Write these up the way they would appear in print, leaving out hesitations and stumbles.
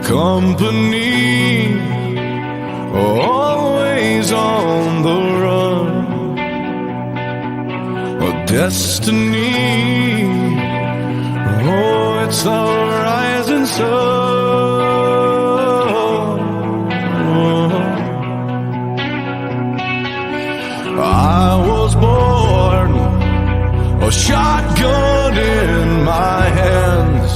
company, always on the run, a destiny, oh, it's the rising sun. I was born, a shotgun in my hands,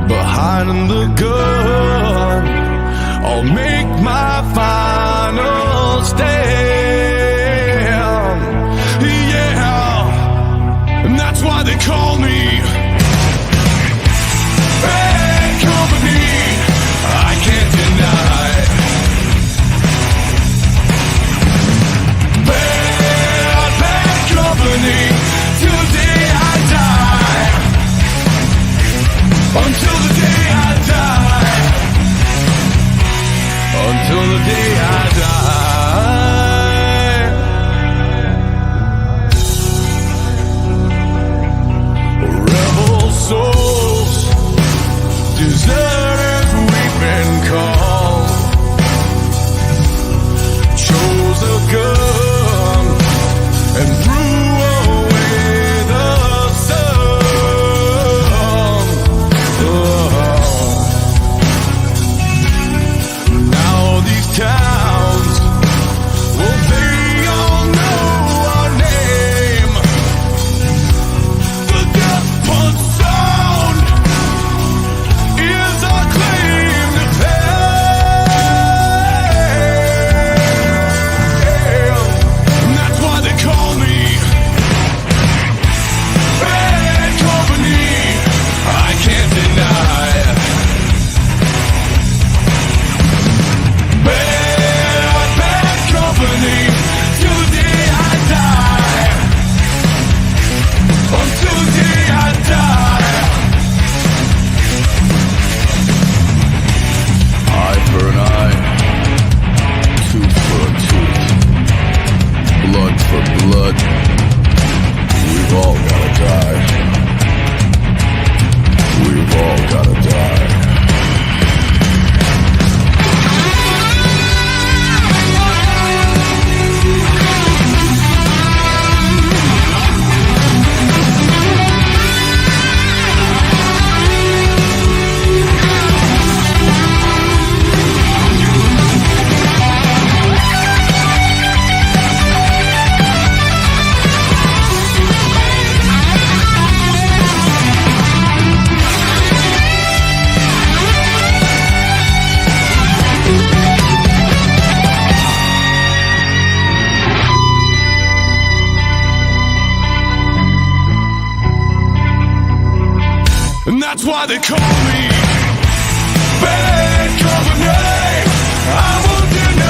behind the gun, I'll make my final stand. Yeah, and that's why they call me bad company. I can't deny bad company till the day I die. Until the day I die. Until the day I die. Rebel souls, deserters we've been called, chose a gun and threw away the sun. Now these towns, well, they all know our name. The death punch sound is our claim to fame. And that's why they call me bad company. I can't deny bad company till the day I die. Until the day I die. Eye for an eye, tooth for a tooth, blood for blood. We've all gotta die. We've all gotta die. And that's why they call me bad company. I won't deny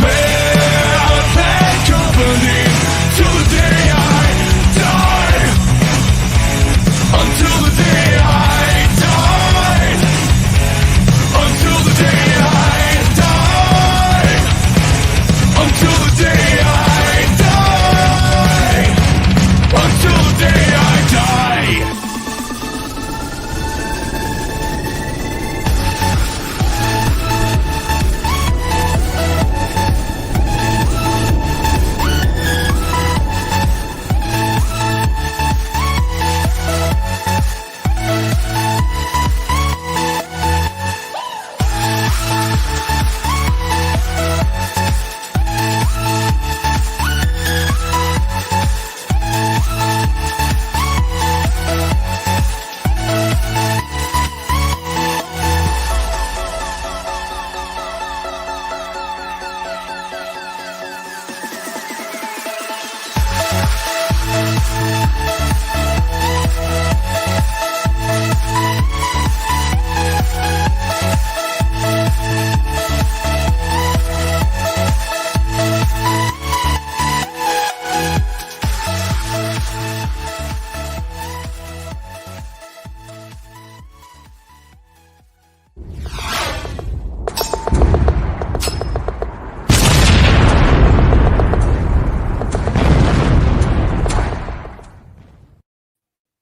bad company till the day I die. Until the day I die. Until the day I die. Until the day I die. Until the day I die.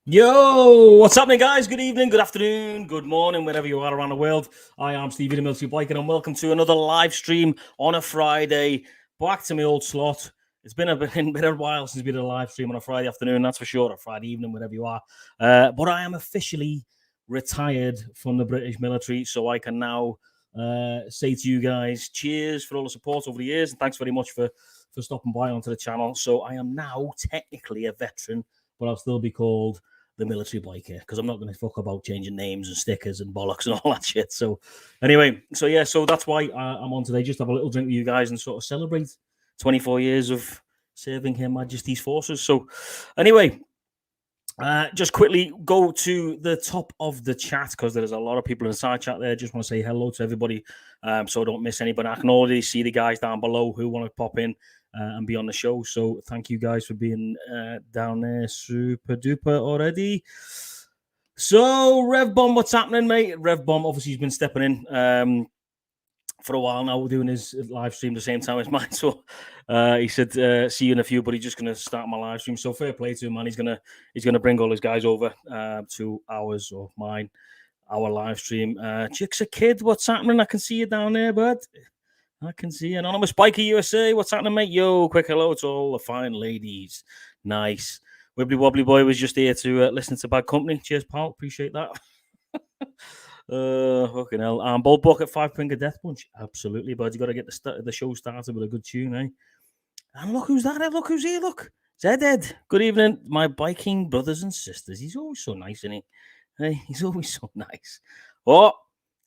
Yo, what's happening, guys? Good evening, good afternoon, good morning, wherever you are around the world. I am Stevie the Military Biker, and welcome to another live stream on a Friday. Back to my old slot. It's been a while since we did a live stream on a Friday afternoon, that's for sure, or Friday evening, wherever you are. But I am officially retired from the British military, so I can now say to you guys, cheers for all the support over the years, and thanks very much for stopping by onto the channel. So I am now technically a veteran, but I'll still be called the military biker, because I'm not going to fuck about changing names and stickers and bollocks and all that shit. So anyway, so that's why I'm on today, just have a little drink with you guys and sort of celebrate 24 years of serving Her Majesty's forces. So anyway, just quickly go to the top of the chat, because there's a lot of people in the side chat there. Just want to say hello to everybody, so I don't miss anybody. I can already see the guys down below who want to pop in and be on the show. So thank you guys for being down there. Super duper already. So Rev Bomb, what's happening, mate? Rev Bomb, obviously, he's been stepping in for a while now. We're doing his live stream the same time as mine. So he said, see you in a few, but he's just going to start my live stream. So fair play to him, man. He's gonna bring all his guys over to ours or mine, our live stream. Chicks a kid, what's happening? I can see you down there, bud. I can see you. Anonymous Biker USA, what's happening, mate? Yo, quick hello to all the fine ladies. Nice. Wibbly Wobbly Boy was just here to listen to Bad Company. Cheers, pal. Appreciate that. Fucking hell. Bold Bucket 5-finger death punch. Absolutely, bud. You got to get the show started with a good tune, eh? And look who's that. Look who's here. Look. Zedhead. Good evening, my biking brothers and sisters. He's always so nice, isn't he? Hey, he's always so nice. Oh,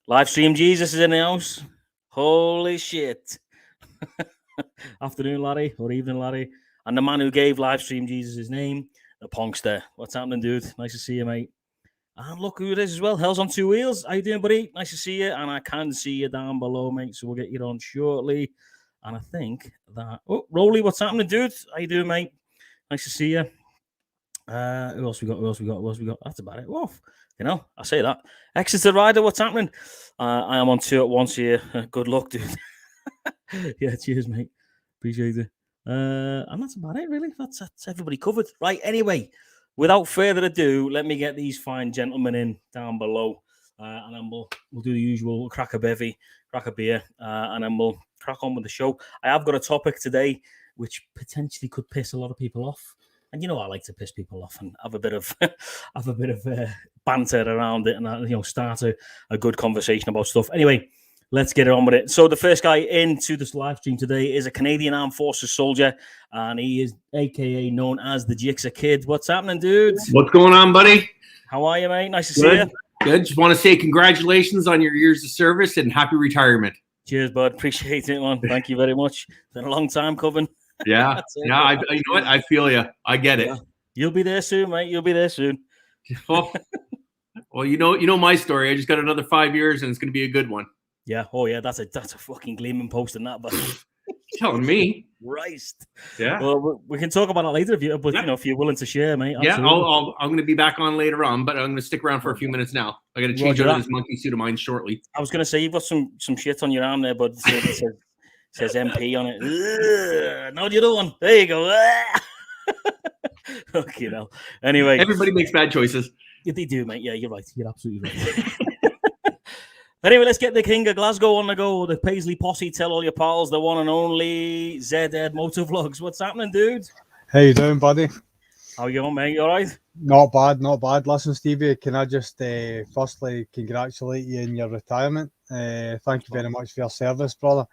live stream Jesus is in the house. Holy shit. Afternoon, Larry, or evening, Larry. And the man who gave live stream Jesus his name, the Punkster. What's happening, dude? Nice to see you, mate. And look who it is as well. Hell's on Two Wheels. How you doing, buddy? Nice to see you. And I can see you down below, mate. So we'll get you on shortly. And I think that... Oh, Rolly, what's happening, dude? How you doing, mate? Nice to see you. Who else we got? That's about it. Whoa. You know, I say that. Exeter Rider, what's happening? I am on two at once here. Good luck, dude. Yeah, cheers, mate. Appreciate it. And that's about it, really. That's everybody covered. Right, anyway, without further ado, let me get these fine gentlemen in down below. And then we'll do the usual, crack a bevy, crack a beer, and then we'll crack on with the show. I have got a topic today which potentially could piss a lot of people off. And you know I like to piss people off and have a bit of banter around it, and start a good conversation about stuff. Anyway, let's get on with it. So the first guy into this live stream today is a Canadian Armed Forces soldier, and he is AKA known as the Jixer Kid. What's happening, dude? What's going on, buddy? How are you, mate? Nice to see you. Good. Just want to say congratulations on your years of service and happy retirement. Cheers, bud. Appreciate it, man. Thank you very much. It's been a long time coming. Yeah. Yeah. You know what? I feel you. I get it. Yeah. You'll be there soon, mate. You'll be there soon. Well, you know my story. I just got another 5 years, and it's going to be a good one. Yeah. Oh, yeah. That's a fucking gleaming post in that, but telling me. Christ. Yeah. Well, we can talk about it later if you're willing to share, mate. Absolutely. Yeah. I'm going to be back on later on, but I'm going to stick around for a few minutes now. I got to change out of this monkey suit of mine shortly. I was going to say you've got some shit on your arm there, but it says MP on it. No, the other one. There you go. Okay, now. Anyway, everybody makes bad choices. Yeah, they do, mate. Yeah, you're right. You're absolutely right. Anyway, let's get the King of Glasgow on the go. The Paisley Posse. Tell all your pals, the one and only Zedhead Motovlogs. What's happening, dude? How you doing, buddy? How you going, mate? You all right? Not bad. Listen, Stevie, can I just firstly congratulate you in your retirement? Thank you very much for your service, brother.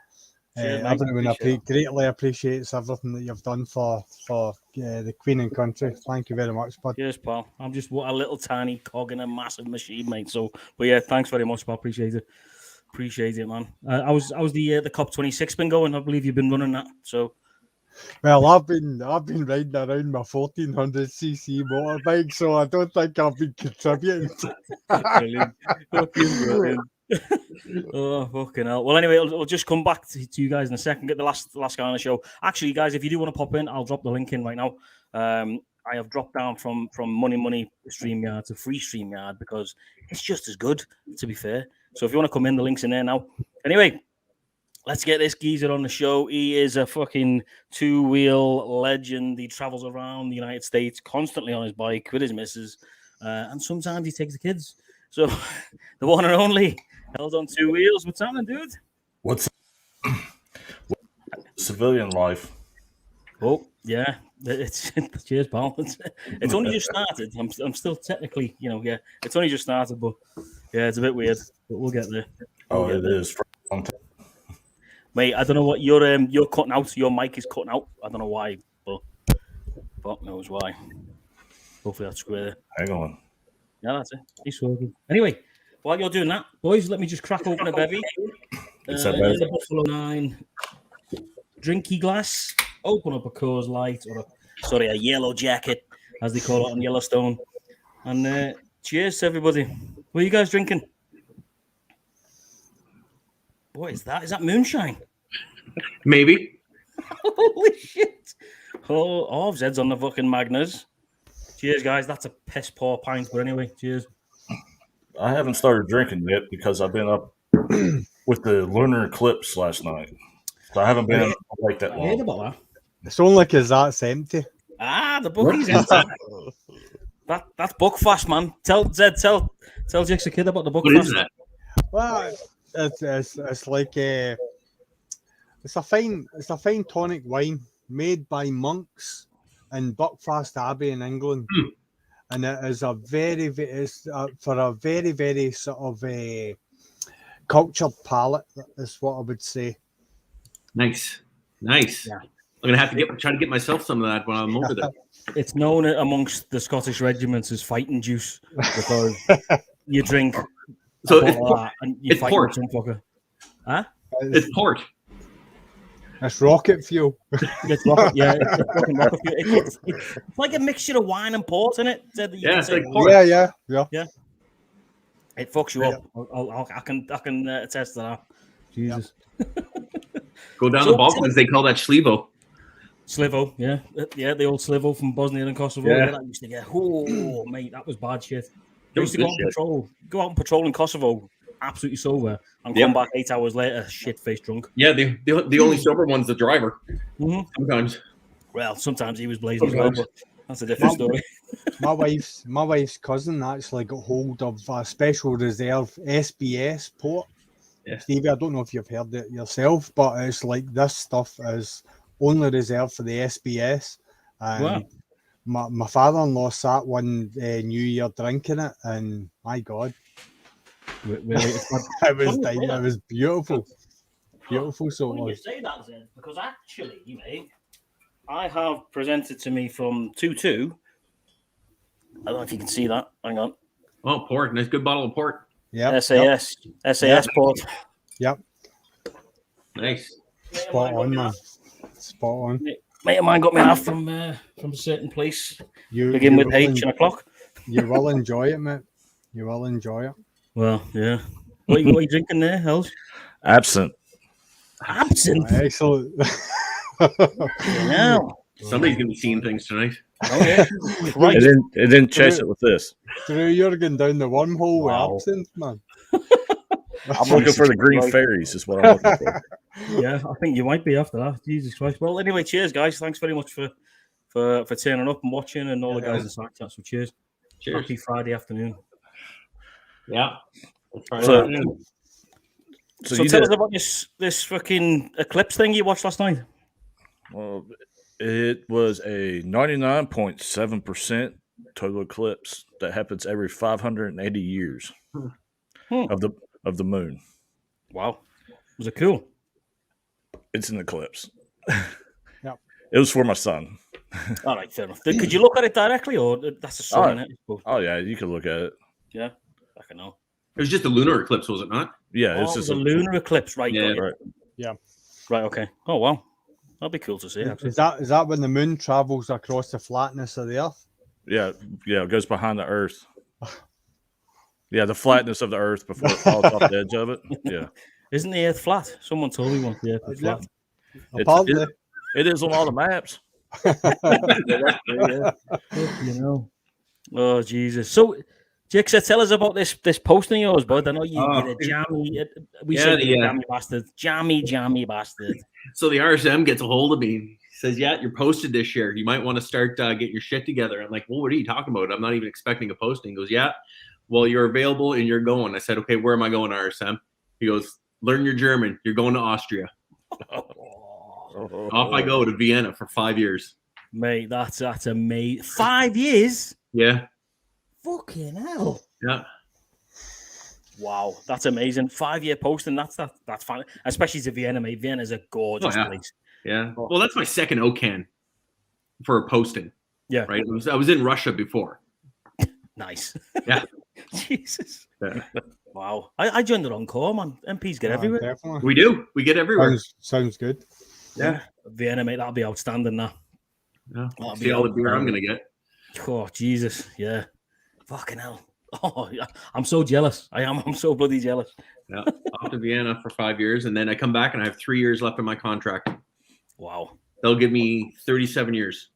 Everyone greatly appreciates everything that you've done for the Queen and country. Thank you very much, bud. Cheers, pal. I'm just a little tiny cog in a massive machine, mate. So, but yeah, thanks very much, pal. Appreciate it, man. How's the COP26 been going? I believe you've been running that. So, well, I've been riding around my 1400cc motorbike, so I don't think I've been contributing. Brilliant. Oh, fucking hell. Well, anyway, I'll just come back to you guys in a second. Get the last guy on the show. Actually, guys, if you do want to pop in, I'll drop the link in right now. I have dropped down from Money StreamYard to free StreamYard because it's just as good, to be fair. So if you want to come in, the link's in there now. Anyway, let's get this geezer on the show. He is a fucking two-wheel legend. He travels around the United States constantly on his bike with his missus. and sometimes he takes the kids. So the one and only held on two wheels. What's happening, dude? What's civilian life? Oh, yeah. It's cheers, pal. It's only just started. I'm still technically, it's only just started, but yeah, it's a bit weird. But we'll get there. It is. Mate, I don't know what you're cutting out. Your mic is cutting out. I don't know why, but fuck knows why. Hopefully that's square. Hang on. Yeah, that's it. He's working. Anyway, while you're doing that, boys, let me just crack open a bevy. It's a bevy. The Buffalo 9 drinky glass. Open up a Coors Light or a yellow jacket, as they call it on Yellowstone. And cheers to everybody. What are you guys drinking? What is that? Is that moonshine? Maybe. Holy shit. Oh, Zed's on the fucking Magners. Cheers, guys. That's a piss poor pint, but anyway, cheers. I haven't started drinking yet because I've been up with the lunar eclipse last night. So I haven't been like that I heard long. about that. It's only because that's empty. The bookie's empty. That's Buckfast, man. Tell Jake's a kid about the Buckfast. What is that? Well, it's like it's a fine tonic wine made by monks in Buckfast Abbey in England, and it is for a very, very sort of cultured palate. Is what I would say. Nice. Yeah. I'm gonna have to try to get myself some of that when I'm over there. It's known amongst the Scottish regiments as fighting juice because you drink So a bottle of that and you it's fight port. with some fucker. Huh? It's port. It's rocket fuel. It's rocket, yeah, it's fucking rocket fuel. It's like a mixture of wine and port, isn't it? Yeah, it's like port. Yeah. It fucks you up. I can attest to that. Jesus. Go down So- the Balkans, they call that Schlivo. Slivo, yeah, the old Slivo from Bosnia and Kosovo. Yeah. Yeah, that used to get. Oh, mate, that was bad shit. That I used to was go out and patrol in Kosovo, absolutely sober, and Yep. come back 8 hours later, shit faced drunk. Yeah, the only sober one's the driver. Mm-hmm. Sometimes. Well, sometimes he was blazing as well, but that's a different story. My wife's cousin actually got hold of a special reserve SBS port. Yeah. Stevie, I don't know if you've heard it yourself, but it's like this stuff is only reserved for the SBS. And Wow. my father-in-law sat one New Year drinking it, and my God, Really, it was beautiful. Beautiful, so it When you was. say that, Zed, because actually, mate, I have presented to me from 2-2. I don't know if you can see that. Hang on. Oh, port. Nice good bottle of port. Yeah, SAS port. Yep, Nice. spot on, man. Spot on. Mate of mine got me half from a certain place. You Begin with will H and a clock. You will enjoy it, mate. You will enjoy it. Well, yeah. What are you drinking there, Hells? Absent. Absinthe. Excellent. Yeah. Somebody's gonna be seeing things tonight. Oh, yeah. Right. It didn't chase it with this. Drew, you're going down the wormhole Wow. with absinthe, man. I'm looking for the green fairies. Is what I'm looking for. Yeah, I think you might be after that. Jesus Christ. Well, anyway, cheers, guys. Thanks very much for turning up and watching, and all the guys in Slack chat. So cheers. Cheers. Happy Friday afternoon. Yeah. So So you tell did, us about this fucking eclipse thing you watched last night. well, it was a 99.7% total eclipse that happens every 580 years of the moon. Wow. Was it cool? It's an eclipse. Yep. It was for my son. All right, fair enough. Could you look at it directly, or that's a sun in it? Oh yeah, you can look at it. Yeah, I can know. It was just a lunar eclipse, was it not? Yeah, Oh, it's it just was a lunar eclipse, right? Yeah. got you. Right. Yeah. Right. Okay. Oh wow, that'd be cool to see. Actually. Is that when the moon travels across the flatness of the earth? Yeah, it goes behind the Earth. Yeah, the flatness of the Earth before it falls off the edge of it. Yeah, Isn't the Earth flat? Someone told me once the Earth was flat. Apparently. it is on all the maps. You know. Oh Jesus. So, Jake, tell us about this posting of yours, bud. I know you're a jammy. We Yeah, said the, jammy bastard. Jammy bastard. So the RSM gets a hold of me. says, yeah, you're posted this year. You might want to start getting your shit together. I'm like, well, what are you talking about? I'm not even expecting a posting. He goes, yeah, well, you're available and you're going. I said, okay, where am I going, RSM? He goes, learn your German. You're going to Austria. Off I go to Vienna for 5 years. Mate, that's amazing. 5 years? Yeah. Fucking hell. Yeah. Wow, that's amazing. 5-year posting, that's fine. Especially to Vienna, mate. Vienna's a gorgeous place. Yeah. Well, that's my second OCAN for a posting. Yeah. Right. I was in Russia before. Nice. Yeah. Jesus. Yeah. Wow. I joined the wrong corps, man. MPs get everywhere. Definitely. We do. We get everywhere. Sounds good. Yeah. Vienna, mate, that'll be outstanding now. Yeah. See all the beer I'm gonna get. Oh, Jesus. Yeah. Fucking hell. Oh, yeah. I'm so jealous. I am. I'm so bloody jealous. Yeah. Off to Vienna for 5 years, and then I come back and I have 3 years left of my contract. Wow. They'll give me 37 years.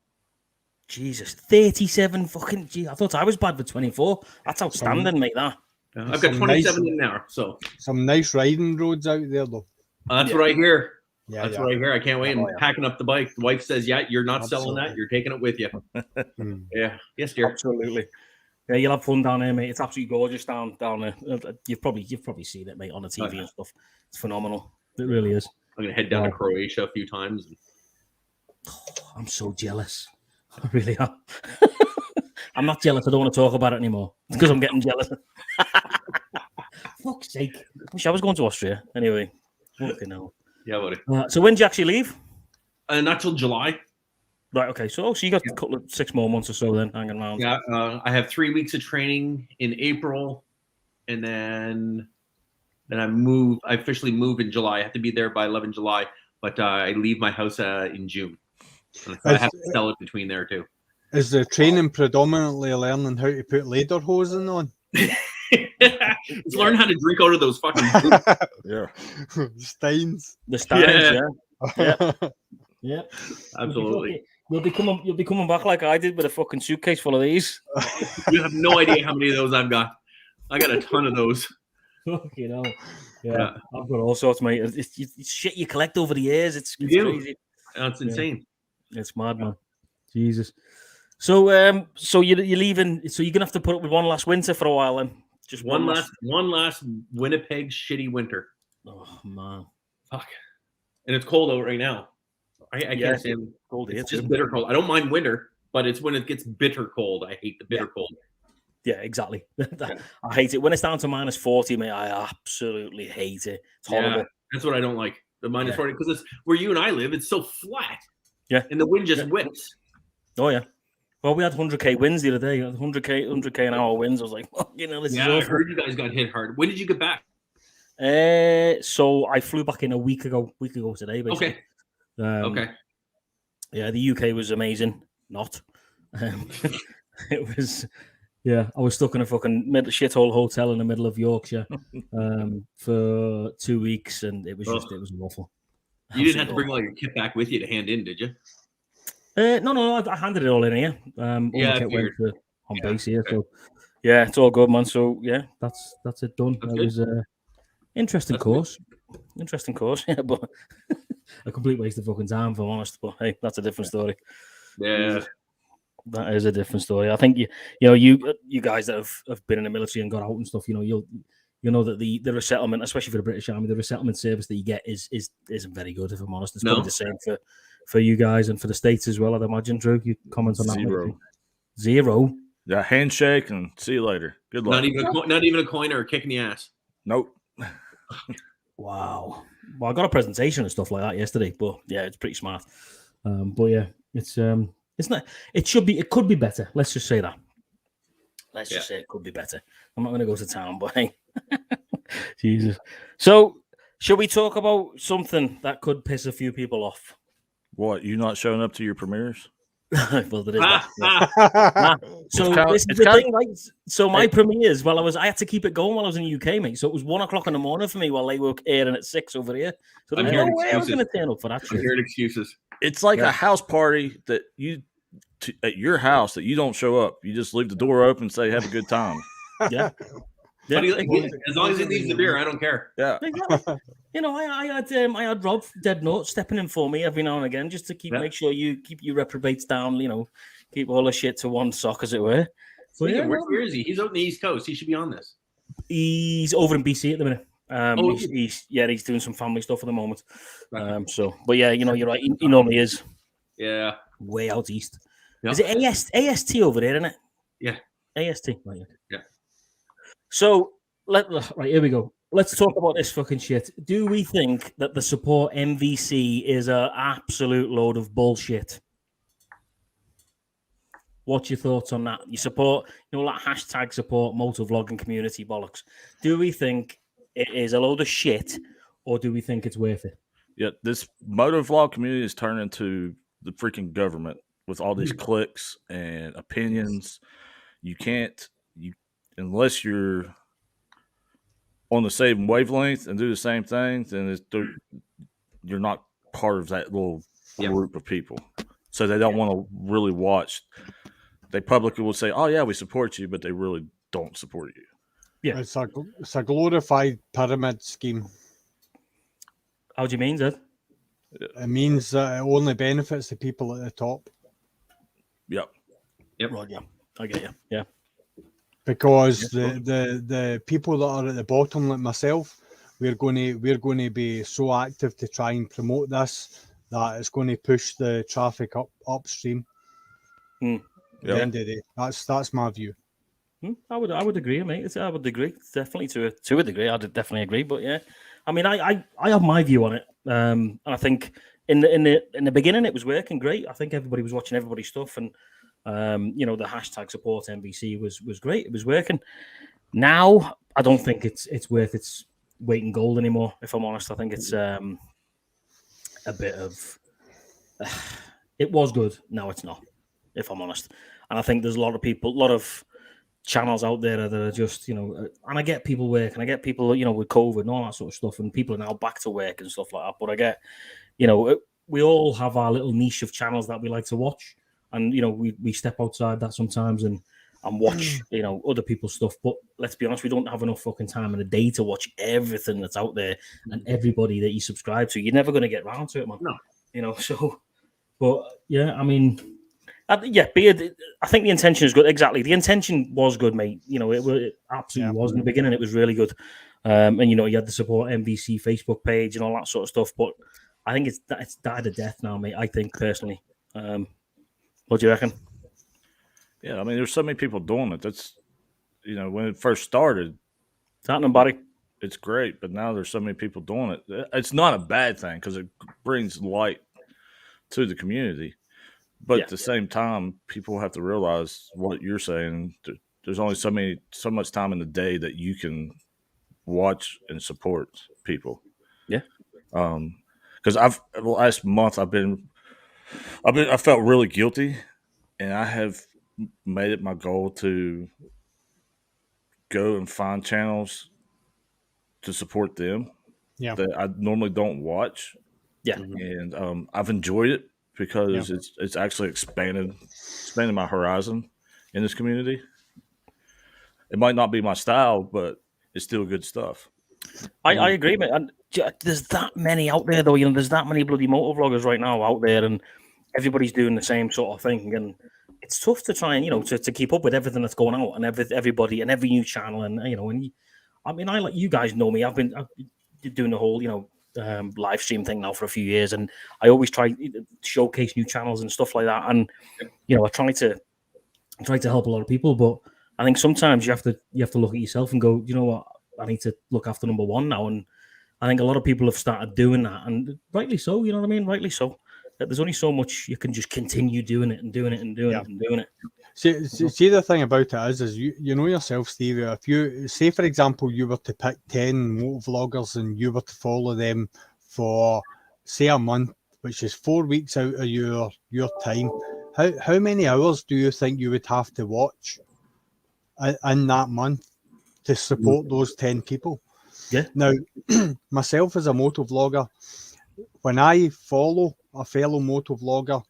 Jesus. 37 fucking. Gee, I thought I was bad for 24. That's outstanding, mate, that. Yeah. I've got 27 in now. So some nice riding roads out there, though. That's what I hear. Yeah, That's what I hear. I can't wait. I'm packing up the bike. The wife says, yeah, you're not selling that. You're taking it with you. Yeah. Yes, dear. Absolutely. Yeah, you'll have fun down there, mate. It's absolutely gorgeous down there. You've probably seen it, mate, on the TV and stuff. It's phenomenal. It really is. I'm gonna head down to Croatia a few times. I'm so jealous. I really am. I'm not jealous. I don't want to talk about it anymore. It's because I'm getting jealous. Fuck's sake. Wish I was going to Austria. Anyway. Fucking hell. Yeah, buddy. So when did you actually leave? Not till July. Right, okay. So you got a couple of 6 more months or so then hanging around. Yeah, I have 3 weeks of training in April, and then I officially move in July. I have to be there by 11 July, but I leave my house in June. So I have to sell it between there too. Is the training predominantly learning how to put lederhosen on? It's learn how to drink out of those fucking boots. Yeah. Steins. The Steins, yeah. Yeah. Absolutely. You'll be coming back like I did with a fucking suitcase full of these. You have no idea how many of those I've got. I got a ton of those. You know, yeah. I've got all sorts, mate. It's shit you collect over the years. It's crazy. That's insane. It's mad, man. Jesus. So you're leaving. So you're gonna have to put up with one last winter for a while, then. Just one last Winnipeg shitty winter. Oh man, fuck! And it's cold out right now. I can't stand cold. It's just bitter cold. I don't mind winter, but it's when it gets bitter cold. I hate the bitter cold. Yeah, exactly. I hate it when it's down to minus 40, mate. I absolutely hate it. It's horrible. Yeah, that's what I don't like. The minus 40, because it's where you and I live. It's so flat. Yeah, and the wind just whips. Oh yeah. Well, we had 100k winds the other day. 100k an hour winds. I was like, oh, this is awful. I heard you guys got hit hard. When did you get back? So I flew back in a week ago today, basically. Okay. Okay. Yeah, the UK was amazing. Not. It was. Yeah, I was stuck in a fucking shithole hotel in the middle of Yorkshire for 2 weeks, and it was awful. You didn't have to bring all your kit back with you to hand in, did you? No. I handed it all in here. On base here. Okay. So yeah, it's all good, man. So yeah, that's it done. That's it was interesting course. Interesting course, yeah, but a complete waste of fucking time, if I'm honest. But hey, that's a different story. Yeah. That is a different story. I think you guys that have been in the military and got out and stuff, you'll know that the resettlement, especially for the British Army, the resettlement service that you get isn't very good, if I'm honest. It's probably the same for you guys and for the States as well, I'd imagine. Drew, you comment on that? Zero. Yeah, handshake and see you later. Good luck. Not even a coin or a kick in the ass. Nope. Wow. Well, I got a presentation and stuff like that yesterday, but yeah, it's pretty smart. But yeah, it's not. It could be better. Let's just say that. Let's just say it could be better. I'm not going to go to town, but hey, Jesus. So, should we talk about something that could piss a few people off? What? You not showing up to your premieres? Well, that is that. So this is the thing, right? So my premieres, I had to keep it going while I was in the UK, mate. So it was 1 o'clock in the morning for me while they were airing at 6 over here. So there's no way I was going to turn up for that shit. I'm hearing excuses. It's like a house party that at your house that you don't show up. You just leave the door open and say, have a good time. Yeah. But as long as he leaves the beer, I don't care. Yeah. Exactly. I had Rob Dead Note stepping in for me every now and again just to make sure you keep your reprobates down. Keep all the shit to one sock, as it were. Where is he? He's out in the East Coast. He should be on this. He's over in BC at the minute. He's doing some family stuff at the moment. But yeah, you're right. He normally is. Yeah. Way out east. Yeah. Is it AST over there, isn't it? Yeah. AST. Right. Yeah. So here we go. Let's talk about this fucking shit. Do we think that the Support MVC is an absolute load of bullshit? What's your thoughts on that? You support, like hashtag support motovlogging community bollocks. Do we think it is a load of shit, or do we think it's worth it? Yeah, this motovlog community is turning into the freaking government with all these clicks and opinions. You unless you're on the same wavelength and do the same thing, then you're not part of that little group of people. So they don't want to really watch. They publicly will say, "Oh yeah, we support you," but they really don't support you. Yeah, it's a glorified pyramid scheme. How do you mean, Zed? It means that it only benefits the people at the top. Yep. Right, yeah, I get you. Yeah. Because the people that are at the bottom, like myself, we're going to be so active to try and promote this that it's going to push the traffic upstream. Mm. At the end of the day, that's my view. I would agree, mate. I would agree, definitely to a degree. I'd definitely agree, but yeah, I mean, I have my view on it, and I think in the beginning it was working great. I think everybody was watching everybody's stuff, and the hashtag support MVC was great. It was working. Now I don't think it's worth its weight in gold anymore. If I'm honest, I think it's a bit of. It was good. Now it's not. If I'm honest, and I think there's a lot of channels out there that are just, and I get people work, and I get people, with COVID and all that sort of stuff, and people are now back to work and stuff like that. But I get, we all have our little niche of channels that we like to watch, and we step outside that sometimes and watch, other people's stuff. But let's be honest, we don't have enough fucking time in the day to watch everything that's out there and everybody that you subscribe to. You're never going to get round to it, man. No. So, but yeah, I mean. I think the intention is good. Exactly, the intention was good, mate. It absolutely was in the beginning. It was really good, and you had the Support MVC Facebook page and all that sort of stuff. But I think it's died a death now, mate. I think personally. What do you reckon? Yeah, I mean, there's so many people doing it. That's when it first started. It's happening, buddy. It's great, but now there's so many people doing it. It's not a bad thing because it brings light to the community. But at the same time, people have to realize what you're saying. There's only so much time in the day that you can watch and support people. Yeah. Because last month I felt really guilty, and I have made it my goal to go and find channels to support them that I normally don't watch. Yeah. And I've enjoyed it. Because it's actually expanded my horizon in this community. It might not be my style, but it's still good stuff. I agree, mate. And there's that many out there, though. There's that many bloody motovloggers right now out there, and everybody's doing the same sort of thing. And it's tough to try and to keep up with everything that's going out and everybody and every new channel. And I like you guys know me. I've been doing the whole live stream thing now for a few years, and I always try to showcase new channels and stuff like that. And I try to help a lot of people, but I think sometimes you have to look at yourself and go, you know what, I need to look after number one now. And I think a lot of people have started doing that, and rightly so. You know what I mean? Rightly so. There's only so much you can just continue doing it and doing it and doing it and doing it. See, the thing about it is you know yourself, Steve. If you say, for example, you were to pick 10 motovloggers and you were to follow them for, say, a month, which is 4 weeks out of your time, how many hours do you think you would have to watch in that month to support those 10 people? Yeah. Now, myself as a motovlogger, when I follow a fellow motovlogger,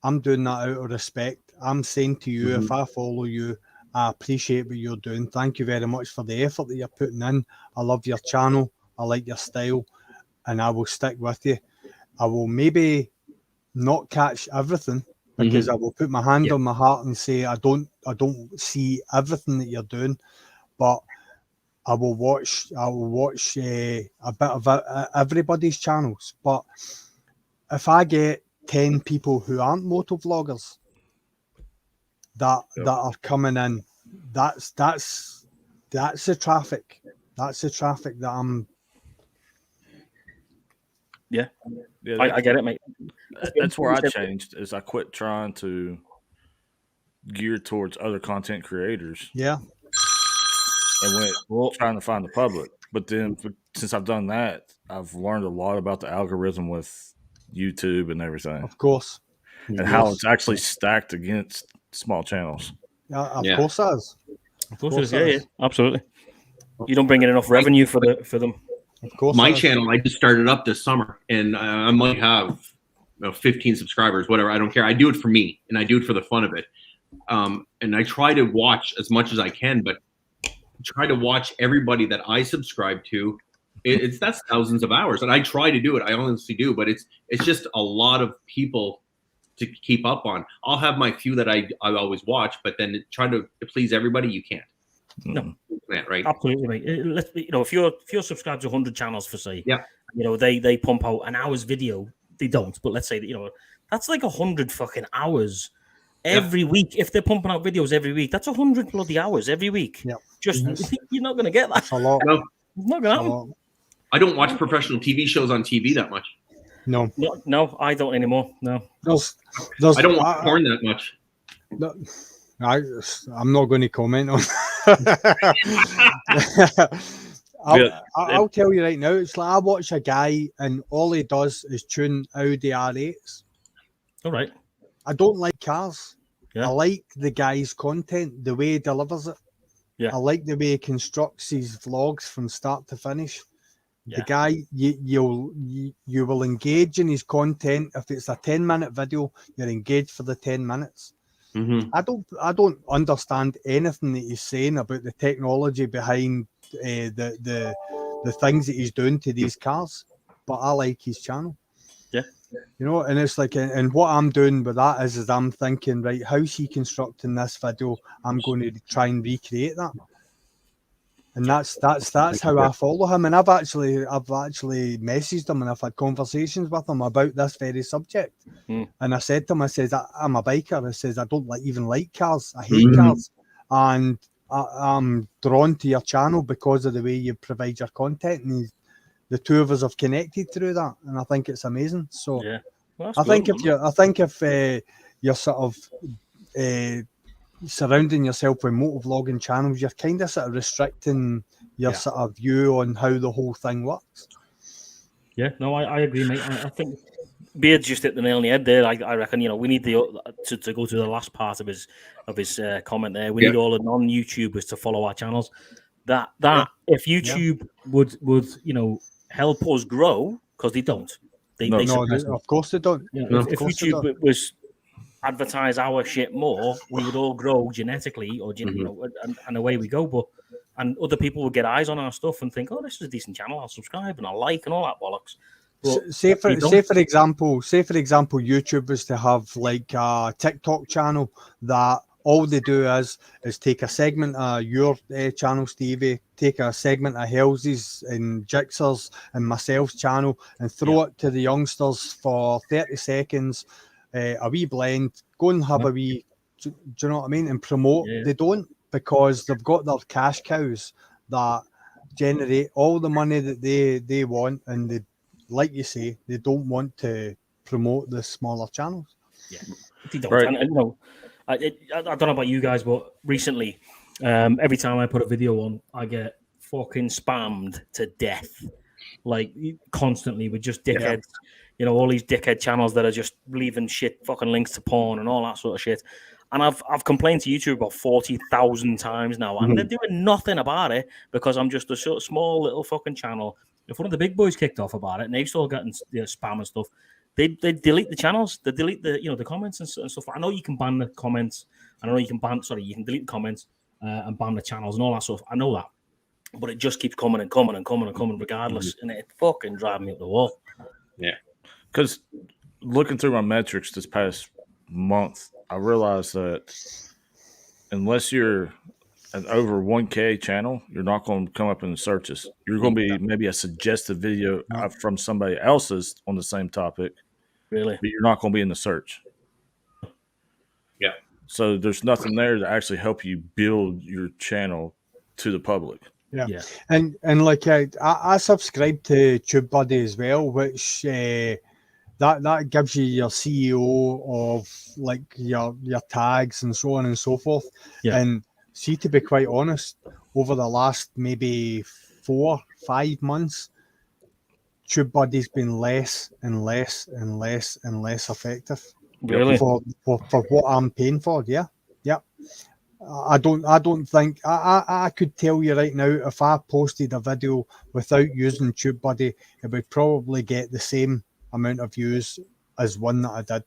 I'm doing that out of respect. I'm saying to you, if I follow you, I appreciate what you're doing. Thank you very much for the effort that you're putting in. I love your channel. I like your style, and I will stick with you. I will maybe not catch everything, because I will put my hand on my heart and say I don't see everything that you're doing, but I will watch a bit of everybody's channels. But if I get 10 people who aren't moto vloggers that are coming in, that's the traffic. That's the traffic that I'm. Yeah, Yeah, I get it, mate. That's where I changed. Is I quit trying to gear towards other content creators. Yeah. And went trying to find the public. But then since I've done that, I've learned a lot about the algorithm with YouTube and everything. Of course. And how it's actually stacked against small channels. Yeah, of course it is. Of course it is. Yeah, absolutely. You don't bring in enough revenue for them. Of course. My channel, I just started up this summer, and I might have 15 subscribers, whatever. I don't care. I do it for me, and I do it for the fun of it. And I try to watch as much as I can, but try to watch everybody that I subscribe to. That's thousands of hours, and I try to do it. I honestly do, but it's just a lot of people to keep up on. I'll have my few that I always watch, but then try to please everybody, you can't. No, you can't, right? Absolutely, mate. If you're subscribed to 100 channels for say, yeah, they pump out an hour's video. They don't, but let's say that that's like 100 fucking hours every week. If they're pumping out videos every week, that's 100 bloody hours every week. Yeah, just you're not gonna get that. That's a lot. No, it's not gonna happen. I don't watch professional TV shows on TV that much. No, I don't anymore. No, I don't watch porn that much. No, I'm not going to comment on. I'll tell you right now. It's like I watch a guy and all he does is tune Audi R8s. All right. I don't like cars. Yeah. I like the guy's content, the way he delivers it. Yeah. I like the way he constructs his vlogs from start to finish. Yeah. The guy, you will engage in his content. If it's a 10-minute video, you're engaged for the 10 minutes. Mm-hmm. I don't understand anything that he's saying about the technology behind the things that he's doing to these cars, but I like his channel. Yeah. And it's like, and what I'm doing with that is I'm thinking, right, how's he constructing this video? I'm going to try and recreate that. And that's how I follow him. And I've actually messaged him and I've had conversations with him about this very subject. And I said to him, I says, I'm a biker. I says, I don't even like cars. I hate cars. And I'm drawn to your channel because of the way you provide your content. And the two of us have connected through that. And I think it's amazing. So yeah. Well, I think if you're sort of surrounding yourself with motovlogging channels, you're kind of sort of restricting your sort of view on how the whole thing works. Yeah, no, I agree, mate. I think Beard just hit the nail on the head there. I reckon we need to go to the last part of his comment there. We need all the non-YouTubers to follow our channels. That if YouTube would help us grow, because they don't. Of course they don't. If YouTube was advertise our shit more, we would all grow genetically, and away we go. And other people would get eyes on our stuff and think, oh, this is a decent channel. I'll subscribe and I'll like and all that bollocks. Say for example, YouTube was to have like a TikTok channel that all they do is take a segment of your channel, Stevie, take a segment of Hells's and Jixer's and myself's channel and throw it to the youngsters for 30 seconds, a wee blend, go and have a wee, do you know what I mean, and promote. They don't, because they've got their cash cows that generate all the money that they want, and they, like you say, they don't want to promote the smaller channels. Yeah, they don't. Right. And, I don't know about you guys, but recently, every time I put a video on, I get fucking spammed to death, like constantly with just dickheads. All these dickhead channels that are just leaving shit fucking links to porn and all that sort of shit. And I've complained to YouTube about 40,000 times now, and they're doing nothing about it because I'm just a sort of small little fucking channel. If one of the big boys kicked off about it and they've still gotten spam and stuff, they delete the channels, they delete the the comments and stuff. I know you can ban the comments. I know you can delete the comments, and ban the channels and all that stuff. I know that, but it just keeps coming and coming and coming and coming regardless, and it fucking driving me up the wall. Yeah, because looking through my metrics this past month, I realized that unless you're an over 1K channel, you're not going to come up in the searches. You're going to be maybe a suggested video from somebody else's on the same topic, Really, but you're not going to be in the search. yeah. So there's nothing there to actually help you build your channel to the public. Yeah. Yeah. And like I subscribe to TubeBuddy as well, which that gives you your CEO of like your tags and so on and so forth. Yeah. And see, to be quite honest, over the last maybe 4-5 months, TubeBuddy's been less and less and less and less effective. Really? For what I'm paying for. Yeah. I don't think I could tell you right now, if I posted a video without using TubeBuddy, it would probably get the same amount of views as one that I did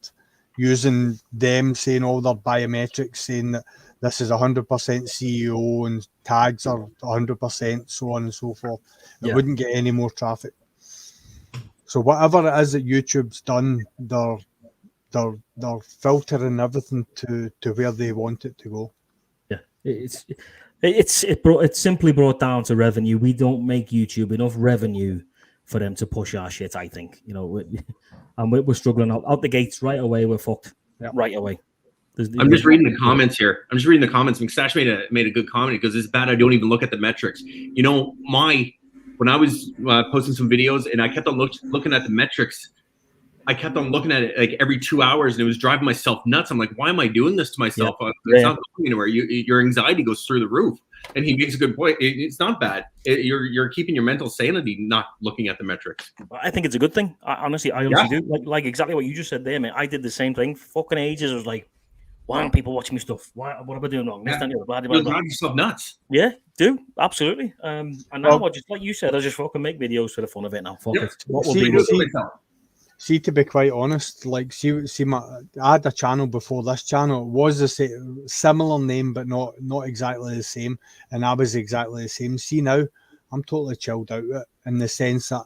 using them saying all their biometrics, saying that this is 100% CEO and tags are 100%, so on and so forth. It wouldn't get any more traffic. So whatever it is that YouTube's done, they're filtering everything to where they want it to go. Yeah, it's simply brought down to revenue. We don't make YouTube enough revenue for them to push our shit, I think. You know, and we're struggling out the gates right away. We're fucked right away. I'm just reading the comments here. I'm just reading the comments. McStash made a good comment because it's bad I don't even look at the metrics. You know, when I was posting some videos and I kept on looking at the metrics, I kept on looking at it like every 2 hours, and it was driving myself nuts. I'm like, why am I doing this to myself? It's not going anywhere. Your anxiety goes through the roof. And he makes a good point. It's not bad. You're keeping your mental sanity, not looking at the metrics. I think it's a good thing. I honestly do. Like exactly what you just said there, man. I did the same thing. Fucking ages. I was like, why aren't people watching me stuff? What am I doing wrong? You'll drive yourself nuts. Yeah, do absolutely. And now I just, like you said, I just fucking make videos for the fun of it now. Fuck it. What will be See, to be quite honest, like I had a channel before this channel. It was a similar name, but not exactly the same. And I was exactly the same. See, now I'm totally chilled out with it, in the sense that,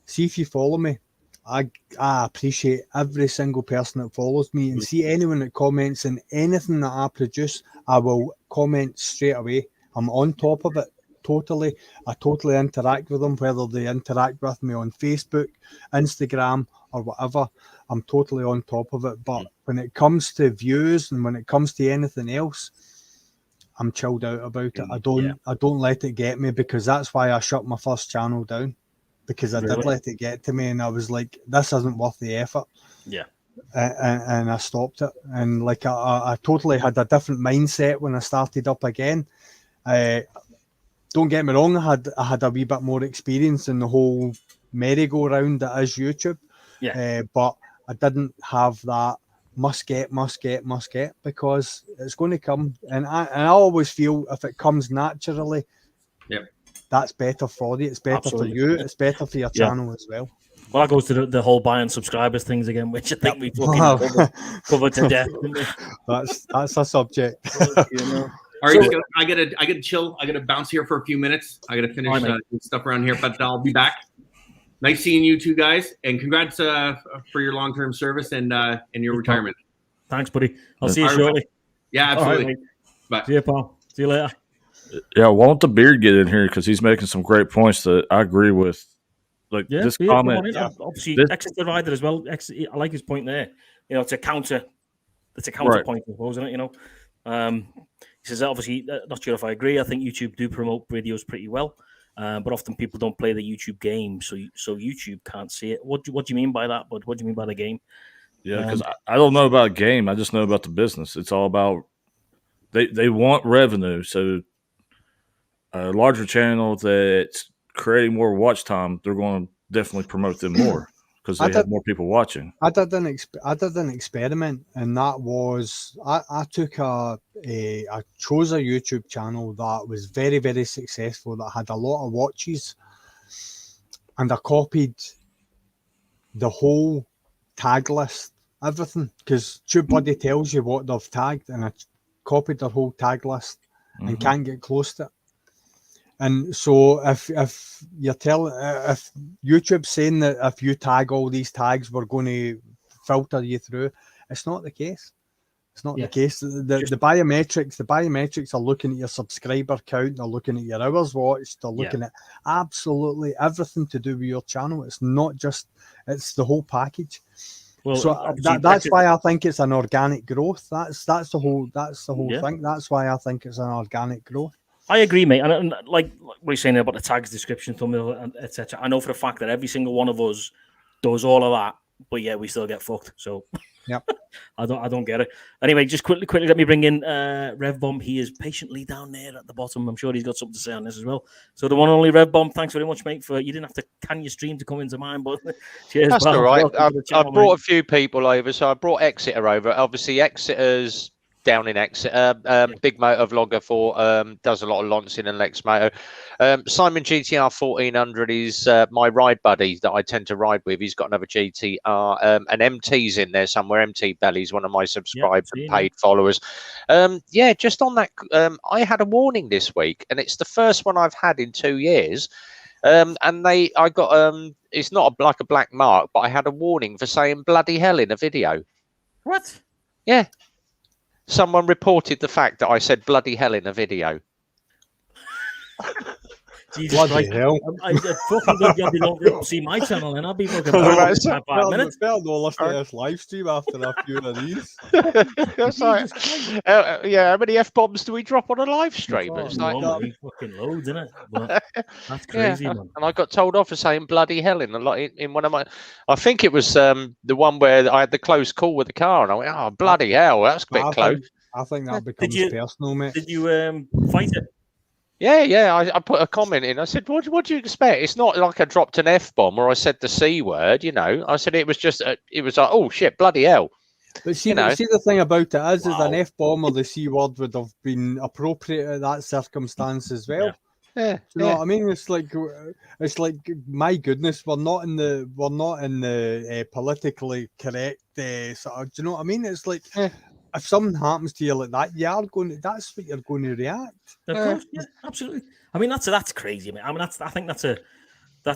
see, if you follow me, I appreciate every single person that follows me, and see anyone that comments on anything that I produce, I will comment straight away. I'm on top of it. Totally. I totally interact with them, whether they interact with me on Facebook, Instagram, or whatever. I'm totally on top of it. But when it comes to views and when it comes to anything else, I'm chilled out about it. I don't let it get me, because that's why I shut my first channel down, because I did let it get to me, and I was like, this isn't worth the effort. Yeah. And I stopped it. And like I totally had a different mindset when I started up again. Don't get me wrong, I had a wee bit more experience in the whole merry-go-round that is YouTube. Yeah. But I didn't have that must get, because it's going to come. And I always feel if it comes naturally, that's better for you. It's better for you. It's better for your channel as well. Well, that goes to the whole buying subscribers things again, which I think we fucking covered to death. That's a subject. You know? All right, so, I gotta chill. I gotta bounce here for a few minutes. I gotta finish stuff around here, but I'll be back. Nice seeing you two guys, and congrats for your long-term service and your retirement. Thanks, buddy. I'll see you shortly. Yeah, absolutely. Right, bye. See you, pal. See you later. Yeah, won't the beard get in here, because he's making some great points that I agree with. Like this comment, obviously, X divided as well. I like his point there. You know, it's a counter point, isn't it? You know. He says, obviously, not sure if I agree. I think YouTube do promote videos pretty well, but often people don't play the YouTube game, so YouTube can't see it. What do you mean by that? But what do you mean by the game? Yeah, because I don't know about game. I just know about the business. It's all about they want revenue. So a larger channel that's creating more watch time, they're going to definitely promote them more, because they have more people watching. I did an experiment, and that was I chose a YouTube channel that was very, very successful, that had a lot of watches, and I copied the whole tag list, everything, because TubeBuddy tells you what they've tagged, and I copied their whole tag list, and can't get close to it. And so if you're telling, if YouTube's saying that if you tag all these tags, we're going to filter you through, it's not the case. It's not the case. The biometrics are looking at your subscriber count. They're looking at your hours watched. They're looking at absolutely everything to do with your channel. It's not just, it's the whole package. Well, so that's why I think it's an organic growth. That's the whole thing. That's why I think it's an organic growth. I agree, mate. And like what you're saying about the tags, description, thumbnail, etc. I know for a fact that every single one of us does all of that, but yeah, we still get fucked. So yeah, I don't get it. Anyway, just quickly, let me bring in Rev Bomb. He is patiently down there at the bottom. I'm sure he's got something to say on this as well. So the one and only Rev Bomb, thanks very much, mate. You didn't have to can your stream to come into mine, but cheers. That's all right. I brought a few people over, so I brought Exeter over. Obviously, Exeter's down in Exeter, big motor vlogger for does a lot of launching and Lex Moto. Simon GTR 1400 is my ride buddy that I tend to ride with. He's got another GTR, and MT's in there somewhere. MT Belly's one of my subscribed and paid followers. Yeah, just on that, I had a warning this week, and it's the first one I've had in 2 years. And I got it's not like a black mark, but I had a warning for saying bloody hell in a video. What? Yeah. Someone reported the fact that I said bloody hell in a video. Jesus Christ. Hell. I fucking don't get to see my channel and I'll be fucking 5 minutes. Better not listen to this live stream after a few of these. That's like, yeah, how many F-bombs do we drop on a live stream? It's like fucking loads, isn't it? But that's crazy, man. And I got told off for saying bloody hell in one of my, I think it was the one where I had the close call with the car and I went, oh, bloody hell, that's a bit close. I think that becomes personal, mate. Did you fight it? Yeah. I put a comment in. I said, what do you expect? It's not like I dropped an F-bomb or I said the C word, you know. I said it was just, it was like, oh, shit, bloody hell. But see, see the thing about it is an F-bomb or the C word would have been appropriate at that circumstance as well. Yeah. Do you know what I mean? It's like my goodness, we're not in the politically correct sort of, do you know what I mean? It's like if something happens to you like that, that's what you're going to react. Of course, yeah, absolutely. I mean, that's crazy, man. I mean, I think that's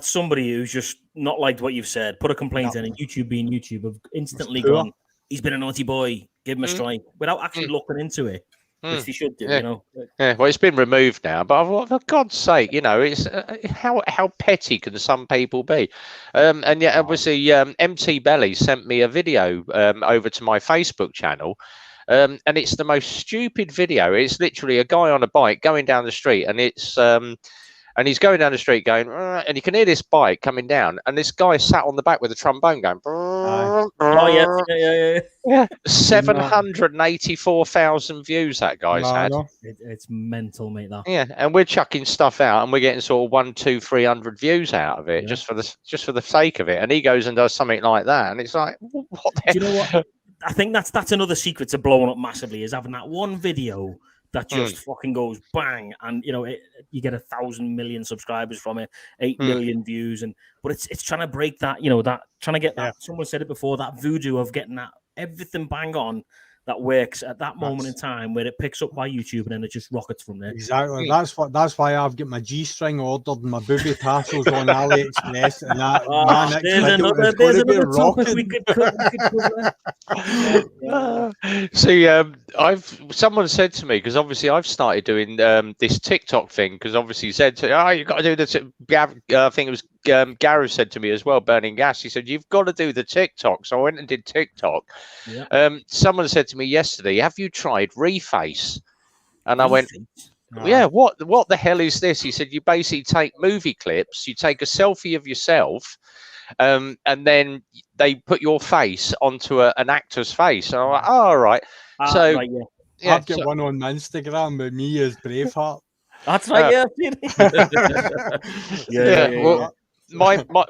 somebody who's just not liked what you've said, put a complaint in, and YouTube being YouTube have instantly gone, he's been a naughty boy, give him a strike, without actually looking into it. Which he should do, you know. Yeah, well, it's been removed now, but for God's sake, you know, it's how petty can some people be? And yet, obviously, MT Belly sent me a video over to my Facebook channel, and it's the most stupid video. It's literally a guy on a bike going down the street, and it's and he's going down the street going, and you can hear this bike coming down, and this guy sat on the back with a trombone going. Yeah. 784,000 views that guy's had. It's mental, mate. That. Yeah, and we're chucking stuff out, and we're getting sort of 100, 300 views out of it just for the sake of it. And he goes and does something like that, and it's like, what the Do you know what? I think that's another secret to blowing up massively is having that one video that just fucking goes bang, and you know you get 1,000 million subscribers from it, 8 million views, but it's trying to break that, you know, that trying to get that. Someone said it before, that voodoo of getting that everything bang on that works at that moment in time where it picks up by YouTube and then it just rockets from there. Exactly. That's why I've got my G-string ordered and my booby tassels on AliExpress and that. There's another topic we could cover. See, someone said to me, because obviously I've started doing this TikTok thing, because obviously said to you've got to do this. I think it was Gareth said to me as well, Burning Gas. He said, you've got to do the TikTok. So I went and did TikTok. Yeah. Someone said to me yesterday, have you tried Reface? And I went, yeah, what the hell is this? He said, you basically take movie clips, you take a selfie of yourself, and then they put your face onto an actor's face. And I'm like, oh, all right. So right, I've got one on my Instagram with me as Braveheart. That's right, Well,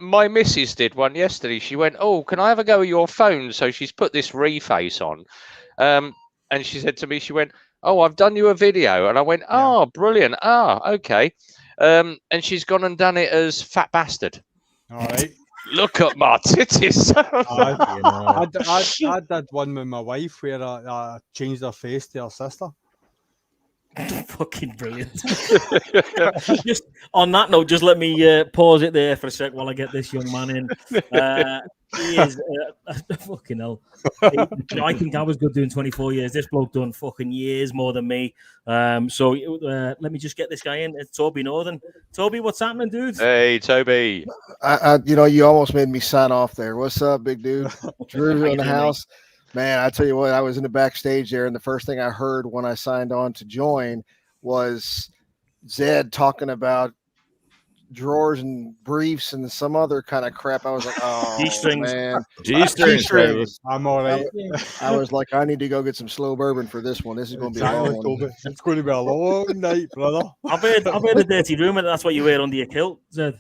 my missus did one yesterday. She went, oh, can I have a go at your phone? So she's put this Reface on. And she said to me, she went, oh, I've done you a video. And I went, oh, brilliant. Okay. And she's gone and done it as Fat Bastard. All right. Look at my titties. I did one with my wife where I changed her face to her sister. Fucking brilliant. Just on that note, just let me pause it there for a sec while I get this young man in. He is fucking hell. I think I was good doing 24 years. This bloke done fucking years more than me. So let me just get this guy in. It's Toby Northern. Toby, what's happening, dude? Hey, Toby. You almost made me sign off there. What's up, big dude? Drew in the house. Man, I tell you what, I was in the backstage there, and the first thing I heard when I signed on to join was Zed talking about drawers and briefs and some other kind of crap. I was like, oh, G-strings. man. G-strings. I'm all right. I was like, I need to go get some slow bourbon for this one. This is going to be a long one. It's going to be a long night, brother. I've heard a dirty rumor that's what you wear under your kilt, Zed.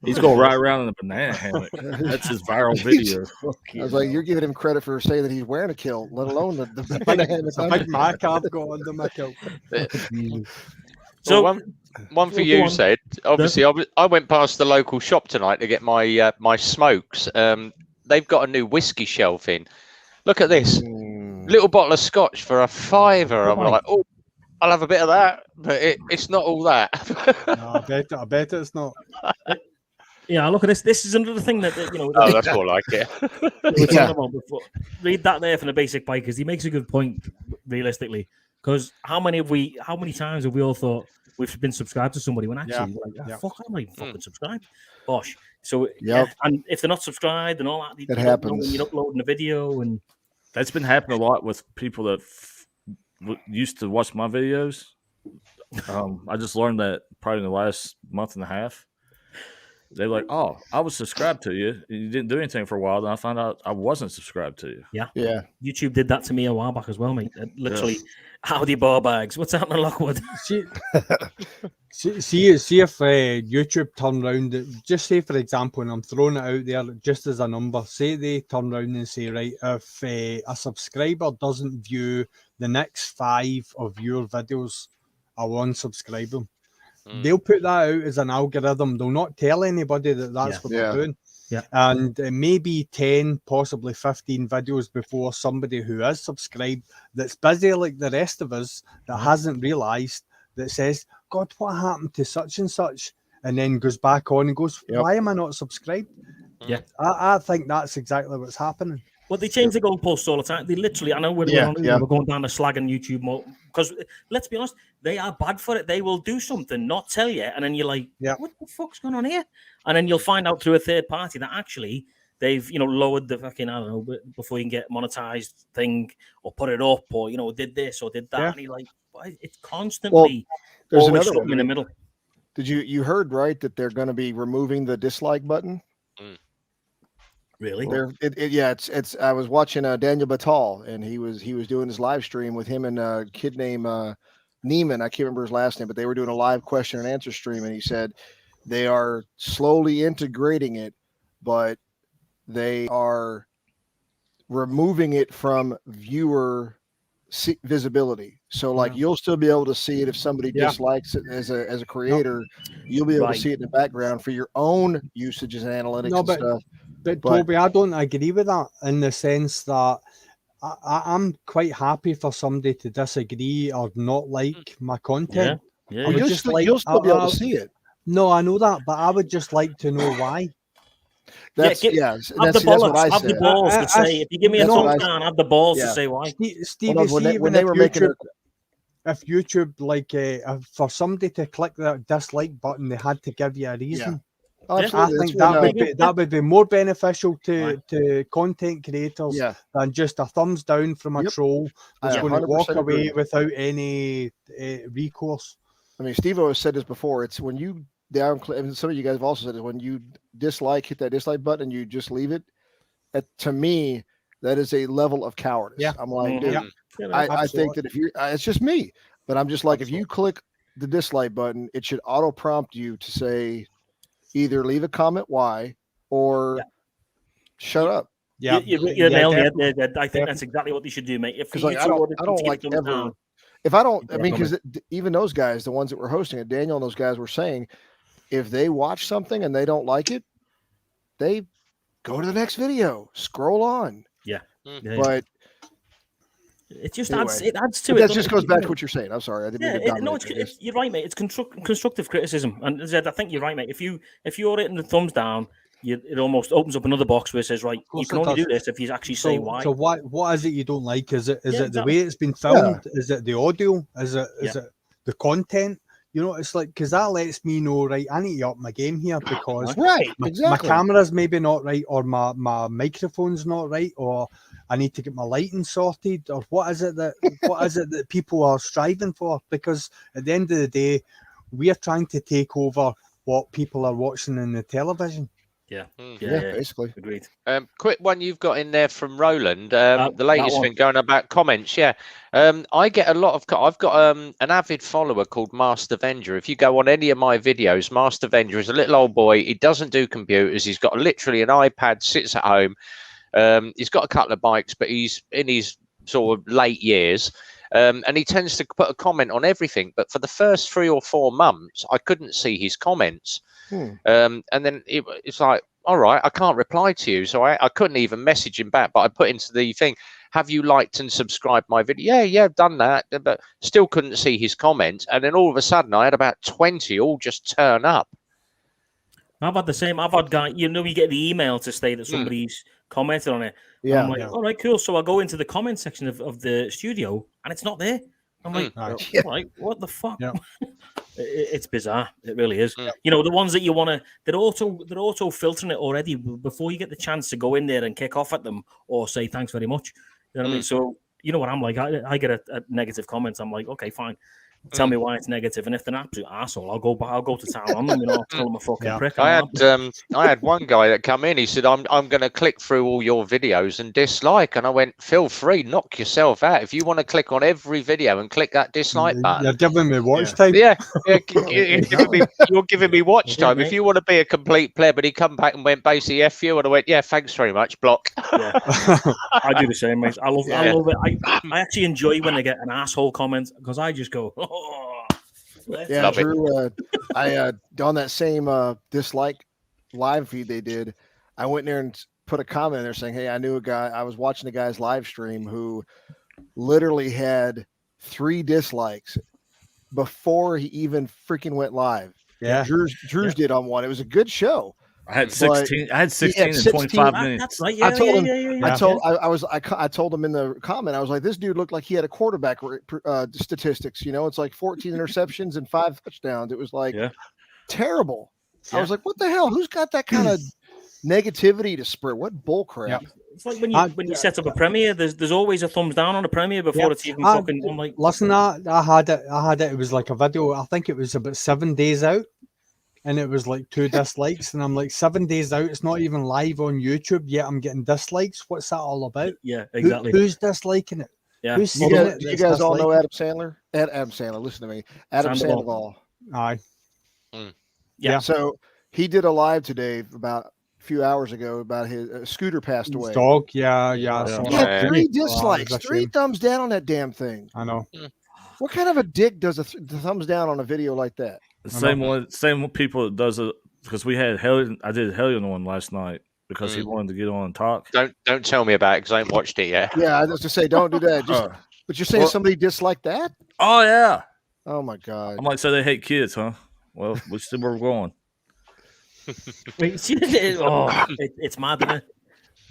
He's going to ride around in a banana hammock. That's his viral video. I was like, you're giving him credit for saying that he's wearing a kilt, let alone the banana It's a big mark I've got under my kilt. So one for you, said. Obviously, I went past the local shop tonight to get my my smokes. They've got a new whiskey shelf in. Look at this little bottle of scotch for $5. I'm like, oh, I'll have a bit of that, but it's not all that. No, I bet it's not. Yeah, look at this. This is another thing that Oh, that's more like it. we were talking about before. Read that there from the basic bikers. He makes a good point, realistically. Because how many times have we all thought we've been subscribed to somebody when actually fuck, I'm not fucking subscribed. Bosh. So and if they're not subscribed and all that, it happens. When you're uploading a video, and that's been happening a lot with people that used to watch my videos. I just learned that probably in the last month and a half. They're like, "Oh, I was subscribed to you. You didn't do anything for a while." Then I found out I wasn't subscribed to you. Yeah. YouTube did that to me a while back as well, mate. Literally, howdy bar bags. What's happening, Lockwood? See if YouTube turn around. Just say, for example, and I'm throwing it out there just as a number. Say they turn around and say, right, if a subscriber doesn't view the next 5 of your videos, I'll unsubscribe them. They'll put that out as an algorithm. They'll not tell anybody that that's what they're doing. Yeah. And maybe 10, possibly 15 videos before somebody who is subscribed that's busy like the rest of us that hasn't realised, that says, God, what happened to such and such? And then goes back on and goes, why am I not subscribed? Yeah. I think that's exactly what's happening. Well, they change the goalposts all the time. They literally, I know we're going down the slag and YouTube more, because let's be honest, they are bad for it. They will do something, not tell you, and then you're like, what the fuck's going on here? And then you'll find out through a third party that actually they've, lowered the fucking, I don't know, before you can get monetized thing, or put it up, or, did this or did that. Yeah. And you're like, it's constantly there's always another one in the middle. Did you heard right that they're going to be removing the dislike button? Really? It's. I was watching Daniel Batal, and he was doing his live stream with him and a kid named Neiman. I can't remember his last name, but they were doing a live question and answer stream, and he said they are slowly integrating it, but they are removing it from viewer visibility. So like you'll still be able to see it if somebody dislikes it as a creator. You'll be able to see it in the background for your own usages and analytics and stuff. But Toby, I don't agree with that in the sense that I'm quite happy for somebody to disagree or not like my content. Yeah. You'll still be able to see it. No, I know that, but I would just like to know why. Have the balls to say, if you give me a thumbs down, have the balls to say why. Stevie, when they were making it, if YouTube, for somebody to click that dislike button, they had to give you a reason. I think that would be more beneficial to content creators than just a thumbs down from a troll that's going to walk away without any recourse. I mean, Steve has said this before. It's when you and some of you guys have also said it, when you hit that dislike button, you just leave it. To me, that is a level of cowardice. Yeah. I'm like, dude, I think that if you, it's just me, but I'm just like, if you click the dislike button, it should auto prompt you to say, either leave a comment why or shut up. Yeah, you're nailing it. I think that's exactly what they should do, mate. If I don't like ever. If I don't, I mean, because even those guys, the ones that were hosting it, Daniel and those guys were saying, if they watch something and they don't like it, they go to the next video, scroll on. Yeah. But it just Anyway, adds to but it. that doesn't just it? goes back to what you're saying. I'm sorry, I didn't mean to No, dominate. you're right, mate. It's constructive criticism, and Zed, I think you're right, mate. If you're hitting the thumbs down, it almost opens up another box where it says, right, you can only do this if you actually say why. So what is it you don't like? Is it Yeah, the way it's been filmed? Is it the audio? Is it Yeah. the content? You know, it's like, because that lets me know, right, I need to up my game here because Right, my exactly. camera's maybe not right, or my microphone's not right, or I need to get my lighting sorted, or what is it that people are striving for? Because at the end of the day, we are trying to take over what people are watching in the television. Yeah, basically. agreed. Quick one you've got in there from Roland. That The latest one. thing going about comments. Yeah, I get a lot of. I've got an avid follower called Master Venger. If you go on any of my videos, Master Venger is a little old boy. He doesn't do computers. He's got literally an iPad. Sits at home. He's got a couple of bikes, but he's in his sort of late years. And he tends to put a comment on everything. But for the first 3 or 4 months, I couldn't see his comments. And then it's like, all right, I can't reply to you. So I couldn't even message him back. But I put into the thing, have you liked and subscribed my video? Yeah, I've done that. But still couldn't see his comments. And then all of a sudden, I had about 20 all just turn up. I've had the same. I've had guy. You get the email to say that somebody's commented on it. Yeah. I'm like, all right, cool. So I go into the comment section of the studio, and it's not there. I'm like, all right, what the fuck? Yeah. It's bizarre. It really is. You know, the ones that you want to, they're auto filtering it already before you get the chance to go in there and kick off at them or say thanks very much. You know what I mean? So you know what I'm like. I get a negative comment. I'm like, okay, fine. Tell me why it's negative, and if they're an absolute asshole, I'll go to town on them. You know, I'll tell them a fucking prick. I had one guy that come in. He said, "I'm going to click through all your videos and dislike." And I went, "Feel free, knock yourself out. If you want to click on every video and click that dislike button, You're giving me watch time. Yeah, you're giving me watch time. Yeah, if you want to be a complete pleb," but he come back and went basically F you, and I went, "Yeah, thanks very much, block." Yeah. I do the same, mate. I love it. I actually enjoy when they get an asshole comment because I just go, oh, Yeah, Drew. I on that same dislike live feed they did, I went in there and put a comment in there saying, "Hey, I knew a guy. I was watching a guy's live stream who literally had 3 dislikes before he even freaking went live." Yeah, Drew's did on one. It was a good show. I had 16. I had 16 in 25 minutes. That's right. I told him. Yeah. I told him in the comment. I was like, this dude looked like he had a quarterback statistics. You know, it's like 14 interceptions and 5 touchdowns. It was like terrible. I was like, what the hell? Who's got that kind of negativity to spread? What bull crap? It's like when you set up a premiere, there's always a thumbs down on a premiere before it's even fucking. I'm like, listen, I had it. It was like a video. I think it was about 7 days out. And it was like 2 dislikes, and I'm like, 7 days out, it's not even live on YouTube yet. I'm getting dislikes. What's that all about? Yeah, exactly. Who's disliking it? Yeah. Who's Do you guys all know Adam Sandler? Adam Sandler, listen to me. Adam Sandoval. Aye. Yeah. So he did a live today about a few hours ago about his Scooter passed away. His dog, yeah. He had 3 dislikes, 3 thumbs down on that damn thing. I know. What kind of a dick does the thumbs down on a video like that? The same people that does it, because we had Hellion. I did Hellion one last night because he wanted to get on and talk. Don't tell me about it because I ain't watched it yet. Yeah, I was to say, don't do that. But you're saying somebody disliked that? Oh yeah. Oh my god. I'm like, so they hate kids, huh? Well, we see where we're going. It's mad, isn't it?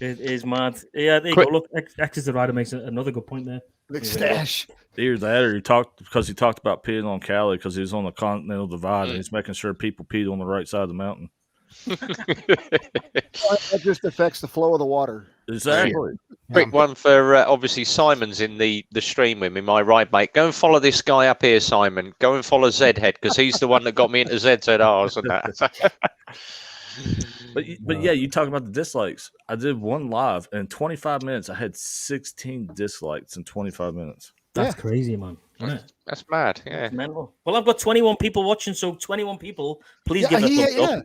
It is mad. Yeah, there you go. Look, X is the rider makes another good point there. Big stash. Either that, or he talked about peeing on Cali because he was on the Continental Divide and he's making sure people peed on the right side of the mountain. That just affects the flow of the water. Exactly. Quick one for obviously Simon's in the stream with me, my right mate. Go and follow this guy up here, Simon. Go and follow Zhead because he's the one that got me into ZZRs and that. But yeah, you talk about the dislikes. I did one live and in 25 minutes. I had 16 dislikes in 25 minutes. That's crazy, man. That's mad. Yeah. That's mental. Well, I've got 21 people watching, so 21 people, please give it a thumbs up.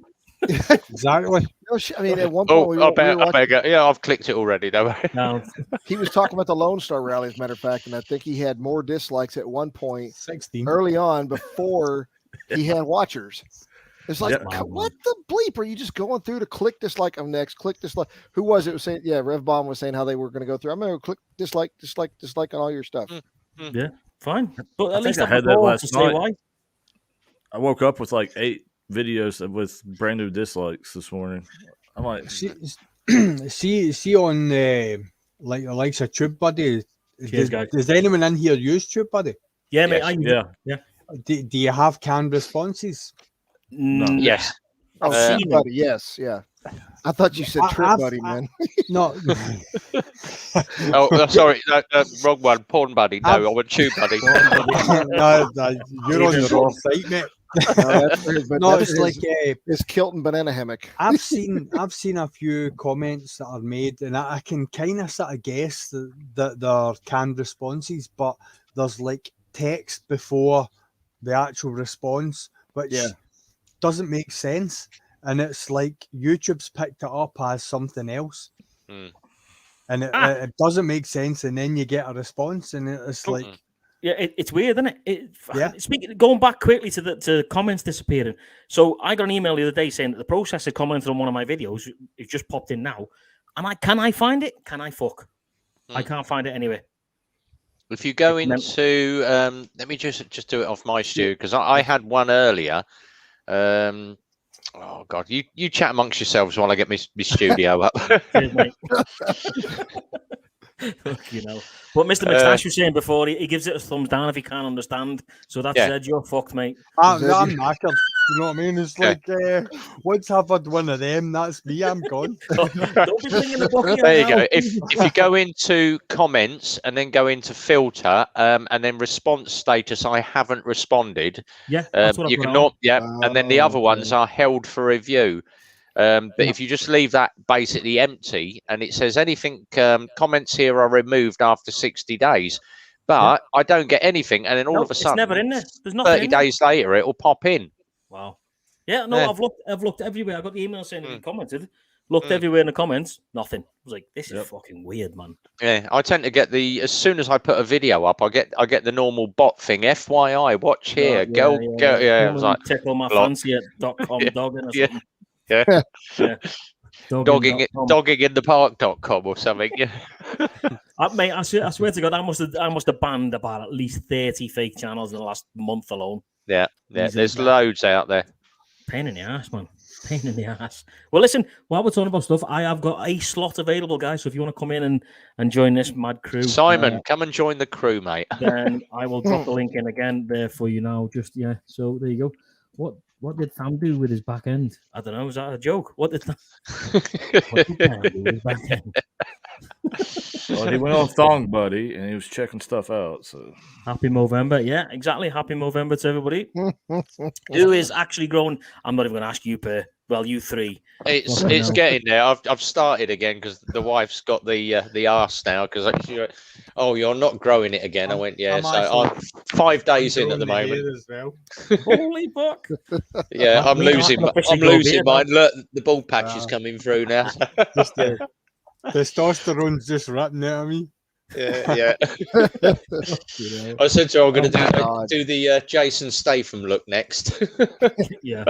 Exactly. No, I mean, at one point, I've clicked it already. Though. No. He was talking about the Lone Star Rally, as a matter of fact, and I think he had more dislikes at one point 16 early on before he had watchers. It's like, what the bleep are you just going through to click dislike? I'm next. Click dislike. Who was it? Was saying, yeah, Rev Bomb was saying how they were going to go through. I'm going to click dislike on all your stuff. Yeah, fine. But at least I had that last night. Why. I woke up with like 8 videos with brand new dislikes this morning. I'm like, see on like a Tube Buddy. Does anyone in here use Tube Buddy? Yeah, mate. Yeah. Do you have canned responses? No. Yes. Oh, Tube Buddy. Yes. Yeah. I thought you said Trip Buddy, man. No. Oh, sorry. Wrong one. Porn Buddy. No, I want Tube Buddy. No, you're on the wrong site, mate. It's Kilton banana hammock. I've seen a few comments that are made, and I can kind of sort of guess that they're canned responses, but there's like text before the actual response, which doesn't make sense, and it's like YouTube's picked it up as something else, and it doesn't make sense, and then you get a response, and it's like. Yeah, it's weird, isn't it? Speaking, going back quickly to the comments disappearing. So I got an email the other day saying that the processor commented on one of my videos. It just popped in now, and can I find it? Can I fuck? I can't find it anyway. If you go into, let me just do it off my Stu, because I had one earlier. Oh God, you chat amongst yourselves while I get my studio up. Cheers, mate. You know, but Mr. McStash was saying before, he gives it a thumbs down if he can't understand. So that said, you're fucked, mate. I'm knackered. You know what I mean? It's like once I've had one of them, that's me. I'm gone. Don't be bringing the bucket. There you go. If you go into comments and then go into filter and then response status, I haven't responded. Yeah, that's what you can not. Yeah, and then the other ones are held for review. But if you just leave that basically empty and it says anything, comments here are removed after 60 days, but I don't get anything. And then all of a sudden, it's never in there. There's nothing 30 days later, it will pop in. Wow. Yeah, no, I've looked everywhere. I got the email saying that he commented. Looked everywhere in the comments, nothing. I was like, this is fucking weird, man. Yeah, I tend to get as soon as I put a video up, I get the normal bot thing. FYI, watch here. Go. Yeah, I was like, tickle my fancy at .com dogging or something. Yeah. Dogging in the park.com or something. Yeah. Mate, I swear to God, I must have banned about at least 30 fake channels in the last month alone. Yeah. There's loads out there. Pain in the ass, man. Pain in the ass. Well, listen, while we're talking about stuff, I have got a slot available, guys. So if you want to come in and join this mad crew, Simon, come and join the crew, mate. Then I will drop the link in again there for you now. So there you go. What did Sam do with his back end? I don't know. Was that a joke? What did Sam do with his back end? Well, he went on Thong Buddy and he was checking stuff out. So happy Movember. Yeah, exactly. Happy Movember to everybody. Who is actually growing? I'm not even going to ask you, Per. Well, you three. It's getting there. I've started again because the wife's got the arse now. Because you're not growing it again. I went, yeah. So I'm 5 days in at the moment. Well. Holy fuck! Yeah, I'm losing mine. Look, the ball patch is coming through now. Testosterone's just ratting out of me. Yeah. I said to her, I'm going to do the Jason Statham look next. Yeah.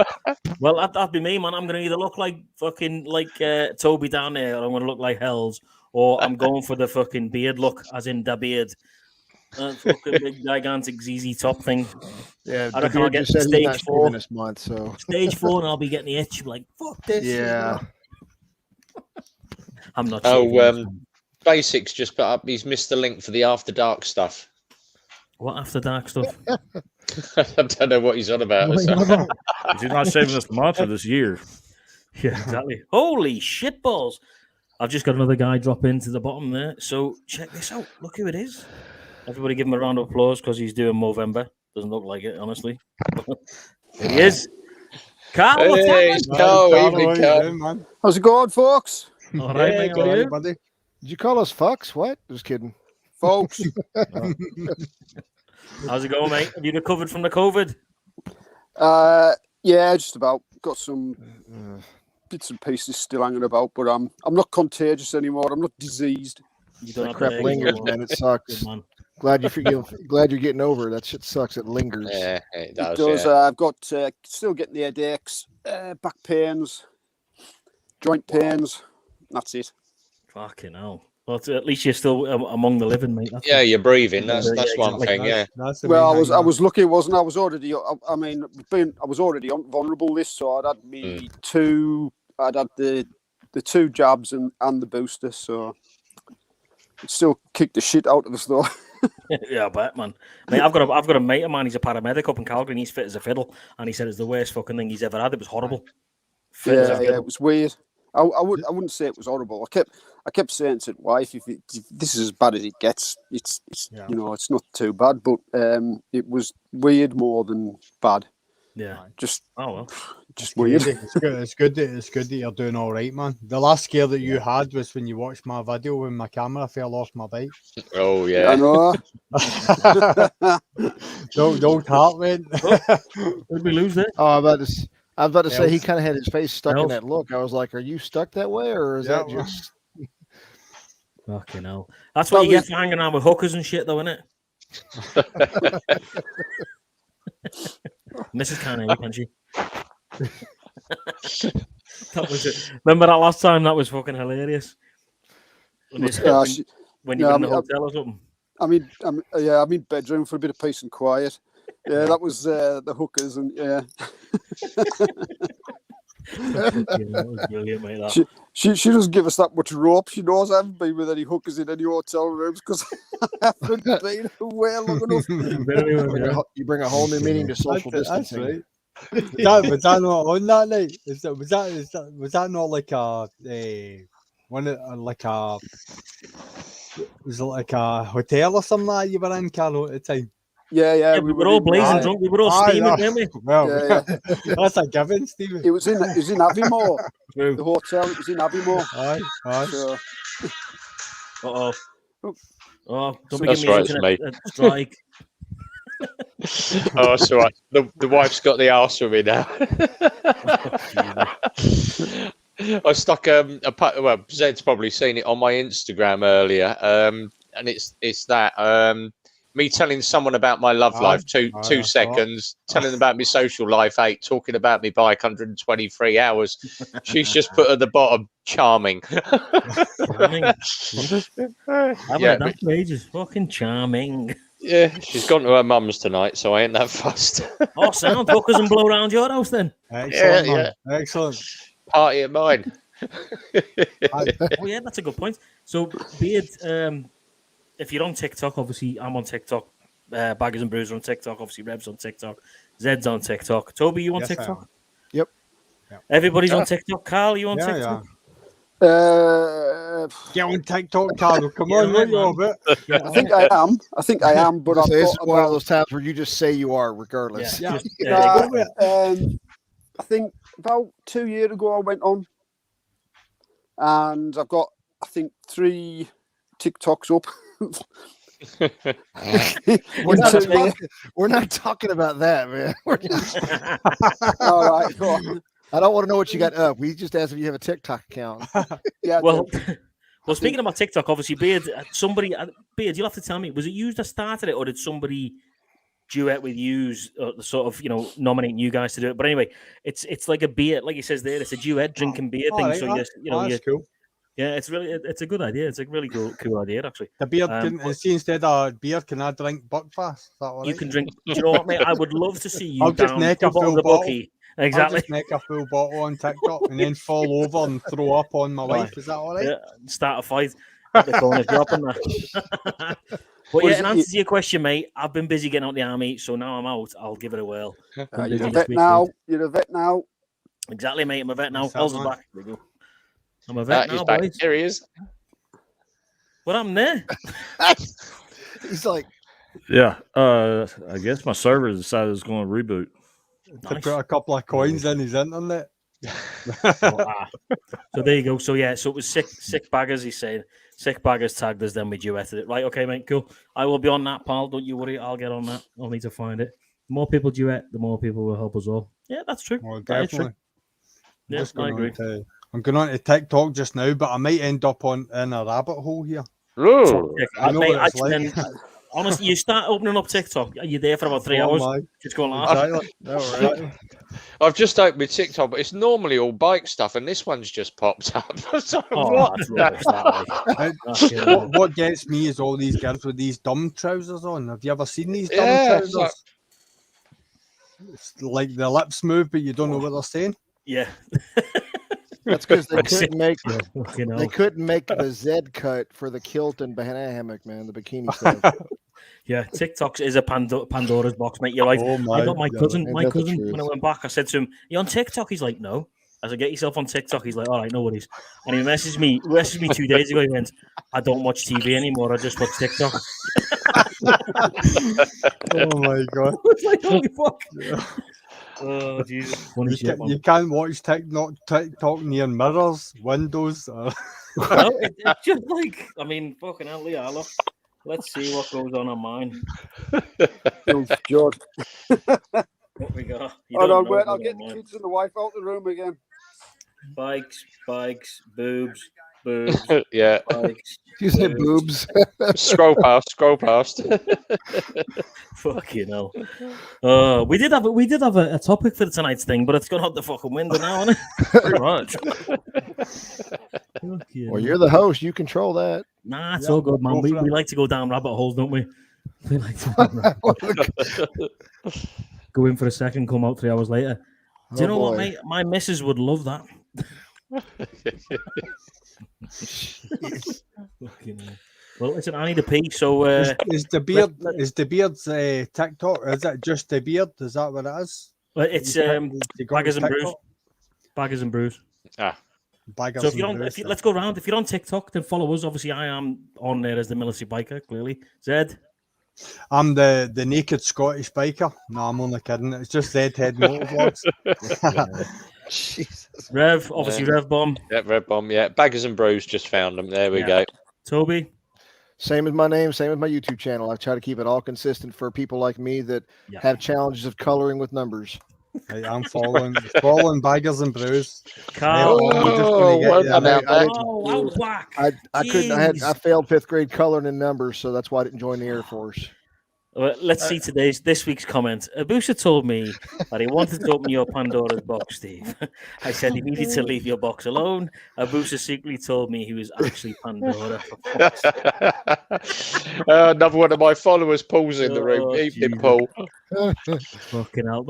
Well, that'd be me, man. I'm going to either look like fucking Toby down there, or I'm going to look like Hells, or I'm going for the fucking beard look, as in the beard. Fucking big gigantic ZZ top thing. Yeah, I reckon I'll get stage 4 this month. So stage 4, and I'll be getting the itch. Like, fuck this. Yeah. I'm not. Basics just put up. He's missed the link for the After Dark stuff. What After Dark stuff? I don't know what he's on about. He's not saving this month or this year. Yeah, exactly. Holy shit balls! I've just got another guy drop into the bottom there. So check this out. Look who it is. Everybody give him a round of applause because he's doing Movember. Doesn't look like it, honestly. There he is. Carl, hey, Carl. How's it going, folks? All right, mate, all right, buddy. Did you call us fucks? What? Just kidding. Folks. How's it going, mate? Have you recovered from the COVID? Yeah, just about. Got some bits and pieces still hanging about, but I'm not contagious anymore. I'm not diseased. You don't that crap lingers, man. It sucks. Man. Glad you're getting over it. That shit sucks. It lingers. Yeah, it does. It does. Yeah. I've got still getting the headaches. back pains, joint pains. That's it. Fucking hell. Well, at least you're still among the living, mate. That's Yeah, you're breathing. That's one exactly. thing. Yeah. That's the Well, main thing, I man. was lucky, wasn't I? I was already. I mean, I was already on vulnerable list, so I'd had me two. I'd had the 2 jabs and the booster, so it still kicked the shit out of us though. Yeah, I bet, man. Mate, I've got a mate of mine. He's a paramedic up in Calgary, and he's fit as a fiddle. And he said it's the worst fucking thing he's ever had. It was horrible. Fit as a Yeah, fiddle. it was weird. I wouldn't say it was horrible. I kept saying to the wife, if this is as bad as it gets, it's Yeah. you know, it's not too bad, but it was weird more than bad. Yeah. Just Weird. weird. It's good that you're doing all right, man. The last scare that you had was when you watched my video when my camera fell off my bike. Oh I yeah. know. Don't heart, man. Did we lose it? Oh, I was about to say he Else. kind of had his face stuck in Else. that look. I was like, "Are you stuck that way, or is Yeah, that just?" Fucking hell. That's what you get for hanging around with hookers and shit, though, innit? Mrs. can't hear, can she? That was it. Remember that last time? That was fucking hilarious. When you were in the hotel or something. I'm in bedroom for a bit of peace and quiet. Yeah, that was the hookers, and yeah. That was brilliant, mate. That. She doesn't give us that much rope. She knows I haven't been with any hookers in any hotel rooms because I haven't been away long enough. You bring a whole new meaning to social distancing. That's right. Was that not on that night? Was that not like was it like a hotel or something like you were in, Carlo, at the time? Yeah, we were all blazing drunk. We were all steaming, weren't we? Well, Yeah. that's a given, Stephen. It was in Aviemore. True. The hotel. It was in Aviemore. Aye. So, Uh-oh. Oh, don't be That's giving me right, internet a strike. Oh, that's all right. The wife's got the arse with me now. I stuck well, Zed's probably seen it on my Instagram earlier, and it's that me telling someone about my love life two seconds, telling them about my social life 8, talking about my bike 123 hours. She's just put at the bottom, charming. Charming. I've heard that for ages. Fucking charming. Yeah, she's gone to her mum's tonight, so I ain't that fussed. Oh, sound hookers and blow around your house then. Excellent, Yeah, man. Excellent. Party at mine. Oh yeah, that's a good point. So, Beard, if you're on TikTok, obviously I'm on TikTok. Baggers and Bruiser on TikTok. Obviously, Reb's on TikTok. Zed's on TikTok. Toby, you on Yes, I TikTok? am. Yep. Everybody's on TikTok. Carl, you on TikTok? Get on TikTok, Carlo. Come on, man. I think I am, but I've It's got one of about, those times where you just say you are, regardless. Yeah. I think about 2 years ago I went on, and I've got, I think, 3 TikToks up. We're not talking about that, man. All right, go on. I don't want to know what you got up. We just asked if you have a TikTok account. Yeah, Well, speaking about TikTok, obviously, Beard, Beard, you'll have to tell me, was it you that started it, or did somebody duet with you, sort of, nominating you guys to do it? But anyway, it's like a beer, like he says there, it's a duet drinking beer thing. Right, So that's cool. Yeah, it's a good idea. It's a really cool idea, actually. The beer can see, instead of beer, can I drink Buckfast? Is that all right? You can drink. Do you know what, mate? I would love to see you I'll just down make the a bottom full of the bottle. bookie. Exactly. I'll just make a full bottle on TikTok and then fall over and throw up on my wife. Is that all right? Yeah, start a fight at the corner shop and that. But yeah, in answer to your question, mate, I've been busy getting out the army, so now I'm out. I'll give it a whirl. You're a vet now. You're a vet now. Exactly, mate. I'm a vet now. What's that, Els is man? back. There we go. I'm a vet He's now, back. boys. Here he is. What happened there? He's like, Yeah, I guess my server decided it's going to reboot. To put a couple of coins in his internet. So there you go. So yeah, so it was sick baggers. He's saying sick baggers tagged us. Then we duetted it. Right? Okay, mate. Cool. I will be on that, pal. Don't you worry. I'll get on that. I'll need to find it. The more people duet, the more people will help us all. Yeah, that's true. Well, That is true. definitely. Yeah, I agree. I'm going on to TikTok just now, but I might end up in a rabbit hole here. Ooh. Yeah, I know mate, what it's actually, like. Honestly, you start opening up TikTok, you're there for about 3 hours. My. Just going live. Exactly. I've just opened my TikTok, but it's normally all bike stuff, and this one's just popped up. So what? That's rubbish, that way. What gets me is all these girls with these dumb trousers on. Have you ever seen these dumb Yeah, trousers? It's like the lips move, but you don't know what they're saying. Yeah. That's because they couldn't make the Z cut for the kilt and banana hammock, man. The bikini stuff. Yeah, TikTok is a Pandora's box, mate. You're like, I got my cousin when I went back. I said to him, "You on TikTok?" He's like, "No." I said, "Get yourself on TikTok." He's like, "All right, no worries." And he messaged me 2 days ago. He went, "I don't watch TV anymore. I just watch TikTok." Oh my god! I was like, holy fuck! Yeah. Oh Jesus! You can't watch TikTok near mirrors, windows. Well, it's just like, I mean, fucking hell, yeah. Look, let's see what goes on mine. Oh, God. What we got? Hold on, wait, I'll get the kids and the wife out the room again. Bikes, boobs, yeah. Bikes. You said boobs. Scroll past. Fucking hell. We did have a topic for tonight's thing, but it's gone out the fucking window now, isn't it? Pretty much. Well, you're the host. You control that. Nah, it's all good, man. We like to go down rabbit holes, don't we? We like to go in for a second, come out 3 hours later. Do you know what, mate? My missus would love that. Well, listen, I need a pee. So is the beard's TikTok? Is it just the beard? Is that what it is? Well, it's Baggers and Brews. Ah. Baggers so let's go around. If you're on TikTok, then follow us. Obviously, I am on there as the military biker. Clearly, Zed. I'm the naked Scottish biker. No, I'm only kidding. It's just Zed Head Motovlogs. Jesus. Rev, obviously Rev Bomb. Yeah, Rev Bomb. Yeah, Baggers and Brews just found them. There we go. Toby. Same as my name, same as my YouTube channel. I try to keep it all consistent for people like me that have challenges of coloring with numbers. Hey, I'm following Baggers and Brews. I failed 5th grade coloring in numbers, so that's why I didn't join the Air Force. Well, let's see this week's comment. Abusa told me that he wanted to open your Pandora's box, Steve. I said he needed to leave your box alone. Abusa secretly told me he was actually Pandora. Another one of my followers, Paul's in the room. Evening, Paul. Fucking hell.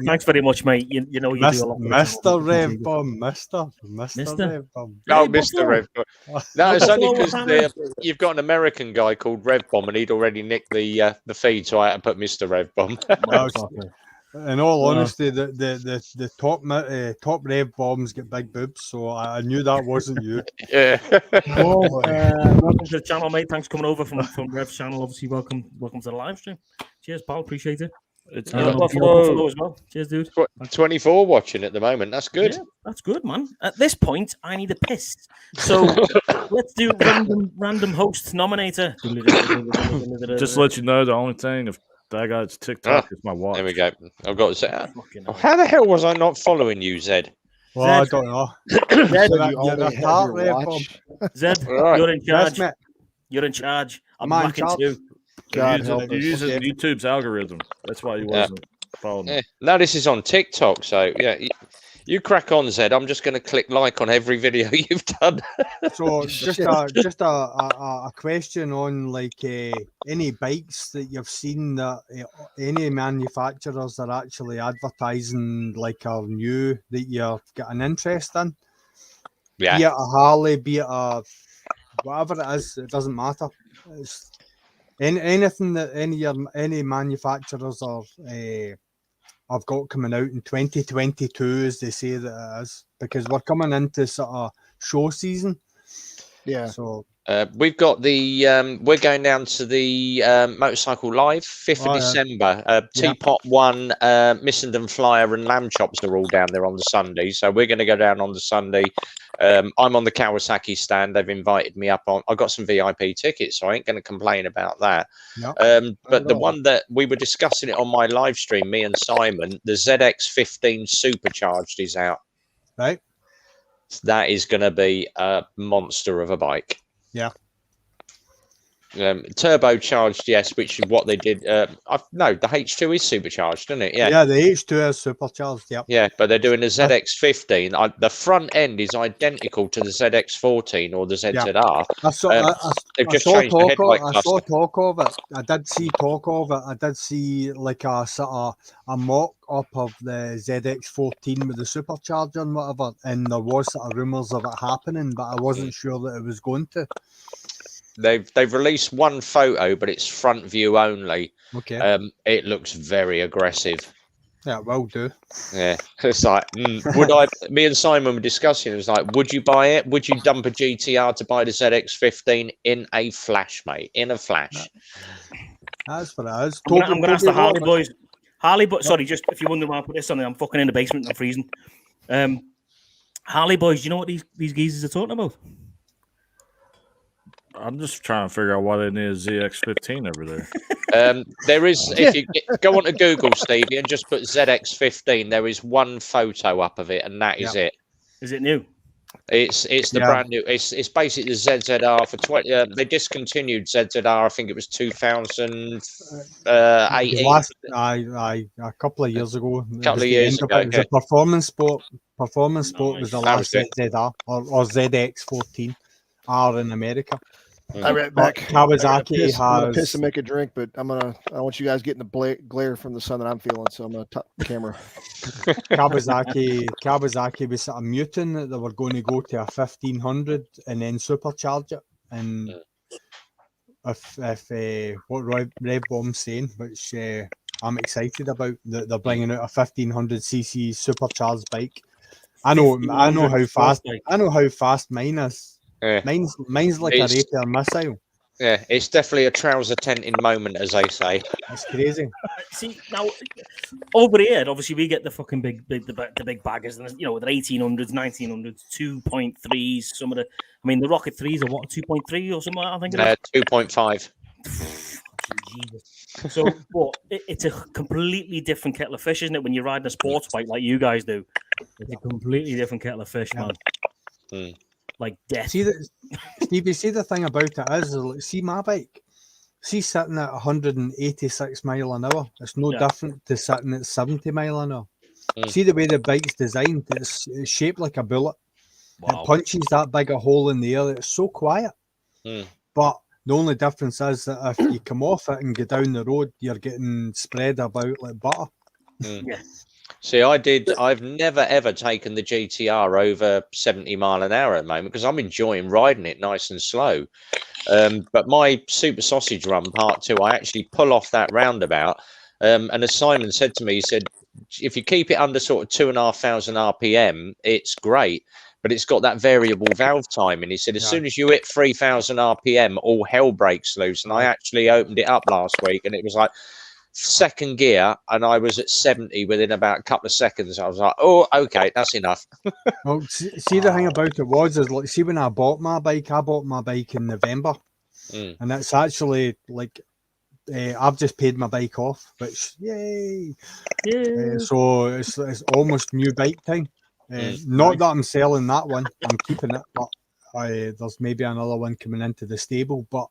Thanks very much, mate. You know you do a lot. Mr. Rev Bomb, Mr. Rev Bomb. Oh, Mr. Rev Bomb. No, it's only because you've got an American guy called Rev Bomb, and he'd already nicked the feed, so I had to put Mr. Rev Bomb. In all honesty, the top Rev Bombs get big boobs, so I knew that wasn't you. Yeah. Welcome to the channel, mate. Thanks for coming over from Rev's channel. Obviously, welcome to the live stream. Cheers, pal. Appreciate it. It's Buffalo as well. Cheers, dude. 24 watching at the moment. That's good. Yeah, that's good, man. At this point, I need a piss. So let's do random host nominator. Just to let you know, the only thing if that guy's TikTok is my watch. There we go. I've got to say, how the hell was I not following you, Zed? Well, Zed, I don't know. Zed, you're in charge. You're in charge. I'm back into. God, you're using YouTube's algorithm. That's why you wasn't following me. No, this is on TikTok, so yeah. You crack on, Zed. I'm just going to click like on every video you've done. So, just a question on like any bikes that you've seen that any manufacturers are actually advertising like are new that you've got an interest in. Yeah. Be it a Harley, be it a whatever it is, it doesn't matter. It's anything that any manufacturers are. I've got coming out in 2022, as they say that it is, because we're coming into sort of show season. Yeah. So we've got the we're going down to the Motorcycle Live 5th of December. Teapot One, Missenden Flyer, and Lamb Chops are all down there on the Sunday. So we're going to go down on the Sunday. I'm on the Kawasaki stand. They've invited me up on. I got some VIP tickets, so I ain't going to complain about that. No, but the one that we were discussing it on my live stream, me and Simon, the ZX15 Supercharged is out. Right. That is going to be a monster of a bike. Yeah. Turbocharged, yes, which is what they did. No, the H2 is supercharged, isn't it? Yeah. Yeah, the H2 is supercharged. Yep. Yeah, but they're doing the ZX15. The front end is identical to the ZX14 or the ZZR. I saw talk of it. I did see talk of it. I did see like a sort of a mock up of the ZX14 with the supercharger and whatever, and there was sort of rumours of it happening, but I wasn't sure that it was going to. They've released one photo, but it's front view only. Okay. It looks very aggressive. Yeah, will do. Yeah, it's like, would I? Me and Simon were discussing. It was like, would you buy it? Would you dump a GTR to buy the ZX15 in a flash, mate? In a flash. That's what it is. I'm going to ask the Harley boys. Harley, but sorry, just if you wonder why I put this on, I'm fucking in the basement. I'm freezing. Harley boys, do you know what these geezers are talking about? I'm just trying to figure out why they need a ZX15 over there. There is, if you go onto Google, Stevie, and just put ZX15, there is one photo up of it, and that is it. Is it new? It's the brand new. It's basically the ZZR for 20. They discontinued ZZR. I think it was 2018. A couple of years ago. It was a performance sport. Performance sport was the last ZZR or ZX14 R in America. I'll be right back. Kawasaki has. I'm gonna piss and make a drink, but I want you guys getting the glare from the sun that I'm feeling, so I'm gonna top the camera. Kawasaki was sort of muting that they were going to go to a 1500 and then supercharge it. And if what Red Bomb's saying, which I'm excited about, that they're bringing out a 1500cc supercharged bike. I know how fast mine is. Yeah. Mine's like a Rapier missile. Yeah, it's definitely a trouser tenting moment, as they say. That's crazy. See, now over here, obviously we get the fucking big baggers, and the 1800s, 1900s, 2.3s. Some of the, I mean, the Rocket 3s are what, 2.3 or something? I think. 2.5. Jesus. So, but it's a completely different kettle of fish, isn't it? When you're riding a sports bike like you guys do, it's a completely different kettle of fish, man. Like death. Stevie, see the thing about it is, see my bike. See sitting at 186 mile an hour. It's no different to sitting at 70 mile an hour. See the way the bike's designed. It's shaped like a bullet. Wow. It punches that big a hole in the air. It's so quiet. But the only difference is that if you come off it and go down the road, you're getting spread about like butter. Yeah. See, I've never ever taken the GTR over 70 mile an hour at the moment because I'm enjoying riding it nice and slow. But my Super Sausage Run Part 2, I actually pull off that roundabout. And as Simon said to me, he said, if you keep it under sort of 2,500 RPM, it's great. But it's got that variable valve time. And he said, as soon as you hit 3,000 RPM, all hell breaks loose. And I actually opened it up last week and it was like, second gear, and I was at 70 within about a couple of seconds. I was like, oh, okay, that's enough. Well, see the thing about it was, is like, see when I bought my bike in November, and it's actually like, I've just paid my bike off, which, yay. So it's almost new bike time. Not that I'm selling that one, I'm keeping it, but there's maybe another one coming into the stable, but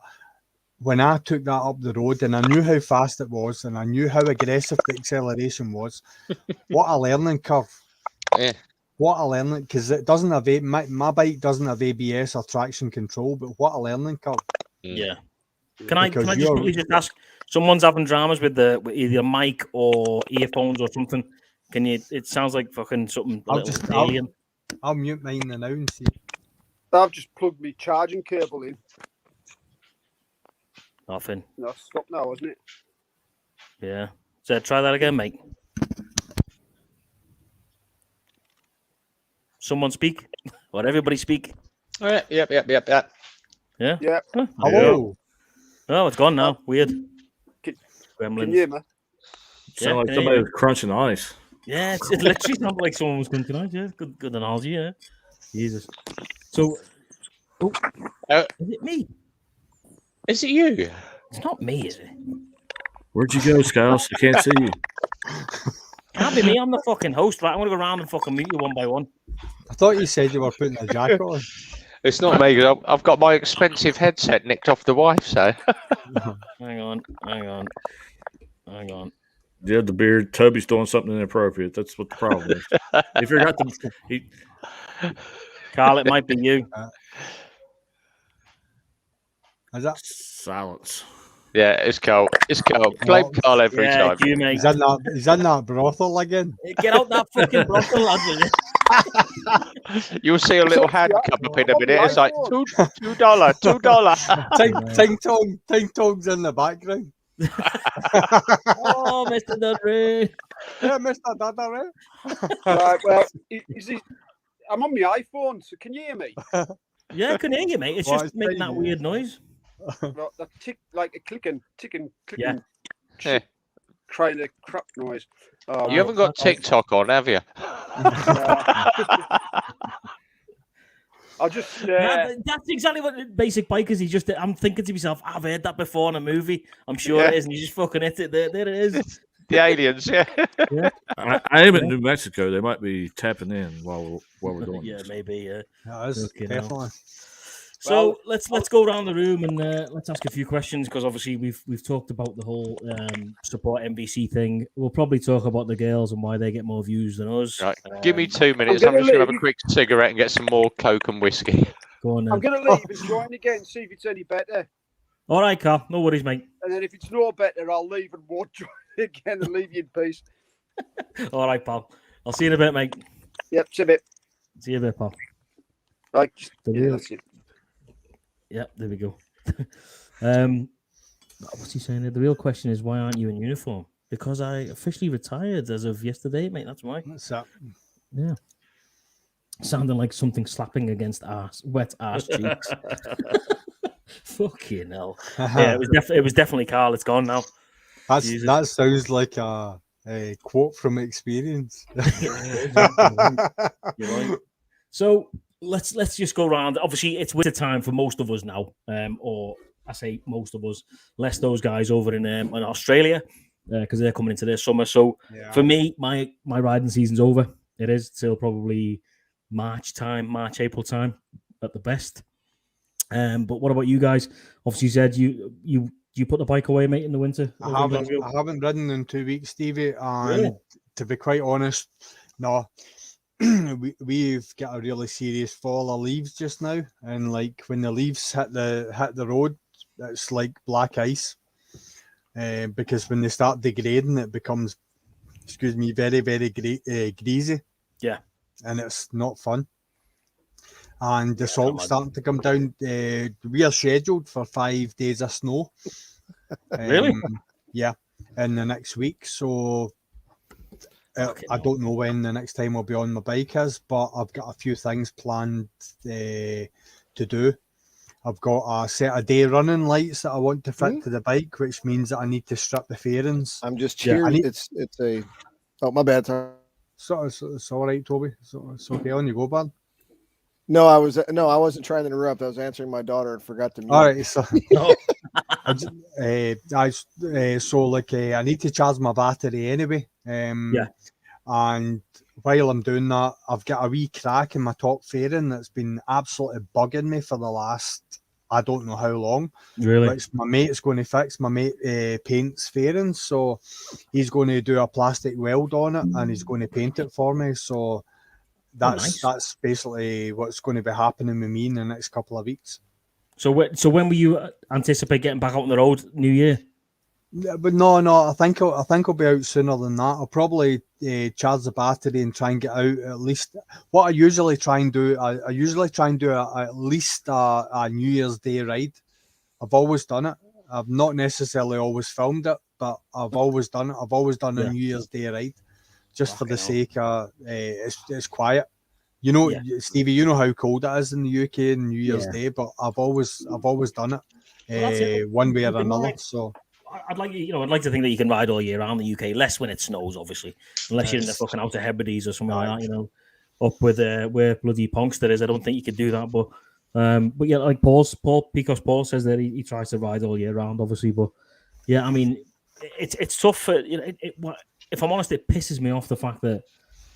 when I took that up the road and I knew how fast it was and I knew how aggressive the acceleration was, what a learning curve. Yeah. What a learning, because it doesn't have, my bike doesn't have ABS or traction control, but what a learning curve. Yeah. Can I just ask, someone's having dramas with either mic or earphones or something. Can you, it sounds like fucking something alien. I'll mute mine now and see. I've just plugged my charging cable in. Nothing. No, stop now, isn't it? Yeah. So try that again, mate. Someone speak, or everybody speak. Oh, yeah. Yep. Yeah. Yeah. Huh? Hello. Oh, it's gone now. Weird. Can you hear me? Sound like somebody was crunching ice. Yeah, it literally sounded like someone was crunching ice. Yeah, good analogy. Yeah. Jesus. So, is it me? Is it you? It's not me, is it? Where'd you go, Skiles? I can't see you. Can't be me. I'm the fucking host, right? I'm going to go around and fucking mute you one by one. I thought you said you were putting a jacket on. It's not me. 'Cause I've got my expensive headset nicked off the wife. So Hang on. Yeah, the beard. Toby's doing something inappropriate. That's what the problem is. He forgot to. Carl, it might be you. Is that? Silence. yeah, it's Carl. It's Carl. Blame Carl every Yeah, time. it's you, mate. He's in that brothel again. Get out that fucking brothel, lad, will you? You'll see a little hand come up in a minute. It's like $2. Ting Tong's in the background. Oh, Mr. Dudley. Yeah, Mr. Dudley. Right, well, I'm on my iPhone, so can you hear me? Yeah, I can hear you, mate. It's Well, just it's making that tiny, weird noise. Right, that tick, like a clicking, Yeah. Yeah. kind of crap noise. Oh, You haven't got TikTok on, have you? I'll just. That's exactly what Basic Bikers. I'm thinking to myself, I've heard that before in a movie. I'm sure it is, and you just fucking hit it. There it is. The aliens, yeah. I am in New Mexico. They might be tapping in while we're doing Yeah, this. maybe. Yeah, that's Okay, now. definitely. So let's go around the room and let's ask a few questions because obviously we've talked about the whole support MVC thing. We'll probably talk about the girls and why they get more views than us. Right. Give me 2 minutes. I'm just going to have a quick cigarette and get some more Coke and whiskey. Go on. I'm going to leave and join again, see if it's any better. All right, Carl. No worries, mate. And then if it's no better, I'll leave and won't join again and leave you in peace. All right, pal. I'll see you in a bit, mate. Yep, see you a bit. See you in a bit, pal. Right. The Yeah, real- that's it. Yep, there we go. What's he saying there? The real question is, why aren't you in uniform? Because I officially retired as of yesterday, mate. That's why. That's that. Yeah. Sounding like something slapping against wet ass cheeks. Fucking hell. Yeah, it was definitely Carl. It's gone now. That sounds like a quote from experience. You're right. So let's just go around. Obviously, it's winter time for most of us now, or I say most of us, less those guys over in Australia because they're coming into their summer. So for me, my riding season's over. It is till probably March, April time at the best. But what about you guys? Obviously, you said you put the bike away, mate, in the winter. I haven't ridden in 2 weeks, Stevie, and Really? to be quite honest, no. We've got a really serious fall of leaves just now, and like when the leaves hit the road, it's like black ice. Because when they start degrading, it becomes, very, very greasy. Yeah, and it's not fun. And the salt's starting to come down. We are scheduled for 5 days of snow. Really? Yeah, in the next week. So I don't know when the next time I'll be on my bike is, but I've got a few things planned to do. I've got a set of day running lights that I want to fit to the bike, which means that I need to strip the fairings. I'm just cheering. It's a. Oh, my bad. Sorry. So it's all right, Toby. So it's okay. On you go, bud. No, I wasn't trying to interrupt. I was answering my daughter and forgot to mute. All right, so I need to charge my battery anyway. And while I'm doing that, I've got a wee crack in my top fairing that's been absolutely bugging me for the last I don't know how long. Really? Which my mate's going to fix. My mate paints fairings, so he's going to do a plastic weld on it and he's going to paint it for me. So that's basically what's going to be happening with me in the next couple of weeks. So when will you anticipate getting back out on the road? New Year? Yeah, but no. I think I'll be out sooner than that. I'll probably charge the battery and try and get out at least. What I usually try and do, I usually try and do at least a New Year's Day ride. I've always done it. I've not necessarily always filmed it, but I've always done it. I've always done a New Year's Day ride, just for the sake of it's quiet. You know, Stevie, you know how cold it is in the UK in New Year's Day, but I've always done it, one way or another. So I'd like to think that you can ride all year around the UK, less when it snows, obviously, unless you're in the fucking Outer Hebrides or something like that. You know, up with where bloody Ponkster is. I don't think you could do that, but yeah, like Paul says that he tries to ride all year round, obviously, but yeah, I mean, it's tough. For, you know, if I'm honest, it pisses me off the fact that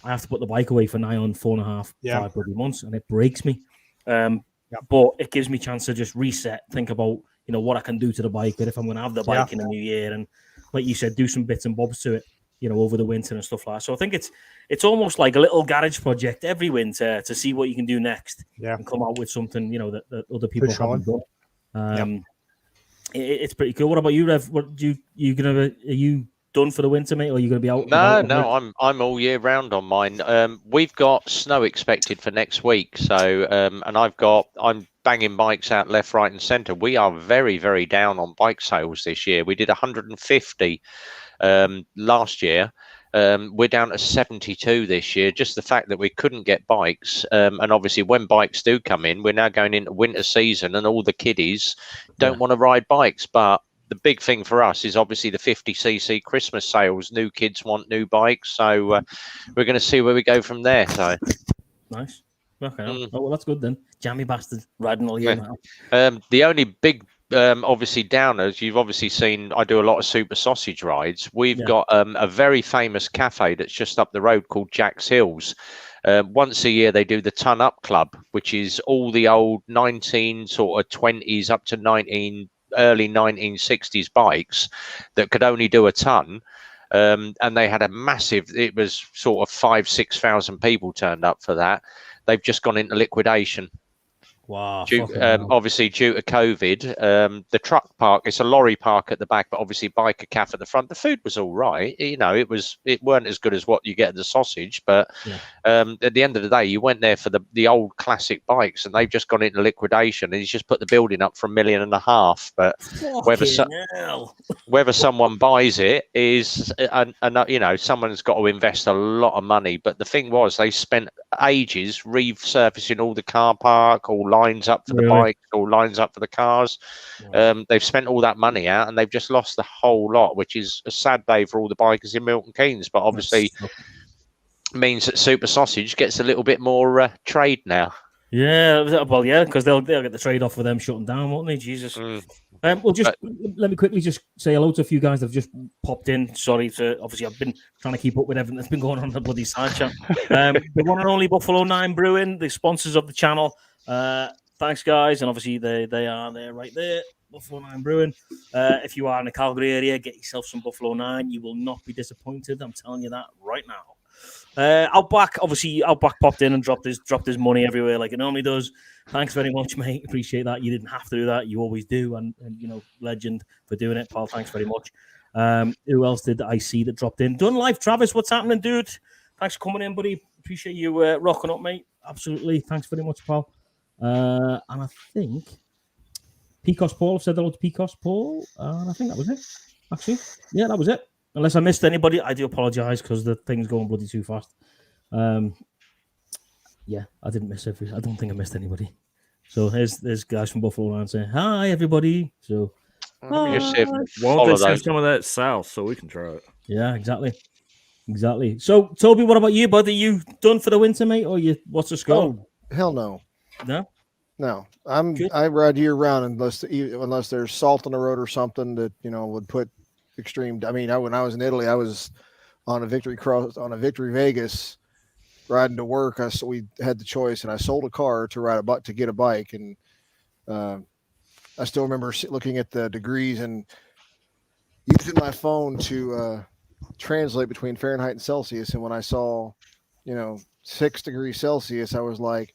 I have to put the bike away for nigh on 4.5, 5 bloody months, and it breaks me. But but it gives me a chance to just reset, think about, you know, what I can do to the bike, and if I'm going to have the bike in the new year, and like you said, do some bits and bobs to it, you know, over the winter and stuff like that. So I think it's almost like a little garage project every winter to see what you can do next, and come out with something, you know, that other people haven't done. It's pretty cool. What about you, Rev? What are you done for the winter, mate, or are you going to be out? No, I'm all year round on mine. We've got snow expected for next week, so and I'm banging bikes out left, right, and centre. We are very, very down on bike sales this year. We did 150 last year. We're down to 72 this year. Just the fact that we couldn't get bikes, and obviously when bikes do come in, we're now going into winter season, and all the kiddies don't want to ride bikes, but the big thing for us is obviously the 50cc Christmas sales. New kids want new bikes, so we're going to see where we go from there. So nice. Okay. Oh, well, that's good then. Jammy bastard riding all year now. The only big, obviously downers, you've obviously seen. I do a lot of super sausage rides. We've got a very famous cafe that's just up the road called Jack's Hills. Once a year they do the Ton Up Club, which is all the old 1920s up to early 1960s bikes that could only do a ton, and they had a massive, it was sort of 5,000-6,000 people turned up for that. They've just gone into liquidation. Wow. Obviously due to COVID, the truck park, it's a lorry park at the back, but obviously biker cafe at the front. The food was all right, you know, it weren't as good as what you get at the sausage, but at the end of the day, you went there for the old classic bikes, and they've just gone into liquidation, and he's just put the building up for $1.5 million. But whether someone buys it is, you know, someone's got to invest a lot of money. But the thing was, they spent ages resurfacing all the car park, all lines up for the bikes, all lines up for the cars. They've spent all that money out, and they've just lost the whole lot, which is a sad day for all the bikers in Milton Keynes. But obviously means that Super Sausage gets a little bit more trade now. Yeah, well, yeah, because they'll get the trade off for them shutting down, won't they? Jesus. Well, just let me quickly just say hello to a few guys that have just popped in. Sorry to, obviously, I've been trying to keep up with everything that's been going on in the bloody side chat. The one and only Buffalo 9 Brewing, the sponsors of the channel. Thanks, guys, and obviously they are there right there. Buffalo 9 Brewing. If you are in the Calgary area, get yourself some Buffalo 9. You will not be disappointed. I'm telling you that right now. Outback popped in and dropped his money everywhere like it normally does. Thanks very much, mate. Appreciate that. You didn't have to do that. You always do, and you know, legend for doing it, pal. Thanks very much. Who else did I see that dropped in? Done Life, Travis. What's happening, dude? Thanks for coming in, buddy. Appreciate you rocking up, mate. Absolutely. Thanks very much, pal. And I think Picos Paul said hello to Picos Paul, and I think that was it. Actually, yeah, that was it. Unless I missed anybody, I do apologise because the thing's going bloody too fast. Yeah, I didn't miss I don't think I missed anybody. So there's guys from Buffalo around saying hi, everybody. So send some of that south so we can try it. Yeah, exactly. So Toby, what about you, bud? Are you done for the winter, mate, or what's the score? Oh, hell no. No. I ride year round unless there's salt on the road or something that, you know, would put extreme. I mean, when I was in Italy, I was on a Victory Vegas riding to work. So we had the choice, and I sold a car to get a bike, and I still remember looking at the degrees and using my phone to translate between Fahrenheit and Celsius. And when I saw, 6 degrees Celsius, I was like,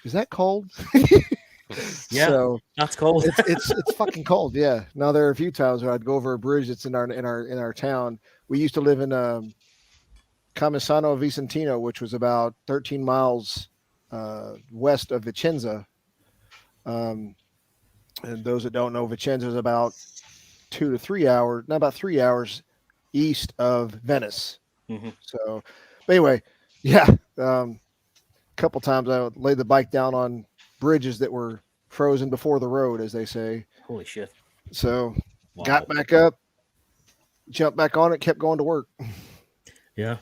is that cold? Yeah, so that's cold. It's fucking cold. Yeah. Now there are a few times where I'd go over a bridge that's in our town. We used to live in Camisano Vicentino, which was about 13 miles west of Vicenza. And those that don't know, Vicenza is about 2 to 3 hours, not about 3 hours east of Venice. Mm-hmm. So, but anyway, yeah. A couple times I would lay the bike down on bridges that were frozen before the road, as they say. Holy shit. So got back up, jumped back on it, kept going to work. Yeah.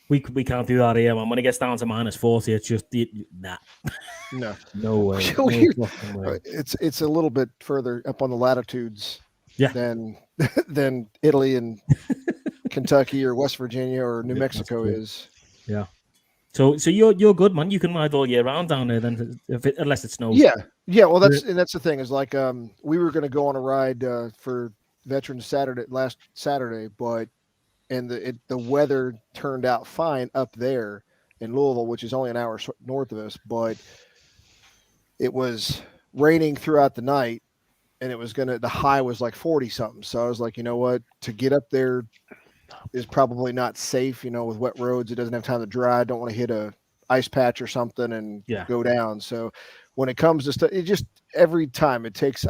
We can't do that here, man. When it gets down to minus 40, it's just nah. No way. It's a little bit further up on the latitudes than Italy and Kentucky or West Virginia or New Mexico is. Yeah. So you're good, man. You can ride all year round down there, then, unless it snows. Yeah. Well, that's the thing is like we were going to go on a ride for Veterans Saturday last Saturday, but the weather turned out fine up there in Louisville, which is only an hour north of us, but it was raining throughout the night, and the high was like 40 something. So I was like, you know what, to get up there is probably not safe, with wet roads. It doesn't have time to dry. I don't want to hit a ice patch or something and go down. So when it comes to stuff, it just every time it takes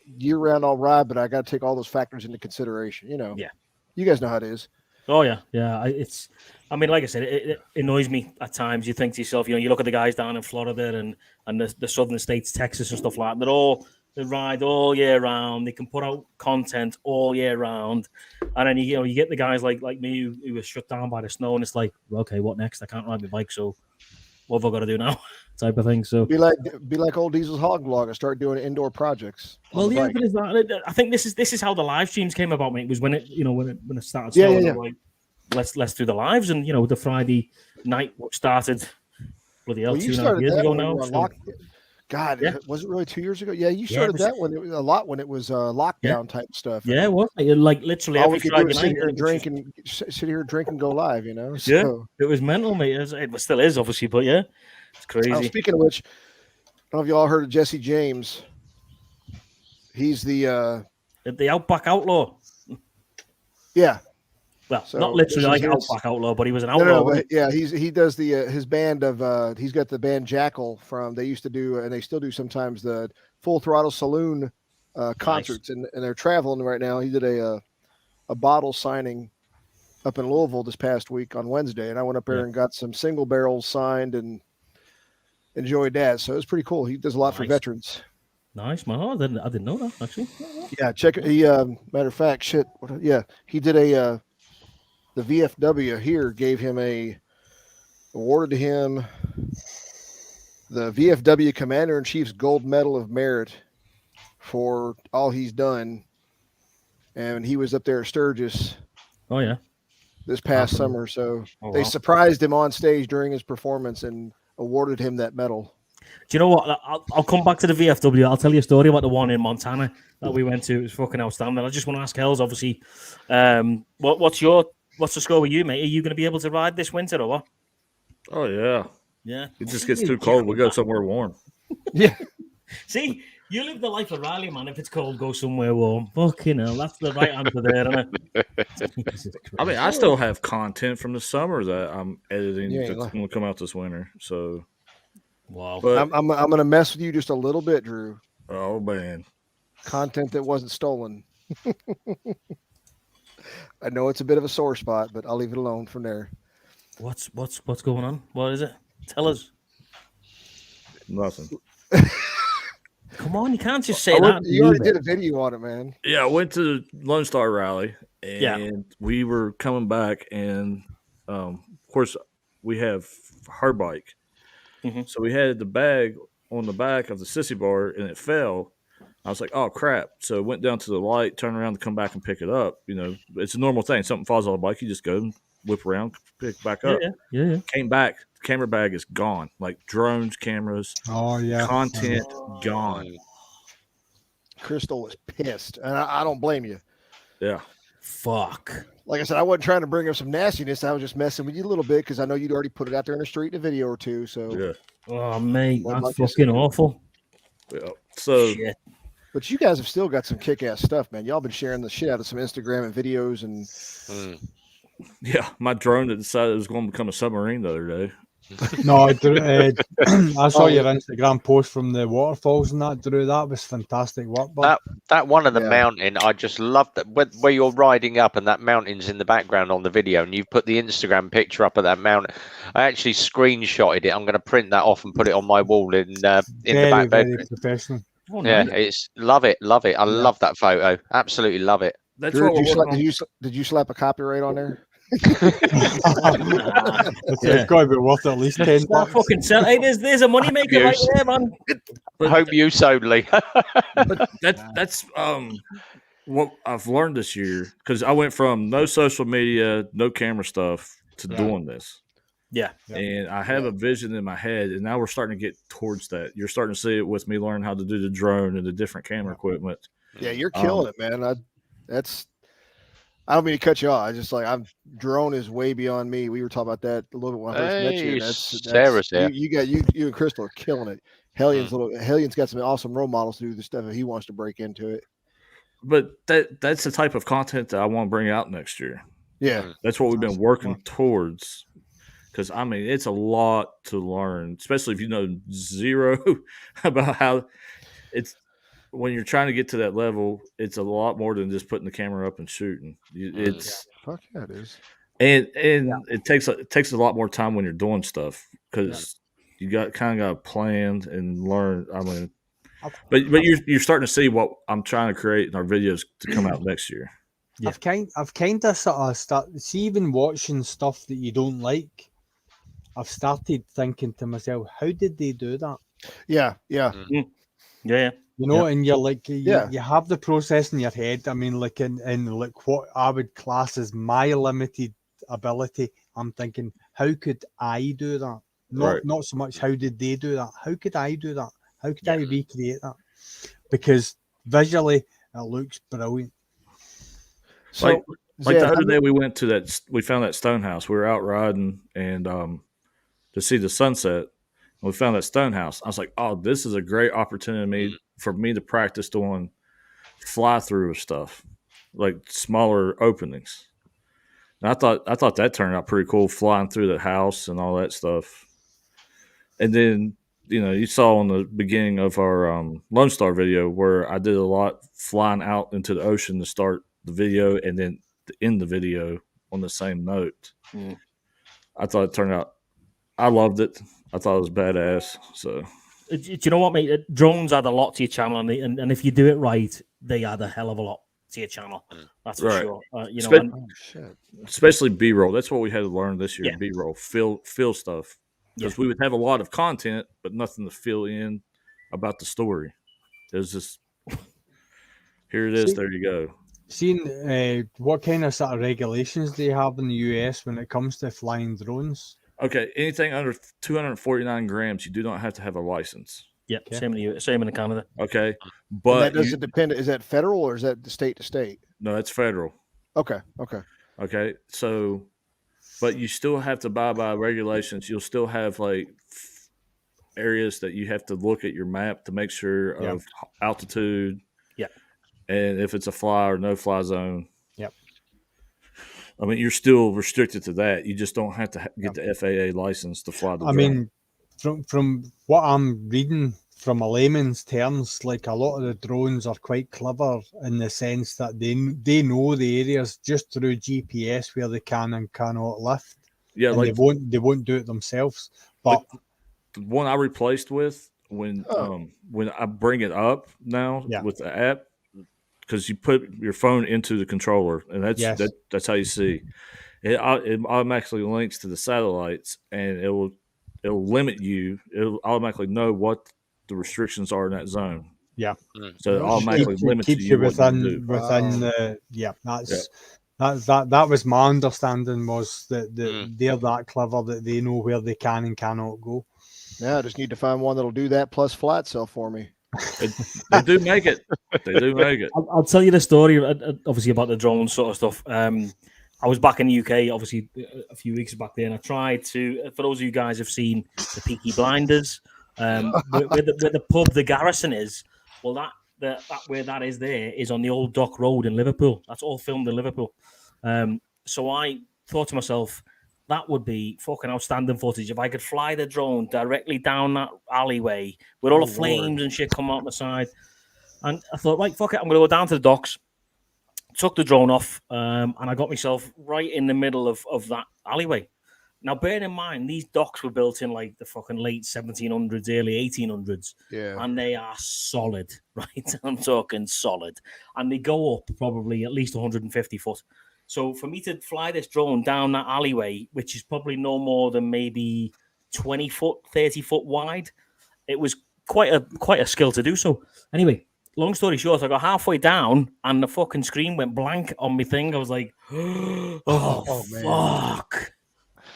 year round I'll ride, but I got to take all those factors into consideration. Yeah, you guys know how it is. Oh yeah. I mean, like I said, it annoys me at times. You think to yourself, you look at the guys down in Florida and the southern states, Texas and stuff like that. They ride all year round. They can put out content all year round, and then you get the guys like me who were shut down by the snow, and it's like, okay, what next? I can't ride my bike, so what have I got to do now? Type of thing. So be like old Diesel's hog blog and start doing indoor projects. Well, yeah, but I think this is how the live streams came about, mate. It was when it started. Snowing, like, let's do the lives, and the Friday night started. Bloody hell, 2.5 years ago now. God, was it really 2 years ago? Yeah, you started that when it was a lot when it was lockdown type stuff. Yeah, it was like literally all every we could Friday do is night. sit here and drink and go live. So. Yeah, it was mental, mate. It still is, obviously, but yeah, it's crazy. Speaking of which, I don't know if y'all heard of Jesse James. He's the Outback Outlaw. Yeah. Well, so not literally like Outback Outlaw, but he was an outlaw. No, but yeah, he does his band of he's got the band Jackal from they used to do and they still do sometimes the Full Throttle Saloon concerts and they're traveling right now. He did a bottle signing up in Louisville this past week on Wednesday, and I went up there and got some single barrels signed and enjoyed that. So it was pretty cool. He does a lot for veterans. Nice, man. I didn't know that actually. Yeah, check it. He matter of fact, he did the VFW here gave him awarded to him the VFW Commander-in-Chief's Gold Medal of Merit for all he's done. And he was up there at Sturgis. Oh, yeah. This past summer. So they surprised him on stage during his performance and awarded him that medal. Do you know what? I'll come back to the VFW. I'll tell you a story about the one in Montana that we went to. It was fucking outstanding. I just want to ask Hells, obviously, what's the score with you, mate? Are you going to be able to ride this winter or what? Oh, yeah. Yeah. It just gets too cold. We go somewhere warm. Yeah. See, you live the life of Riley, man. If it's cold, go somewhere warm. Fucking hell. That's the right answer there, isn't it? I mean, I still have content from the summer that I'm editing that's going to come out this winter. So, wow. But I'm going to mess with you just a little bit, Drew. Oh, man. Content that wasn't stolen. I know it's a bit of a sore spot, but I'll leave it alone from there. What's going on? What is it? Tell us. Nothing. Come on, you can't just say that. You already did a video on it, man. Yeah, I went to Lone Star Rally, and we were coming back, and of course, we have her bike. Mm-hmm. So we had the bag on the back of the sissy bar, and it fell. I was like, oh, crap. So I went down to the light, turned around to come back and pick it up. It's a normal thing. Something falls on the bike, you just go and whip around, pick it back up. Yeah. Came back. The camera bag is gone. Like drones, cameras. Oh, yeah. Content gone. Crystal was pissed, and I don't blame you. Yeah. Fuck. Like I said, I wasn't trying to bring up some nastiness. I was just messing with you a little bit because I know you'd already put it out there in the street in a video or two. So, yeah. Oh, mate, that's fucking awful. Yeah. So, shit. But you guys have still got some kick-ass stuff, man. Y'all been sharing the shit out of some Instagram and videos and. Yeah, my drone that decided it was going to become a submarine the other day. No, I saw your Instagram post from the waterfalls and that, Drew. That was fantastic work. But that one on the mountain, I just loved that where you're riding up and that mountain's in the background on the video, and you've put the Instagram picture up of that mountain. I actually screenshotted it. I'm going to print that off and put it on my wall in the back bedroom. Very professional. Oh, yeah, it's love it. I love that photo. Absolutely love it. That's Drew, what did you slap a copyright on there? It's got to be worth at least $10. Fucking sell. Hey, there's a money maker right there, man. Hope you solely. But that's what I've learned this year, because I went from no social media, no camera stuff to doing this. Yeah. And I have a vision in my head, and now we're starting to get towards that. You're starting to see it with me learning how to do the drone and the different camera equipment. Yeah, you're killing it, man. I don't mean to cut you off. I just drone is way beyond me. We were talking about that a little bit when I first met you. Sarah's there. You and Crystal are killing it. Hellion's got some awesome role models to do the stuff if he wants to break into it. But that's the type of content that I want to bring out next year. Yeah, that's what we've been working towards. Because I mean, it's a lot to learn, especially if you know zero about how it's. When you're trying to get to that level, it's a lot more than just putting the camera up and shooting. It's fuck yeah, it is. And it takes a lot more time when you're doing stuff because you got to plan and learn. I mean, but you're starting to see what I'm trying to create in our videos to come out next year. Yeah. I've kind of sort of see, even watching stuff that you don't like, I've started thinking to myself, how did they do that? Yeah. You know, and you're like, you have the process in your head. I mean, like in like what I would class as my limited ability, I'm thinking, how could I do that? Not so much how did they do that? How could I do that? How could I recreate that? Because visually, it looks brilliant. So, like the other day, we found that stone house. We were out riding and to see the sunset. We found that stone house. I was like, oh, this is a great opportunity for me to practice doing fly through stuff, like smaller openings. And I thought that turned out pretty cool, flying through the house and all that stuff. And then, you saw in the beginning of our Lone Star video where I did a lot flying out into the ocean to start the video and then to end the video on the same note. I thought it turned out, I loved it. I thought it was badass. So, do you know what, mate? Drones add a lot to your channel, and if you do it right, they add a hell of a lot to your channel. That's for sure. Especially B-roll. That's what we had to learn this year. B-roll, feel stuff, because we would have a lot of content, but nothing to fill in about the story. It was just here it is. There you go. Seeing what kind of sort of regulations do you have in the US when it comes to flying drones? Okay, anything under 249 grams, you do not have to have a license. Yeah, same in Canada. Okay, but that doesn't depend. Is that federal or is that state to state? No, it's federal. Okay. So, but you still have to abide by regulations. You'll still have like areas that you have to look at your map to make sure of altitude. Yeah, and if it's a fly or no fly zone. Yep. I mean, you're still restricted to that. You just don't have to get the FAA license to fly the drone. I mean, from what I'm reading from a layman's terms, like a lot of the drones are quite clever in the sense that they know the areas just through GPS where they can and cannot lift. Yeah, and like they won't do it themselves. But like the one I replaced with when I bring it up now with the app, because you put your phone into the controller, and that's how you see. It automatically links to the satellites, and it'll limit you. It'll automatically know what the restrictions are in that zone. Yeah. So it automatically limits you within the that was my understanding, was that they're that clever that they know where they can and cannot go. Yeah, I just need to find one that'll do that plus flat cell for me. They do make it. They do make it. I'll tell you the story, obviously, about the drone sort of stuff. I was back in the UK, obviously, a few weeks back there, and I tried to, for those of you guys who've seen the Peaky Blinders, where the pub, the Garrison is, well, that where that is there is on the old Dock Road in Liverpool. That's all filmed in Liverpool. So I thought to myself, that would be fucking outstanding footage if I could fly the drone directly down that alleyway with all the flames and shit coming out the side. And I thought, right, fuck it, I'm going to go down to the docks. Took the drone off, and I got myself right in the middle of that alleyway. Now, bear in mind, these docks were built in like the fucking late 1700s, early 1800s. Yeah. And they are solid, right? I'm talking solid. And they go up probably at least 150 foot. So for me to fly this drone down that alleyway, which is probably no more than maybe 20 foot, 30 foot wide, it was quite a skill to do so. Anyway, long story short, I got halfway down and the fucking screen went blank on my thing. I was like, oh fuck.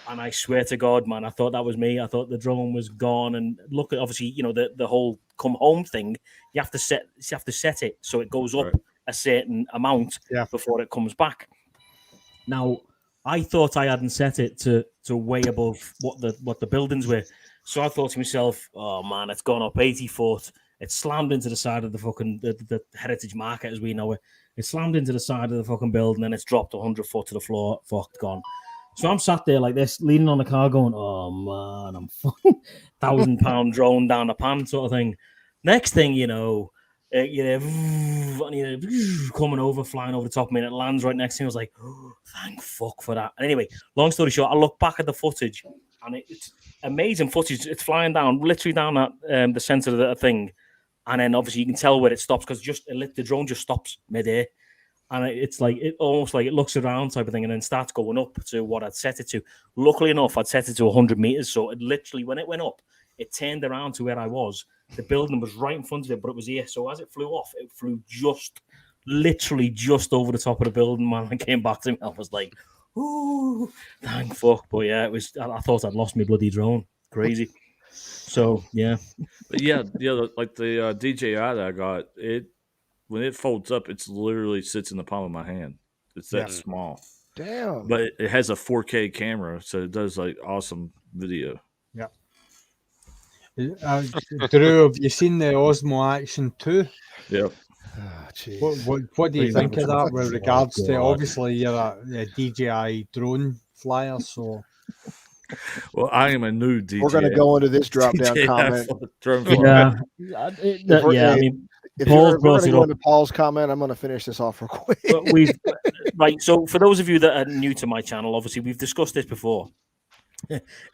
And I swear to God, man, I thought that was me. I thought the drone was gone. And look at, obviously, you know, the whole come home thing. You have to set it so it goes up a certain amount before it comes back. Now, I thought I hadn't set it to way above what the buildings were. So I thought to myself, oh man, it's gone up 80 foot. It slammed into the side of the fucking the Heritage Market as we know it. It slammed into the side of the fucking building and it's dropped 100 foot to the floor. Fucked, gone. So I'm sat there like this, leaning on the car, going, "Oh man, I'm fucking £1,000 drone down the pan, sort of thing." Next thing you know, coming over, flying over the top of me, and it lands right next to me. I was like, oh, "Thank fuck for that." And anyway, long story short, I look back at the footage, and it's amazing footage. It's flying down, literally down that the center of the thing, and then obviously you can tell where it stops because the drone just stops midair. And it's like almost like it looks around type of thing and then starts going up to what I'd set it to. Luckily enough, I'd set it to 100 meters. So it literally, when it went up, it turned around to where I was. The building was right in front of it, but it was here. So as it flew off, it flew literally just over the top of the building, man. I came back to me. I was like, ooh, thank fuck. But yeah, I thought I'd lost my bloody drone. Crazy. So, yeah. But yeah, like the DJI that I got, when it folds up, it literally sits in the palm of my hand. It's that small. Damn. But it has a 4K camera, so it does like awesome video. Yeah. Drew, have you seen the Osmo Action 2? Yep. Oh, what do you think of that with regards to, obviously, you're a DJI drone flyer, so... Well, I am a new DJ. We're going to go into this drop-down comment. I mean... If we're going to go into Paul's comment, I'm going to finish this off real quick. Right. So for those of you that are new to my channel, obviously we've discussed this before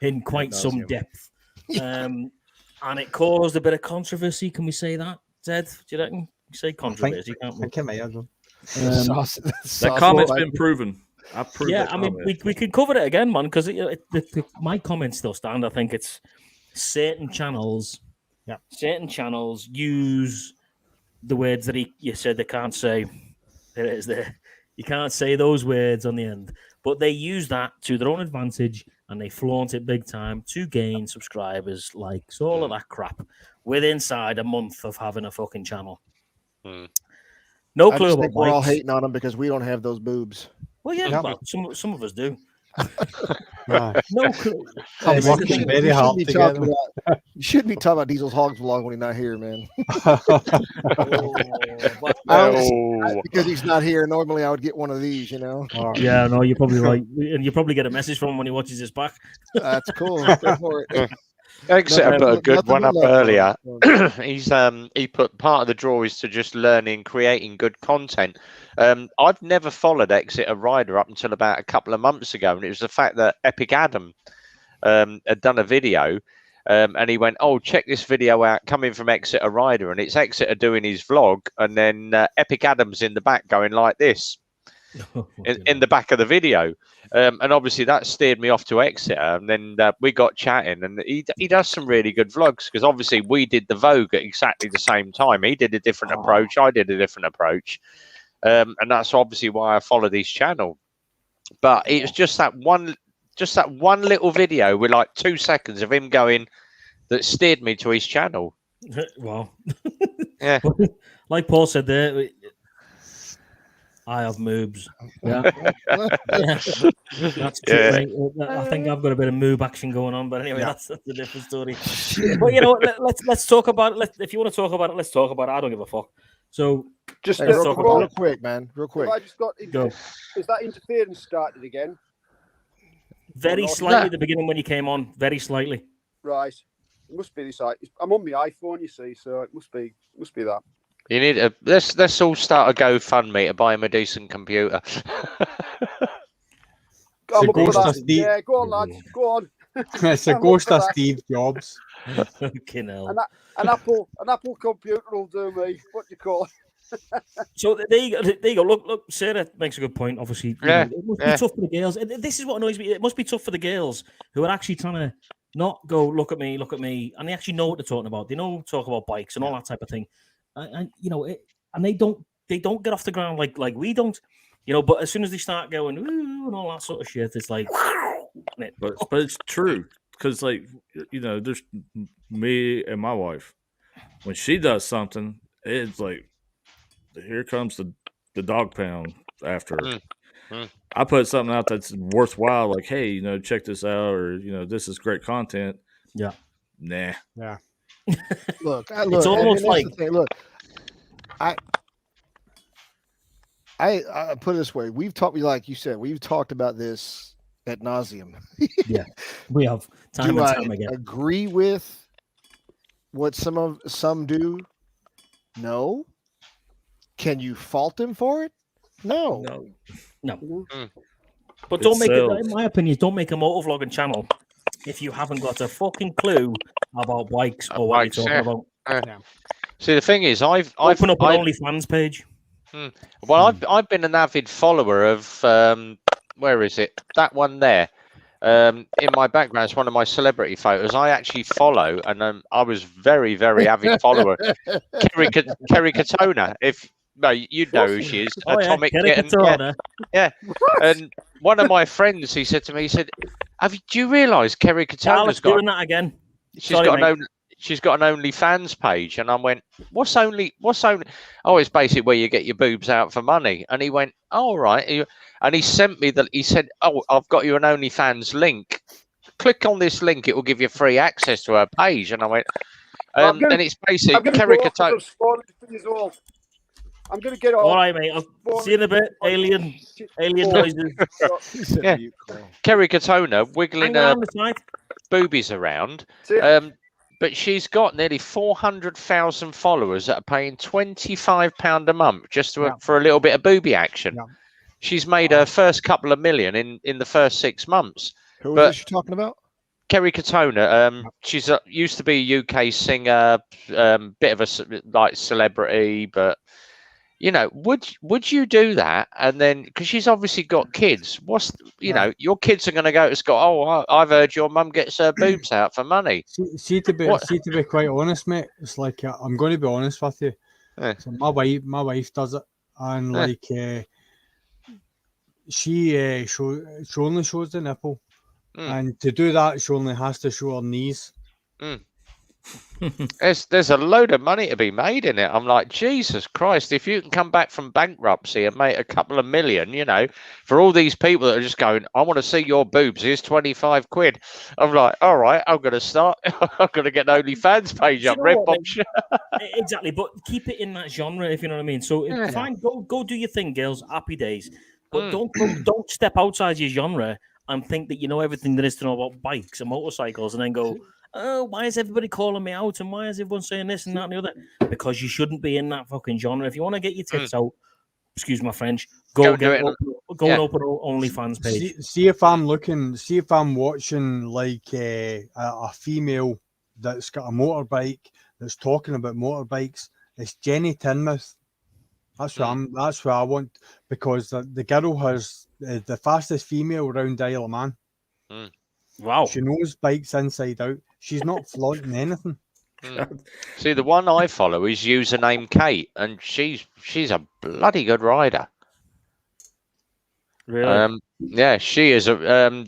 in quite some depth, and it caused a bit of controversy. Can we say that, Ted? Do you reckon? We say controversy, can't we? That comment's been proven. I mean, we could cover it again, man, because my comments still stand. I think it's certain channels. Yeah, certain channels use the words that you said they can't say. There it is there. You can't say those words on the end. But they use that to their own advantage and they flaunt it big time to gain subscribers, likes, all of that crap within inside a month of having a fucking channel. No clue about we're all hating on them because we don't have those boobs. Well, yeah, well, some of us do. No clue. I'm working very hard to get them. You shouldn't be talking about Diesel's Hogs vlog when he's not here, man. Because he's not here. Normally, I would get one of these, you know. Yeah, no, you're probably right, and you probably get a message from him when he watches this back. That's cool. Exeter put a good one up earlier. He put part of the draw is to just learning, creating good content. I've never followed Exeter Rider up until about a couple of months ago, and it was the fact that Epic Adam had done a video, and he went, "Oh, check this video out, coming from Exeter Rider," and it's Exeter doing his vlog, and then Epic Adam's in the back going like this. In the back of the video, and obviously that steered me off to Exeter, and then we got chatting, and he does some really good vlogs because obviously we did the Vogue at exactly the same time. He did a different approach, I did a different approach, and that's obviously why I followed his channel. But it was just that one little video with like 2 seconds of him going that steered me to his channel. Wow. Yeah, like Paul said there, I have moobs. Yeah. That's true, mate. I think I've got a bit of moob action going on, but anyway, that's a different story. But you know, let's talk about it. If you want to talk about it, let's talk about it. I don't give a fuck. So just real quick, man. Real quick. I just got go. Is that interference started again? Very slightly at the beginning when you came on. Very slightly. Right. It must be this. I'm on my iPhone, you see, so it must be that. you need a let's all start a GoFundMe to buy him a decent computer. Yeah, go on, lads. Go on. It's a ghost of Steve Jobs. Fucking hell. An Apple computer will do me. What do you call it? So there you go. Look, Sarah makes a good point. Obviously, yeah, it must be tough for the girls. This is what annoys me. It must be tough for the girls who are actually trying to not go look at me, and they actually know what they're talking about. They know talk about bikes and all that type of thing, and you know, and they don't get off the ground like we don't, you know. But as soon as they start going ooh and all that sort of shit, it's like it. But it's true because, like, you know, there's me and my wife. When she does something, it's like, here comes the dog pound after her. I put something out that's worthwhile, like, hey, you know, check this out, or, you know, this is great content. Yeah. Nah. Yeah. Look, It's almost like look, I put it this way: we've talked, like you said, we've talked about this ad nauseum. Yeah, we have time and time again. Agree with what some do? No. Can you fault them for it? No. But don't make it, in my opinion, don't make a motovlogging channel if you haven't got a fucking clue about bikes or what you're talking about. See, the thing is, I've open up an OnlyFans page. Well, I've been an avid follower of where is it? That one there. In my background, it's one of my celebrity photos. I actually follow, and I was very, very avid follower. Kerry Katona. You know who she is. Atomic Kitten. Yeah. And one of my friends, he said to me, he said, do you realise Kerry Katona's got doing that again? She's got an OnlyFans page, and I went, what's only? Oh, it's basically where you get your boobs out for money. And he went, oh, right. And he sent me he said, oh, I've got you an OnlyFans link. Click on this link, it will give you free access to her page. And I went, and it's basically Kerry Katona. I'm going to get off. All right, mate. I'll see you in a bit. Alien noises. Yeah. Kerry Katona wiggling her boobies around. But she's got nearly 400,000 followers that are paying £25 a month just for a little bit of booby action. Yeah. She's made her first couple of million in the first 6 months. Who is she talking about? Kerry Katona. She's used to be a UK singer, bit of a celebrity, but you know, would you do that? And then, because she's obviously got kids, know, your kids are going to go to school. Oh, I've heard your mum gets her boobs out for money. See, to be quite honest, mate, it's like I'm going to be honest with you. Yeah. So my wife does it, and like she only shows the nipple, and to do that, she only has to show her knees. There's a load of money to be made in it. I'm like, Jesus Christ, if you can come back from bankruptcy and make a couple of million, you know, for all these people that are just going, I want to see your boobs, here's 25 quid. I'm like, all right, I'm going to start. I'm going to get an OnlyFans page up. Exactly, but keep it in that genre, if you know what I mean. So fine, go do your thing, girls. Happy days. But don't step outside your genre and think that you know everything there is to know about bikes and motorcycles and then go, oh, why is everybody calling me out? And why is everyone saying this and that and the other? Because you shouldn't be in that fucking genre. If you want to get your tits out, excuse my French, go and open OnlyFans page. See if I'm watching like a female that's got a motorbike that's talking about motorbikes. It's Jenny Tinmouth. That's what I want, because the girl has the fastest female around Isle of Man. Wow. She knows bikes inside out. She's not flaunting anything. See, the one I follow is username Kate, and she's a bloody good rider. Really? Yeah, she is.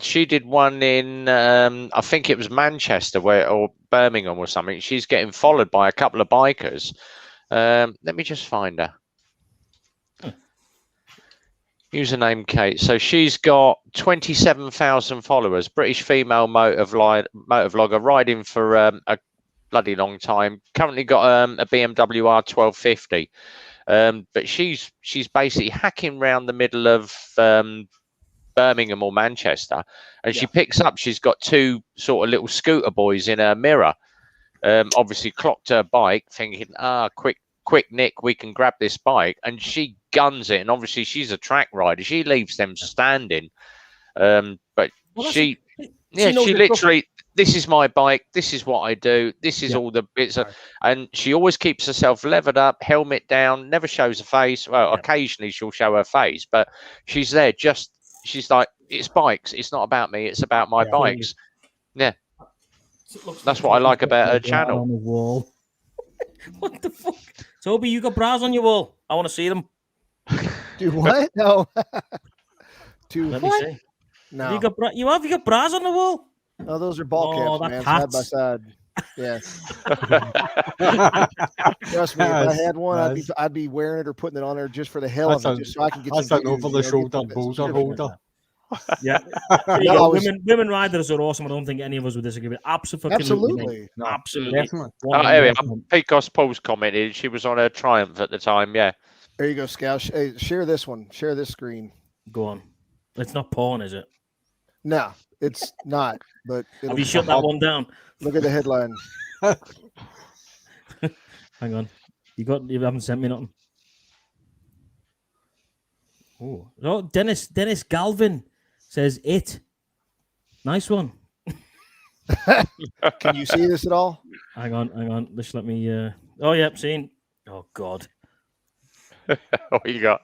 She did one in I think it was Manchester or Birmingham or something. She's getting followed by a couple of bikers. Let me just find her. Username Kate. So she's got 27,000 followers. British female motovlogger, riding for a bloody long time. Currently got a BMW R1250. But she's basically hacking around the middle of Birmingham or Manchester, and she picks up. She's got two sort of little scooter boys in her mirror. Obviously clocked her bike, thinking, quick Nick, we can grab this bike, and she guns it. And obviously she's a track rider, she leaves them standing, but she literally, this is my bike, this is what I do, this is all the bits and she always keeps herself levered up, helmet down, never shows her face. Well, occasionally she'll show her face, but she's there she's like, it's bikes, it's not about me, it's about my bikes. That's what I like about her channel. On the wall. What the fuck? Toby, you got bras on your wall. I want to see them. Do what? No. Let me see. No. Have you got bras on the wall? No, those are ball caps, man, side by side. Yes. Trust me, if I had one, I'd be wearing it or putting it on there just for the hell of it, just so I can get some views, over the shoulder bowser holder. Yeah. Women riders are awesome. I don't think any of us would disagree with. Absolutely. No, absolutely. Definitely. Pecos Paul's commented she was on her Triumph at the time. Yeah. There you go, Scout. Hey, share this one. Share this screen. Go on. It's not porn, is it? No, it's not. But have you shut that one down? Look at the headline. Hang on. You haven't sent me nothing. Oh, no, Dennis Galvin says it. Nice one. Can you see this at all? Hang on. Just let me. Oh, yeah, seen. Oh God. What you got?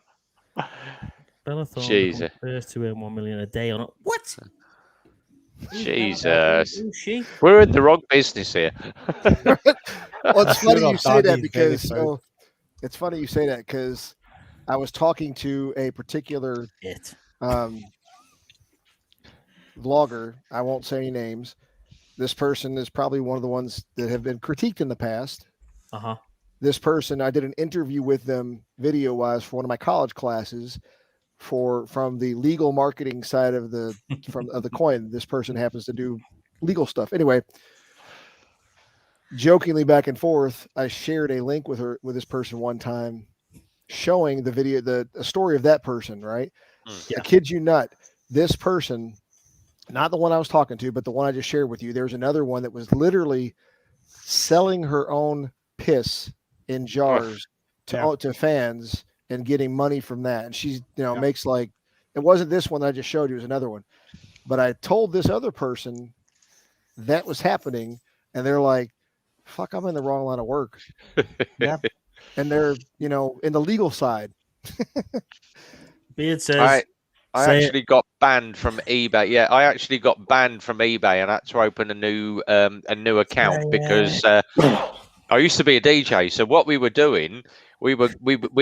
Bella Thorne Jesus. First to earn 1 million a day on it. What? Jesus. We're in the wrong business here. Well, it's funny you say that because it's funny you say that because I was talking to a particular vlogger. I won't say any names. This person is probably one of the ones that have been critiqued in the past. This person, I did an interview with them video wise for one of my college classes from the legal marketing side of the coin. This person happens to do legal stuff. Anyway, jokingly back and forth, I shared a link with this person one time showing the video, the story of that person, right? I kid you not, this person, not the one I was talking to, but the one I just shared with you, there's another one that was literally selling her own piss in jars to fans and getting money from that. And she's, makes like, it wasn't this one that I just showed you, it was another one. But I told this other person that was happening, and they're like, fuck, I'm in the wrong line of work. Yeah. And they're, in the legal side. Beard says, I actually got banned from eBay. Yeah, I actually got banned from eBay and had to open a new account because I used to be a DJ. So what we were doing, we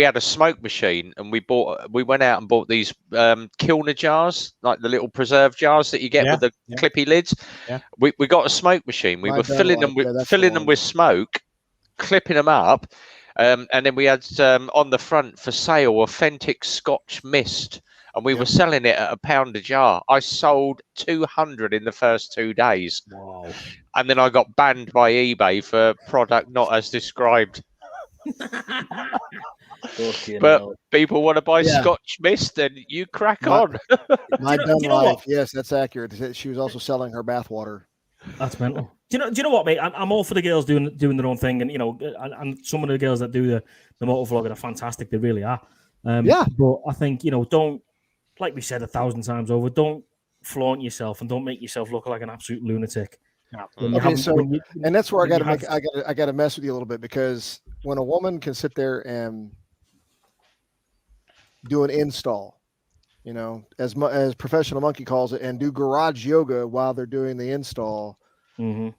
had a smoke machine, and we went out and bought these Kilner jars, like the little preserve jars that you get with the clippy lids. Yeah. We got a smoke machine. We were filling them with smoke, clipping them up, and then we had on the front for sale authentic Scotch mist. And we were selling it at £1 a jar. I sold 200 in the first 2 days. Wow. And then I got banned by eBay for product not as described. But people want to buy Scotch mist, then you crack on. My dumb life. Yes, that's accurate. She was also selling her bathwater. That's mental. Do you know what, mate? I'm all for the girls doing their own thing, and and some of the girls that do the motor vlogging are fantastic. They really are. But I think don't. Like we said 1,000 times over, don't flaunt yourself and don't make yourself look like an absolute lunatic. Okay, and that's where I got to mess with you a little bit, because when a woman can sit there and do an install, as Professional Monkey calls it, and do garage yoga while they're doing the install, we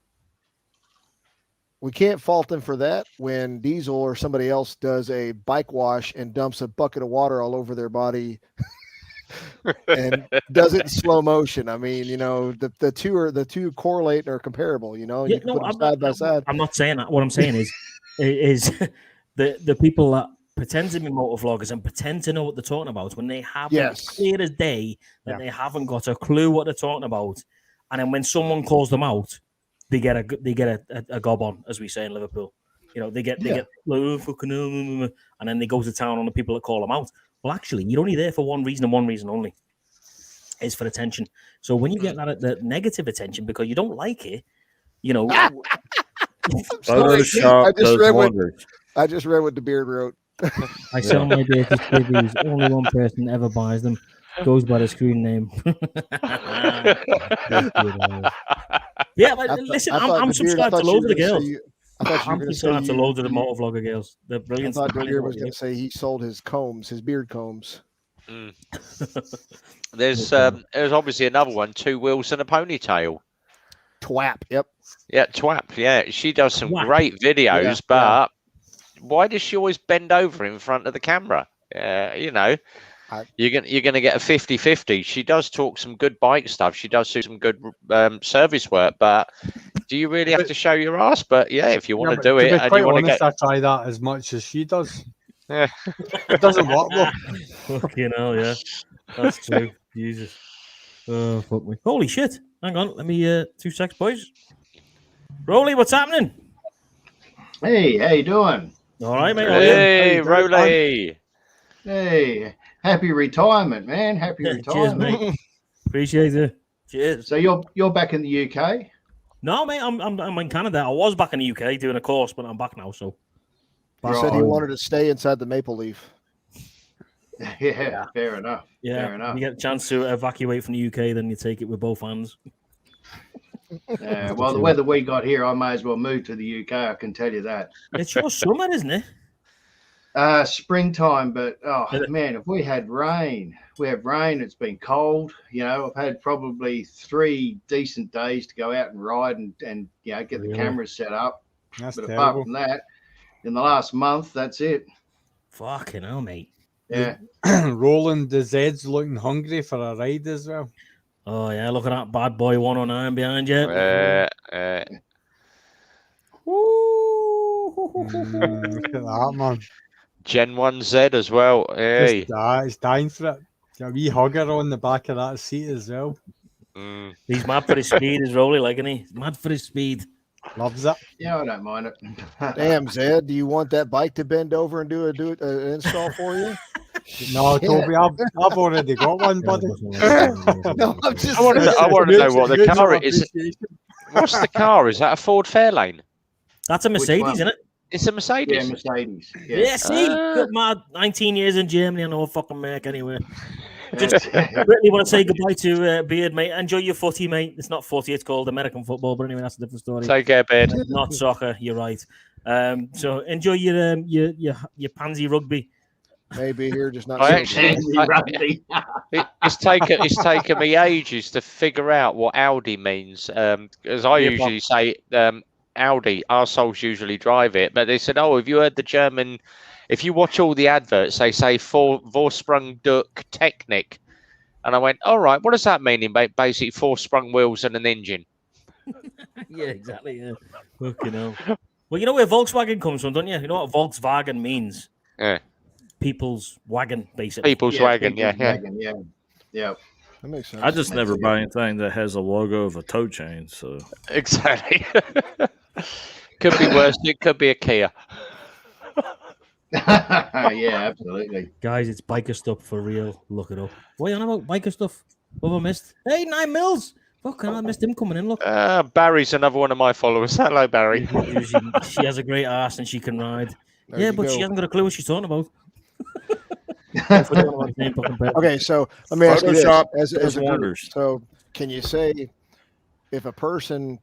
can't fault them for that when Diesel or somebody else does a bike wash and dumps a bucket of water all over their body. And does it in slow motion. I mean, the two correlate or comparable. You can put them side by side. I'm not saying that. What I'm saying is the people that pretend to be motor vloggers and pretend to know what they're talking about when they have clear as day that they haven't got a clue what they're talking about, and then when someone calls them out, they get a gob on, as we say in Liverpool. They get like, oh, fucking, and then they go to town on the people that call them out. Well, actually, you're only there for one reason and one reason only. It's for attention. So when you get the negative attention because you don't like it, I just read what the beard wrote. I sell my dirty skivvies. Only one person ever buys them. Goes by the screen name. Yeah, but listen, I'm subscribed to loads of the girls. I'm subscribed to loads of the motor vlogger girls. They're brilliant. I thought the beard was going to say he sold his beard combs. There's obviously another one, 2 wheels and a ponytail. Twap, yep. Yeah, Twap, yeah. She does some great videos, but why does she always bend over in front of the camera? you're gonna get a 50-50. She does talk some good bike stuff. She does do some good service work, but do you really have to show your ass? But yeah, if you want to do it, to be and quite you want to honest, get, I try that as much as she does. yeah. It doesn't work though. Fucking hell, yeah. That's true. Jesus. Oh, fuck me. Holy shit. Hang on. Let me, 2 secs, boys. Rolly, what's happening? Hey, how you doing? All right, mate. Hey, Rolly. Hey, happy retirement, man. Happy Cheers, retirement. mate. Appreciate it. Cheers. So you're back in the UK? No, mate, I'm in Canada. I was back in the UK doing a course, but I'm back now, so. He said he wanted to stay inside the Maple Leaf. Yeah, fair enough. Yeah, fair enough. you get a chance to evacuate from the UK, then you take it with both hands. Well, the weather we got here, I may as well move to the UK. I can tell you that. It's your summer, isn't it? Springtime, but man, if we had rain, it's been cold. You know, I've had probably 3 decent days to go out and ride and get the cameras set up. That's but terrible. apart from that, in the last month, that's it. Fucking hell, mate. Yeah. Roland the Zed's looking hungry for a ride as well. Oh, yeah, look at that bad boy 109 behind you. Look at that, man. Gen 1Z as well. Hey. He's dying for it. Got a wee hugger on the back of that seat as well. He's mad for his speed, is Rolly, like, isn't he? He's mad for his speed. Loves it. Yeah, I don't mind it. Damn, Zed, do you want that bike to bend over and do an install for you? No, Toby, I've already got one, buddy. No, I'm just I want to know what the car is. Appreciation. What's the car? Is that a Ford Fairlane? That's a Mercedes, one? isn't it? It's a Mercedes. Yeah, Mercedes. Yeah, see? Got mad 19 years in Germany. I know a fucking Merc anyway. Just really want to say goodbye to Beard, mate. Enjoy your footy, mate. It's not footy, it's called American football, but anyway, that's a different story. Take care, Beard. Not soccer, you're right. So enjoy your pansy rugby. maybe here, just not. I so actually, it's taken me ages to figure out what Audi means. As I usually say, Audi, arseholes usually drive it, but they said, oh, have you heard the German? If you watch all the adverts, they say Vorsprung durch Technik. And I went, all right, what does that mean in basically 4-sprung wheels and an engine? Yeah, exactly. Yeah. Fucking hell. Well, you know where Volkswagen comes from, don't you? You know what Volkswagen means? Yeah. People's wagon, basically. People's wagon, yeah. that makes sense. I just never buy anything that has a logo of a tow chain. So Exactly. Could be worse. It could be a Kia. Yeah, absolutely. Guys, it's biker stuff for real. Look it up. What are you on about? Biker stuff? What have I missed? Hey, 9 mils! Fucking hell, I missed him coming in. Look. Barry's another one of my followers. Hello, Barry. She has a great ass and she can ride. There yeah, you but go. she hasn't got a clue what she's talking about. Okay, so let me ask you this: Photoshop as does a wonders. so can you say if a person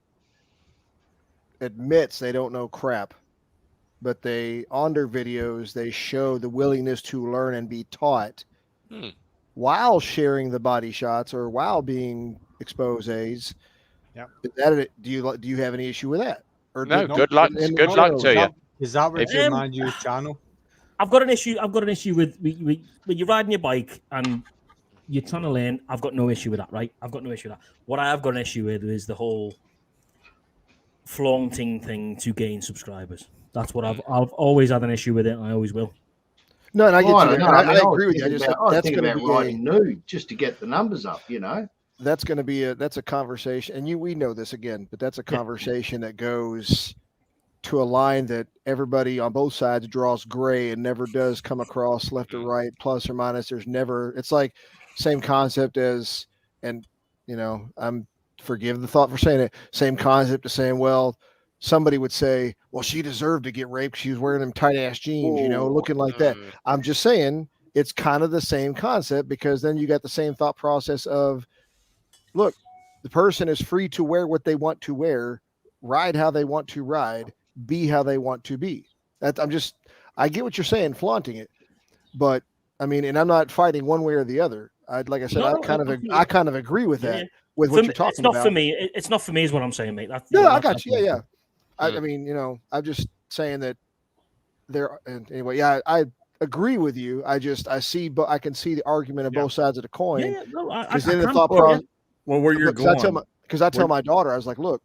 admits they don't know crap, but they on their videos they show the willingness to learn and be taught while sharing the body shots or while being exposés? Yeah. Do you have any issue with that? Or No, good luck. Good luck to you. Is that what your man use channel? I've got an issue. I've got an issue with when you're riding your bike and you're trying to learn. I've got no issue with that, right? I've got no issue with that. What I have got an issue with is the whole flaunting thing to gain subscribers. That's what I've always had an issue with it. And I always will. No, and I get you. No, I agree with you. I just I that's think going to about be riding nude just to get the numbers up, you know. that's going to be a conversation, and we know this again, but that's a conversation that goes to a line that everybody on both sides draws gray and never does come across left or right, plus or minus. There's never. It's like same concept as, and I'm forgive the thought for saying it. Same concept as saying, well, somebody would say, well, she deserved to get raped. She was wearing them tight ass jeans, looking like that. I'm just saying it's kind of the same concept, because then you got the same thought process of, look, the person is free to wear what they want to wear, ride how they want to ride, be how they want to be. I get what you're saying, flaunting it, but I mean, and I'm not fighting one way or the other. I kind of agree with that. With what you're talking about. It's not for me. It's not for me, is what I'm saying, mate. I got you. Yeah. I mean, I'm just saying that there. And anyway, yeah, I agree with you. I see, but I can see the argument of both sides of the coin. Yeah, no, I then the can. thought process. Well, where you're going? Because I tell my daughter, I was like, look,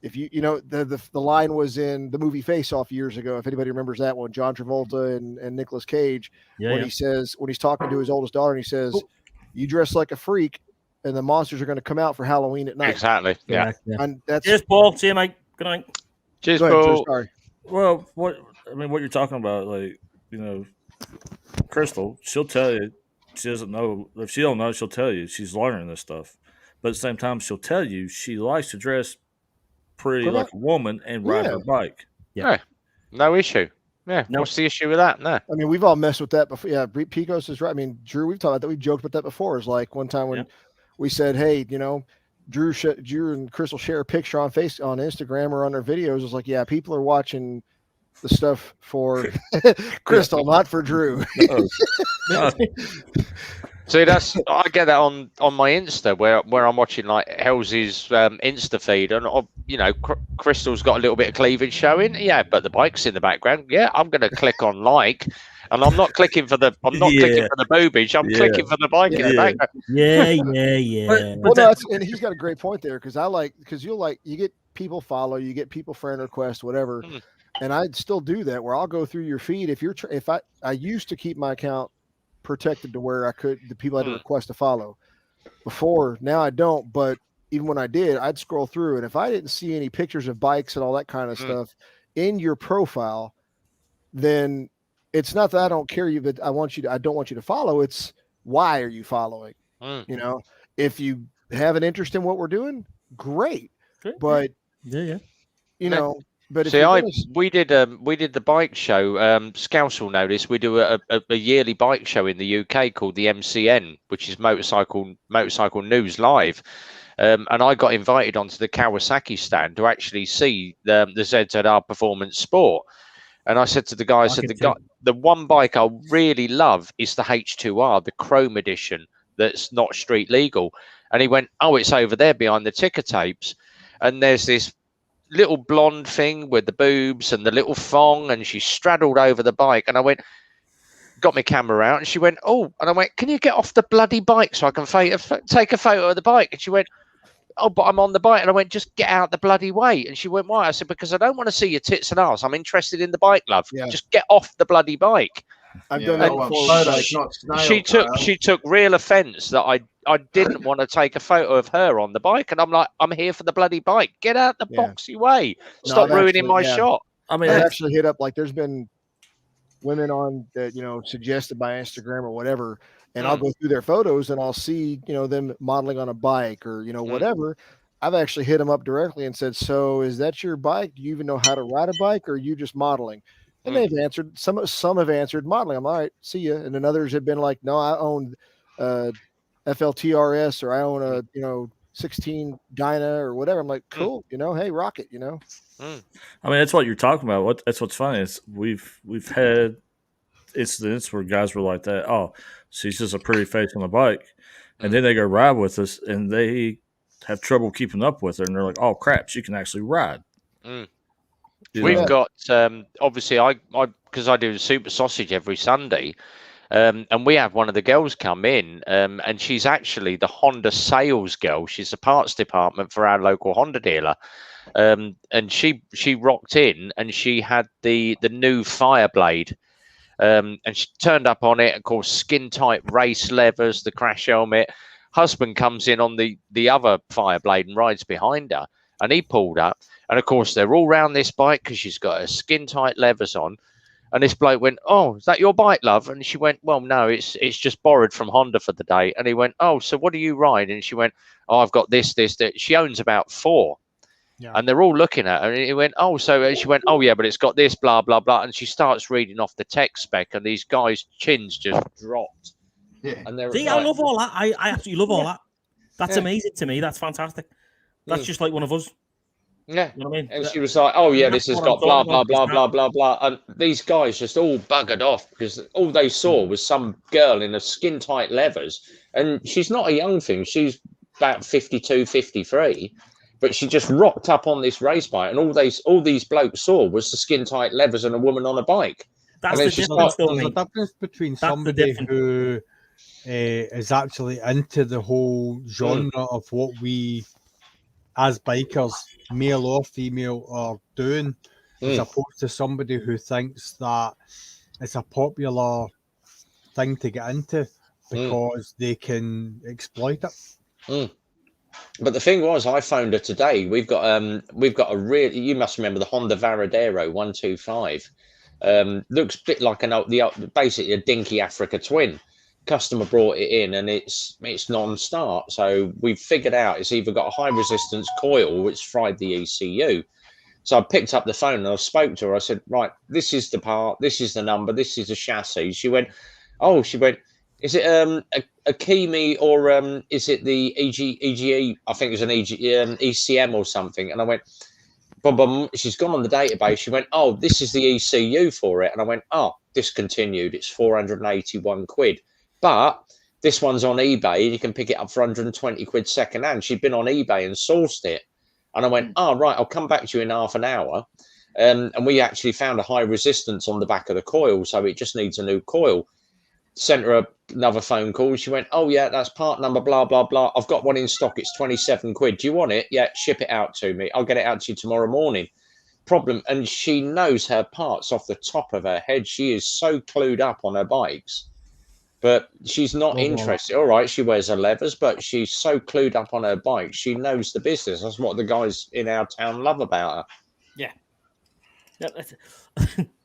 if you know the line was in the movie Face Off years ago. If anybody remembers that one, John Travolta and Nicolas Cage, he says when he's talking to his oldest daughter, and he says, "You dress like a freak, and the monsters are going to come out for Halloween at night." Exactly. Yeah. And that's Cheers, Paul. See you, mate. Good night. Cheers, Go ahead, Paul. Drew, sorry. Well, what you're talking about, like, you know, Crystal, she'll tell you she doesn't know. If she don't know, she'll tell you she's learning this stuff. But at the same time, she'll tell you she likes to dress pretty like a woman and ride her bike. Yeah, no issue. Yeah, what's the issue with that? No. I mean, we've all messed with that before. Yeah, Picos is right. I mean, Drew, we've talked about that. We've joked about that before. It's like one time when we said, hey, you know, Drew and Crystal share a picture on Instagram or on their videos. It's like, yeah, people are watching the stuff for Crystal, not for Drew. See, I get that on my Insta where I'm watching like Hells's Insta feed, and you know, Crystal's got a little bit of cleavage showing. Yeah, but the bike's in the background. Yeah, I'm going to click on like, and I'm not clicking for the clicking for the boobage. I'm clicking for the bike in the background. Yeah. Well, and he's got a great point there because you get people follow, you get people friend request, whatever, and I'd still do that where I'll go through your feed if I used to keep my account protected to where the people had to request to follow before. Now I don't, but even when I did, I'd scroll through, and if I didn't see any pictures of bikes and all that kind of stuff in your profile, then it's not that I don't care you, but I don't want you to follow. It's why are you following? You know, if you have an interest in what we're doing, great. But you know. But we did the bike show. Scouse will know this. We do a yearly bike show in the UK called the MCN, which is Motorcycle News Live. And I got invited onto the Kawasaki stand to actually see the ZZR Performance Sport. And I said to the guy, the one bike I really love is the H2R, the Chrome edition that's not street legal. And he went, oh, it's over there behind the ticker tapes. And there's this little blonde thing with the boobs and the little thong, and she straddled over the bike. And I went, got my camera out, and she went, oh, and I went, can you get off the bloody bike so I can take a photo of the bike? And she went, oh, but I'm on the bike. And I went, just get out the bloody way. And she went, why? I said, because I don't want to see your tits and arse. I'm interested in the bike, love. Just get off the bloody bike. I've done that before. She took real offense that I didn't want to take a photo of her on the bike, and I'm like, I'm here for the bloody bike. Get out the boxy way. Stop ruining my shot. I mean, I actually hit up, like, there's been women on that, you know, suggested by Instagram or whatever, and I'll go through their photos and I'll see, you know, them modeling on a bike or, you know, whatever. I've actually hit them up directly and said, so is that your bike? Do you even know how to ride a bike, or are you just modeling? And they've answered, some have answered modeling. I'm all right, see ya. And then others have been like, no, I own FLTRS, or I own a, you know, 16 Dyna or whatever. I'm like, cool, you know, hey, rock it, you know. I mean, that's what you're talking about. That's what's funny is we've had incidents where guys were like that. Oh, she's just a pretty face on the bike, and then they go ride with us, and they have trouble keeping up with her, and they're like, oh crap, she can actually ride. We've got obviously because I do Super Sausage every Sunday, and we have one of the girls come in, and she's actually the Honda sales girl. She's the parts department for our local Honda dealer, and she rocked in, and she had the new Fireblade, and she turned up on it. Of course, skin tight race levers, the crash helmet. Husband comes in on the other Fireblade and rides behind her, and he pulled up. And of course, they're all round this bike because she's got her skin tight levers on. And this bloke went, oh, is that your bike, love? And she went, well, no, it's just borrowed from Honda for the day. And he went, oh, so what do you ride? And she went, oh, I've got this. She owns about 4. Yeah. And they're all looking at her. And he went, oh, so she went, oh, yeah, but it's got this, blah, blah, blah. And she starts reading off the tech spec, and these guys' chins just dropped. Yeah. And see, I love all that. I absolutely love all that. That's amazing to me. That's fantastic. That's just like one of us. Yeah, you know what I mean? And she was like, oh yeah, this has got blah blah blah blah blah blah, and these guys just all buggered off because all they saw was some girl in a skin tight levers, and she's not a young thing, she's about 52, 53, but she just rocked up on this race bike, and all these blokes saw was the skin tight levers and a woman on a bike. That's the difference, though, There's mate. a difference between That's the somebody difference. who is actually into the whole genre of what we, as bikers, male or female, are doing, as opposed to somebody who thinks that it's a popular thing to get into because they can exploit it. But the thing was, I phoned her today. We've got a real. You must remember the Honda Varadero 125. Looks a bit like basically a dinky Africa twin. Customer brought it in, and it's non-start. So we've figured out it's either got a high resistance coil, which fried the ECU. So I picked up the phone and I spoke to her. I said, right, this is the part, this is the number, this is the chassis. She went, is it a Kimi or is it the EGE? I think it was an ECM or something. And I went, boom. She's gone on the database. She went, oh, this is the ECU for it. And I went, oh, discontinued. It's 481 quid. But this one's on eBay and you can pick it up for 120 quid second hand. She'd been on eBay and sourced it. And I went, oh, right, I'll come back to you in half an hour. And we actually found a high resistance on the back of the coil. So it just needs a new coil. Sent her another phone call. She went, oh, yeah, that's part number, blah, blah, blah. I've got one in stock. It's 27 quid. Do you want it? Yeah, ship it out to me. I'll get it out to you tomorrow morning. Problem. And she knows her parts off the top of her head. She is so clued up on her bikes. But she's not interested. All right, she wears her levers, but she's so clued up on her bike. She knows the business. That's what the guys in our town love about her. Yeah.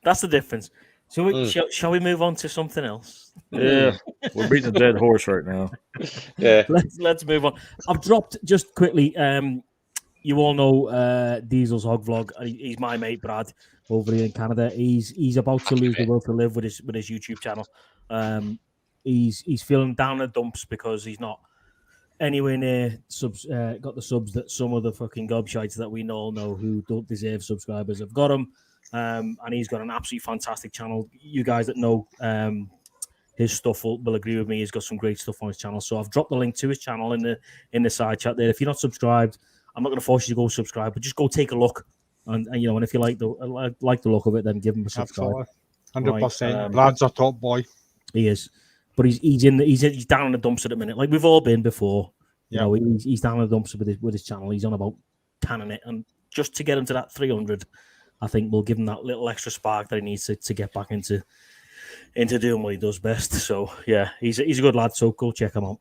That's the difference. So shall we move on to something else? Yeah, we're beating a dead horse right now. Yeah. Let's move on. I've dropped just quickly. You all know Diesel's Hog Vlog. He's my mate Brad over here in Canada. He's about to lose the will to live with his YouTube channel. He's feeling down the dumps because he's not anywhere near got the subs that some of the fucking gobshites that we all know who don't deserve subscribers have got him. And he's got an absolutely fantastic channel. You guys that know his stuff will agree with me. He's got some great stuff on his channel. So I've dropped the link to his channel in the side chat there. If you're not subscribed, I'm not going to force you to go subscribe, but just go take a look. And if you like the look of it, then give him a subscribe. 100%. Right, Brad's a top boy. He is, but he's down in the dumps at the minute, like we've all been before. Yeah. He's down in the dumps with his channel. He's on about canning it, and just to get him to that 300, I think we'll give him that little extra spark that he needs to get back into doing what he does best. So yeah, he's a good lad. So go check him out.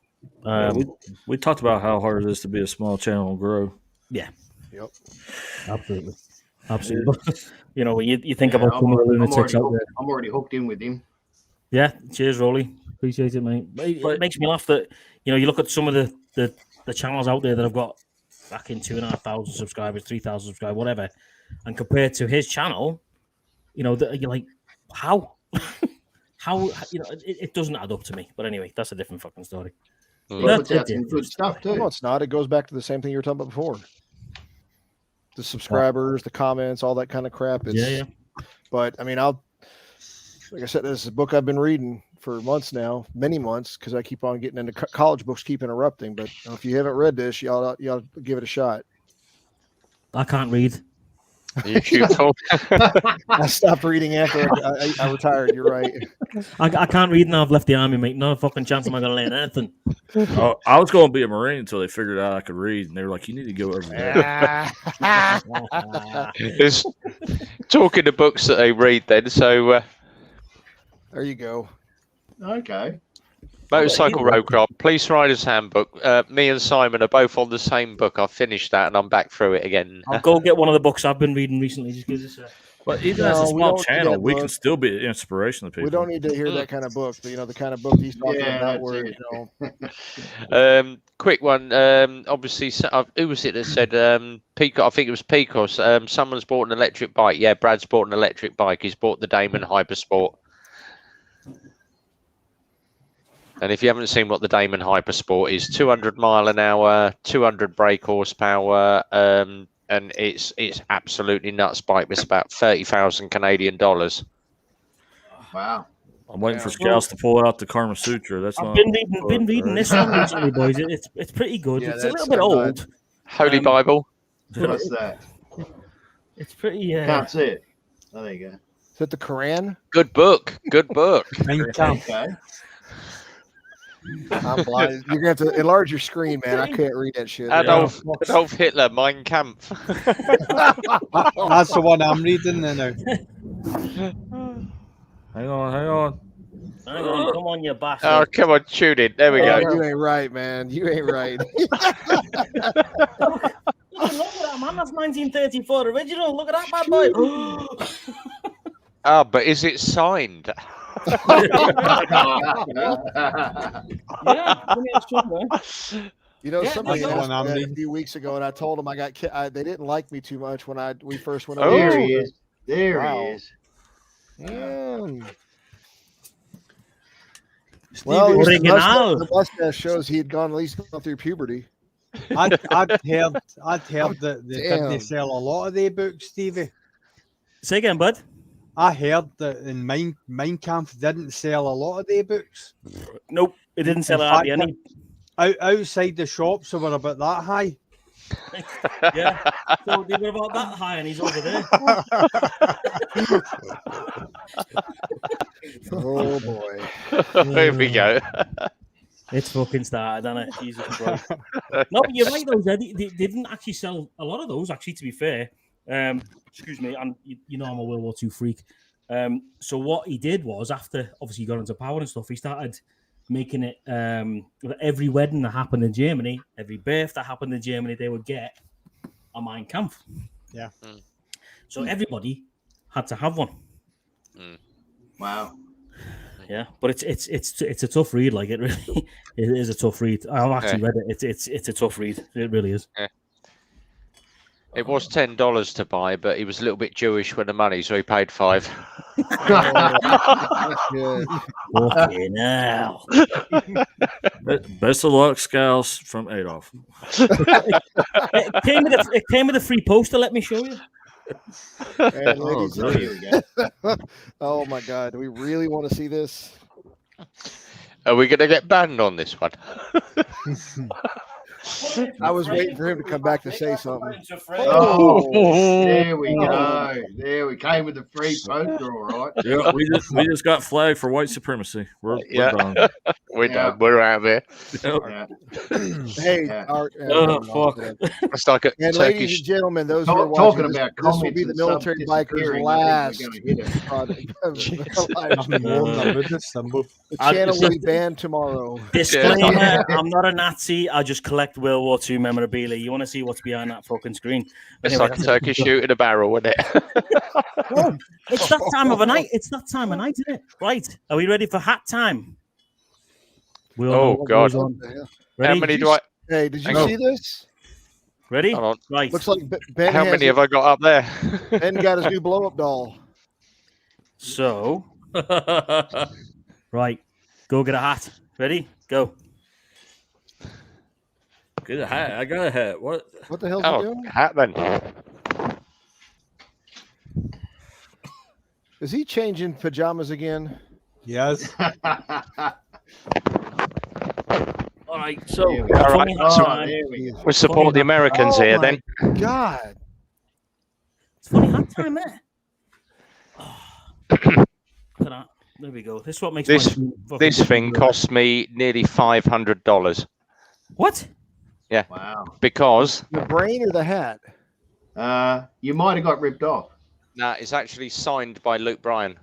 We talked about how hard it is to be a small channel and grow. Yeah. Yep. Absolutely. When you think about some of the lunatics out there. I'm already hooked in with him. Yeah, cheers, Rolly. Appreciate it, mate. It makes me laugh that you look at some of the channels out there that have got back in 2,500 subscribers, 3,000 subscribers, whatever, and compared to his channel, you're like, how? How it doesn't add up to me. But anyway, that's a different fucking story. That's some good stuff too. No, it's not. It goes back to the same thing you were talking about before. The subscribers, the comments, all that kind of crap. Yeah. But I mean, like I said, this is a book I've been reading for months now, many months, because I keep on getting into college books, keep interrupting. But if you haven't read this, you ought to give it a shot. I can't read. I stopped reading after I retired. You're right. I can't read now. I've left the army, mate. No fucking chance am I going to learn anything. I was going to be a Marine until they figured out I could read, and they were like, "You need to go over there." Talking to books that they read, then. So there you go. Okay. Motorcycle Roadcraft, Police Rider's Handbook. Me and Simon are both on the same book. I've finished that and I'm back through it again. I'll go get one of the books I've been reading recently. Just because it's but even as a small channel, we can still be an inspiration to people. We don't need to hear that kind of book, but the kind of book he's talking about where, quick one. Obviously, who was it that said Pico? I think it was Picos. Someone's bought an electric bike. Yeah, Brad's bought an electric bike. He's bought the Damon Hypersport. And if you haven't seen what the Damon Hypersport is, 200 mile an hour, 200 brake horsepower, and it's absolutely nuts bike. It's about 30,000 Canadian dollars. Wow. I'm waiting for Scouts to pull out the Karma Sutra. That's I've been reading this one recently, boys. It's pretty good. Yeah, it's a little bit old. Holy Bible. What's that? It's pretty. Can't see it. Oh, there you go. Is that the Quran? Good book. Good book. Mein Kampf. Okay. I'm blind. You're gonna have to enlarge your screen, man. I can't read that shit. Adolf Hitler, Mein Kampf. That's the one I'm reading now. Hang on. Hang on, come on, you bastard. Oh, come on, tune in. There we go. You ain't right, man. You ain't right. Look at that, man. That's 1934 original. Look at that bad boy. Oh, but is it signed? Yeah, give me a shot, man. You know, Yeah, somebody that's the asked one I'm me that a reading. few weeks ago, and I told them they didn't like me too much when we first went Oh. over. There he is. There Wow. he is. Yeah. Well, Stevie, Original. the mustache shows he had at least gone through puberty. I'd heard that they Damn. didn't sell a lot of their books, Stevie. Say again, bud. I heard that in Mein Kampf didn't sell a lot of their books. Nope, it didn't sell In hardly fact, any. Outside the shops, they were about that high. Yeah, so they were about that high, and he's over there. Oh boy. Here we go. It's fucking started, hasn't it? Jesus Christ. No, but you're right, though. They didn't actually sell a lot of those, actually, to be fair. Excuse me, and you know I'm a World War II freak. So what he did was, after obviously he got into power and stuff, he started making it every wedding that happened in Germany, every birth that happened in Germany, they would get a Mein Kampf. Yeah. So everybody had to have one. Wow. Yeah, but it's a tough read. Like it really, it is a tough read. I've actually read it. It's a tough read. It really is. Yeah. It was $10 to buy, but he was a little bit Jewish with the money, so he paid $5. Fucking hell. Best of luck, Scouse from Adolf. It came with a free poster. Let me show you. And Oh, ladies, great. here we go. Oh my God, do we really want to see this? Are we going to get banned on this one? I was waiting for him to come back to say something. Oh, there we go. There we came with the free poster, all right. Yeah, we just got flagged for white supremacy. We're done. We're done. We're out of here. Yeah. Hey, Yeah. Fuck. It's like a and ladies Turkish. and gentlemen, those who are Talking watching, about this will comments be the and military stuff bikers' disappearing, last I think we're gonna hit product. I'm more than a Buddhist symbol. The channel will be banned tomorrow. Disclaimer: I'm not a Nazi. I just collect World War II memorabilia. You want to see what's behind that fucking screen? It's like a turkey shoot in a barrel, isn't it? It's that time of a night. It's that time of night, isn't it? Right. Are we ready for hat time? We all know Oh, what God. goes on. How Ready? many do I? Hey, did you Hang on. see this? Ready? Hold on. Right. Looks like Ben. How many have I got up there? Ben got his new blow-up doll. So, right. Go get a hat. Ready? Go. Get a hat. I got a hat. What? What the hell's he Oh, doing? hat then. Is he changing pajamas again? Yes. All right. So, There we go. All right. funny hat So time. There we go. we support the Americans Oh here my then. God. It's funny hat time, there. Look at that. There we go. This is what makes This- my fucking This thing good. cost me nearly $500 What? Wow. because The brain or the hat? You might have got ripped off. it's actually signed by Luke Bryan.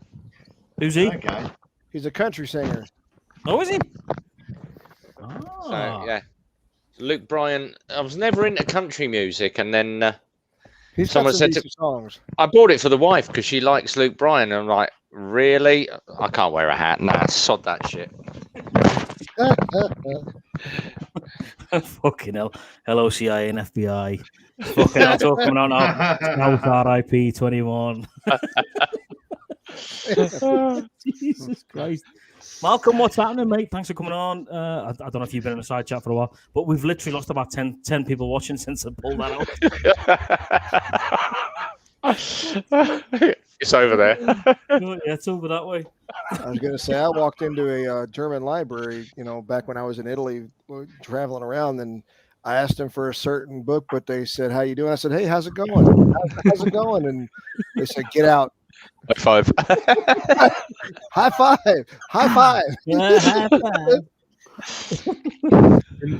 Who's he? Okay. He's a country singer. Oh, is he? So Ah. yeah, Luke Bryan. I was never into country music, and then He's Someone got some said to- decent songs. I bought it for the wife because she likes Luke Bryan. And I'm like, really? I can't wear a hat. Nah, sod that shit. Fucking hell. Hello, CIA and FBI. Fucking hell, it's all coming out now. South RIP 21. Jesus Christ. Malcolm, what's happening, mate? Thanks for coming on. I don't know if you've been in a side chat for a while, but we've literally lost about 10 people watching since I pulled that It's over there. out. Yeah, it's over that way. I was going to say, I walked into a German library, back when I was in Italy, traveling around, and I asked them for a certain book, but they said, "How you doing?" I said, "Hey, how's it going? How's it going?" And they said, "Get out. High five. High five. High five. Yeah, high five.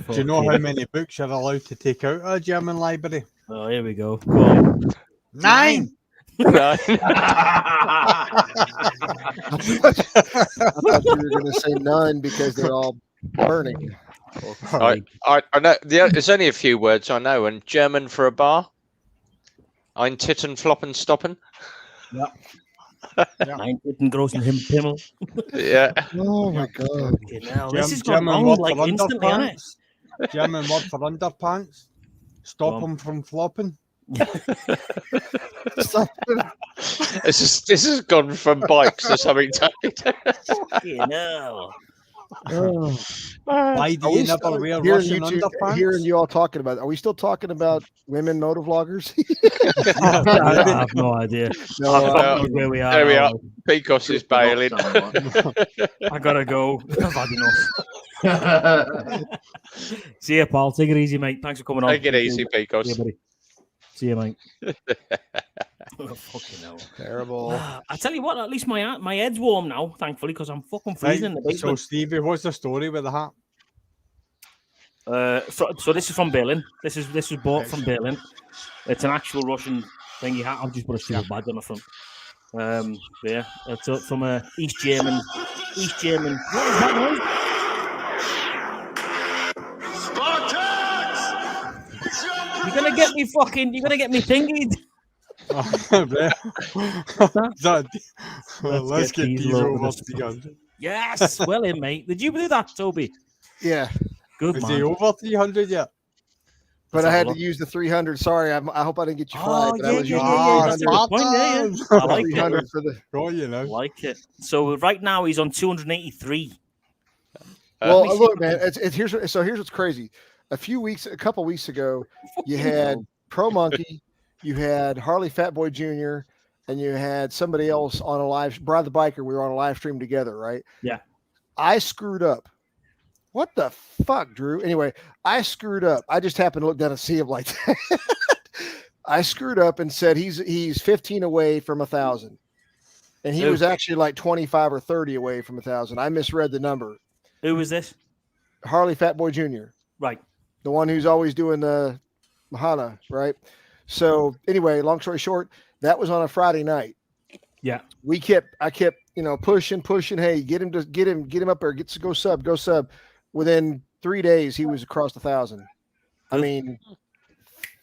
Do you know how many books you're allowed to take out of a German library? Oh, here we go. Go on. 9. No. I thought you were going to say none because they're all burning. I know. There's only a few words I know, and German for a bar. Ein Titten floppen stoppen. Ein Titten großen Pimmel. Yeah. Oh my God. This has gone wrong like instantly, hasn't it? German word for underpants. Stop them from flopping. This has gone from bikes to something totally. You know. Why do you never wear Russian underpants? Hearing you all talking about, are we still talking about women motovloggers? I have no idea. No, Where we are. There we are. Pecos is bailing. I gotta go. I've had enough. See you, pal. Take it easy, mate. Thanks for coming on. Take it easy, Pecos. See you, buddy. See you, mate. Oh, fucking hell. Terrible. I tell you what, at least my head's warm now, thankfully, because I'm fucking freezing in the So, basement. Stevie, what's the story with the hat? So this is from Berlin. This was bought from Berlin. It's an actual Russian thingy hat. I've just put a stupid badge on the front. Yeah, it's from a East German. What is that noise? You're gonna get me thingied. Let's get Diesel over 300. Yes, well in, mate. Did you do that, Toby? Yeah. Good Is man. he over 300 yet? But I had to use the 300. Sorry, I hope I didn't get you fired. But I was using That's a good point. Yeah. I like 300 it. for the. Oh, you know. Like it. So right now he's on 283. Well, look, man. Here's what's crazy. A couple weeks ago, you had Pro Monkey, you had Harley Fatboy Jr., and you had somebody else on a live. Brad the Biker. We were on a live stream together, right? Yeah. I screwed up. What the fuck, Drew? Anyway, I screwed up. I just happened to look down and see him like that. I screwed up and said he's 15 away from 1,000, and he was actually like 25 or 30 away from 1,000. I misread the number. Who was this? Harley Fatboy Jr. Right. The one who's always doing the Mahana, right? So anyway, long story short, that was on a Friday night. Yeah. I kept, pushing. Hey, get him up there. Go sub. Within 3 days, he was across 1,000. I mean,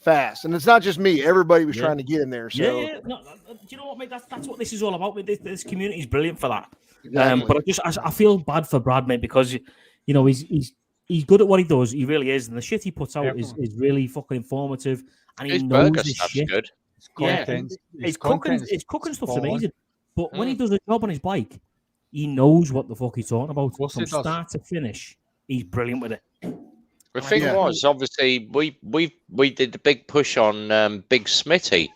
fast. And it's not just me. Everybody was trying to get him there. So. Yeah. No, do you know what, mate? That's what this is all about. This community is brilliant for that. Exactly. But I feel bad for Brad, mate, because he's good at what he does. He really is, and the shit he puts out is really fucking informative. And he His knows burger his stuff's shit. good. His cooking stuff's amazing. But when he does a job on his bike, he knows what the fuck he's talking about. From start to finish, he's brilliant with it. The thing was, obviously, we did the big push on Big Smitty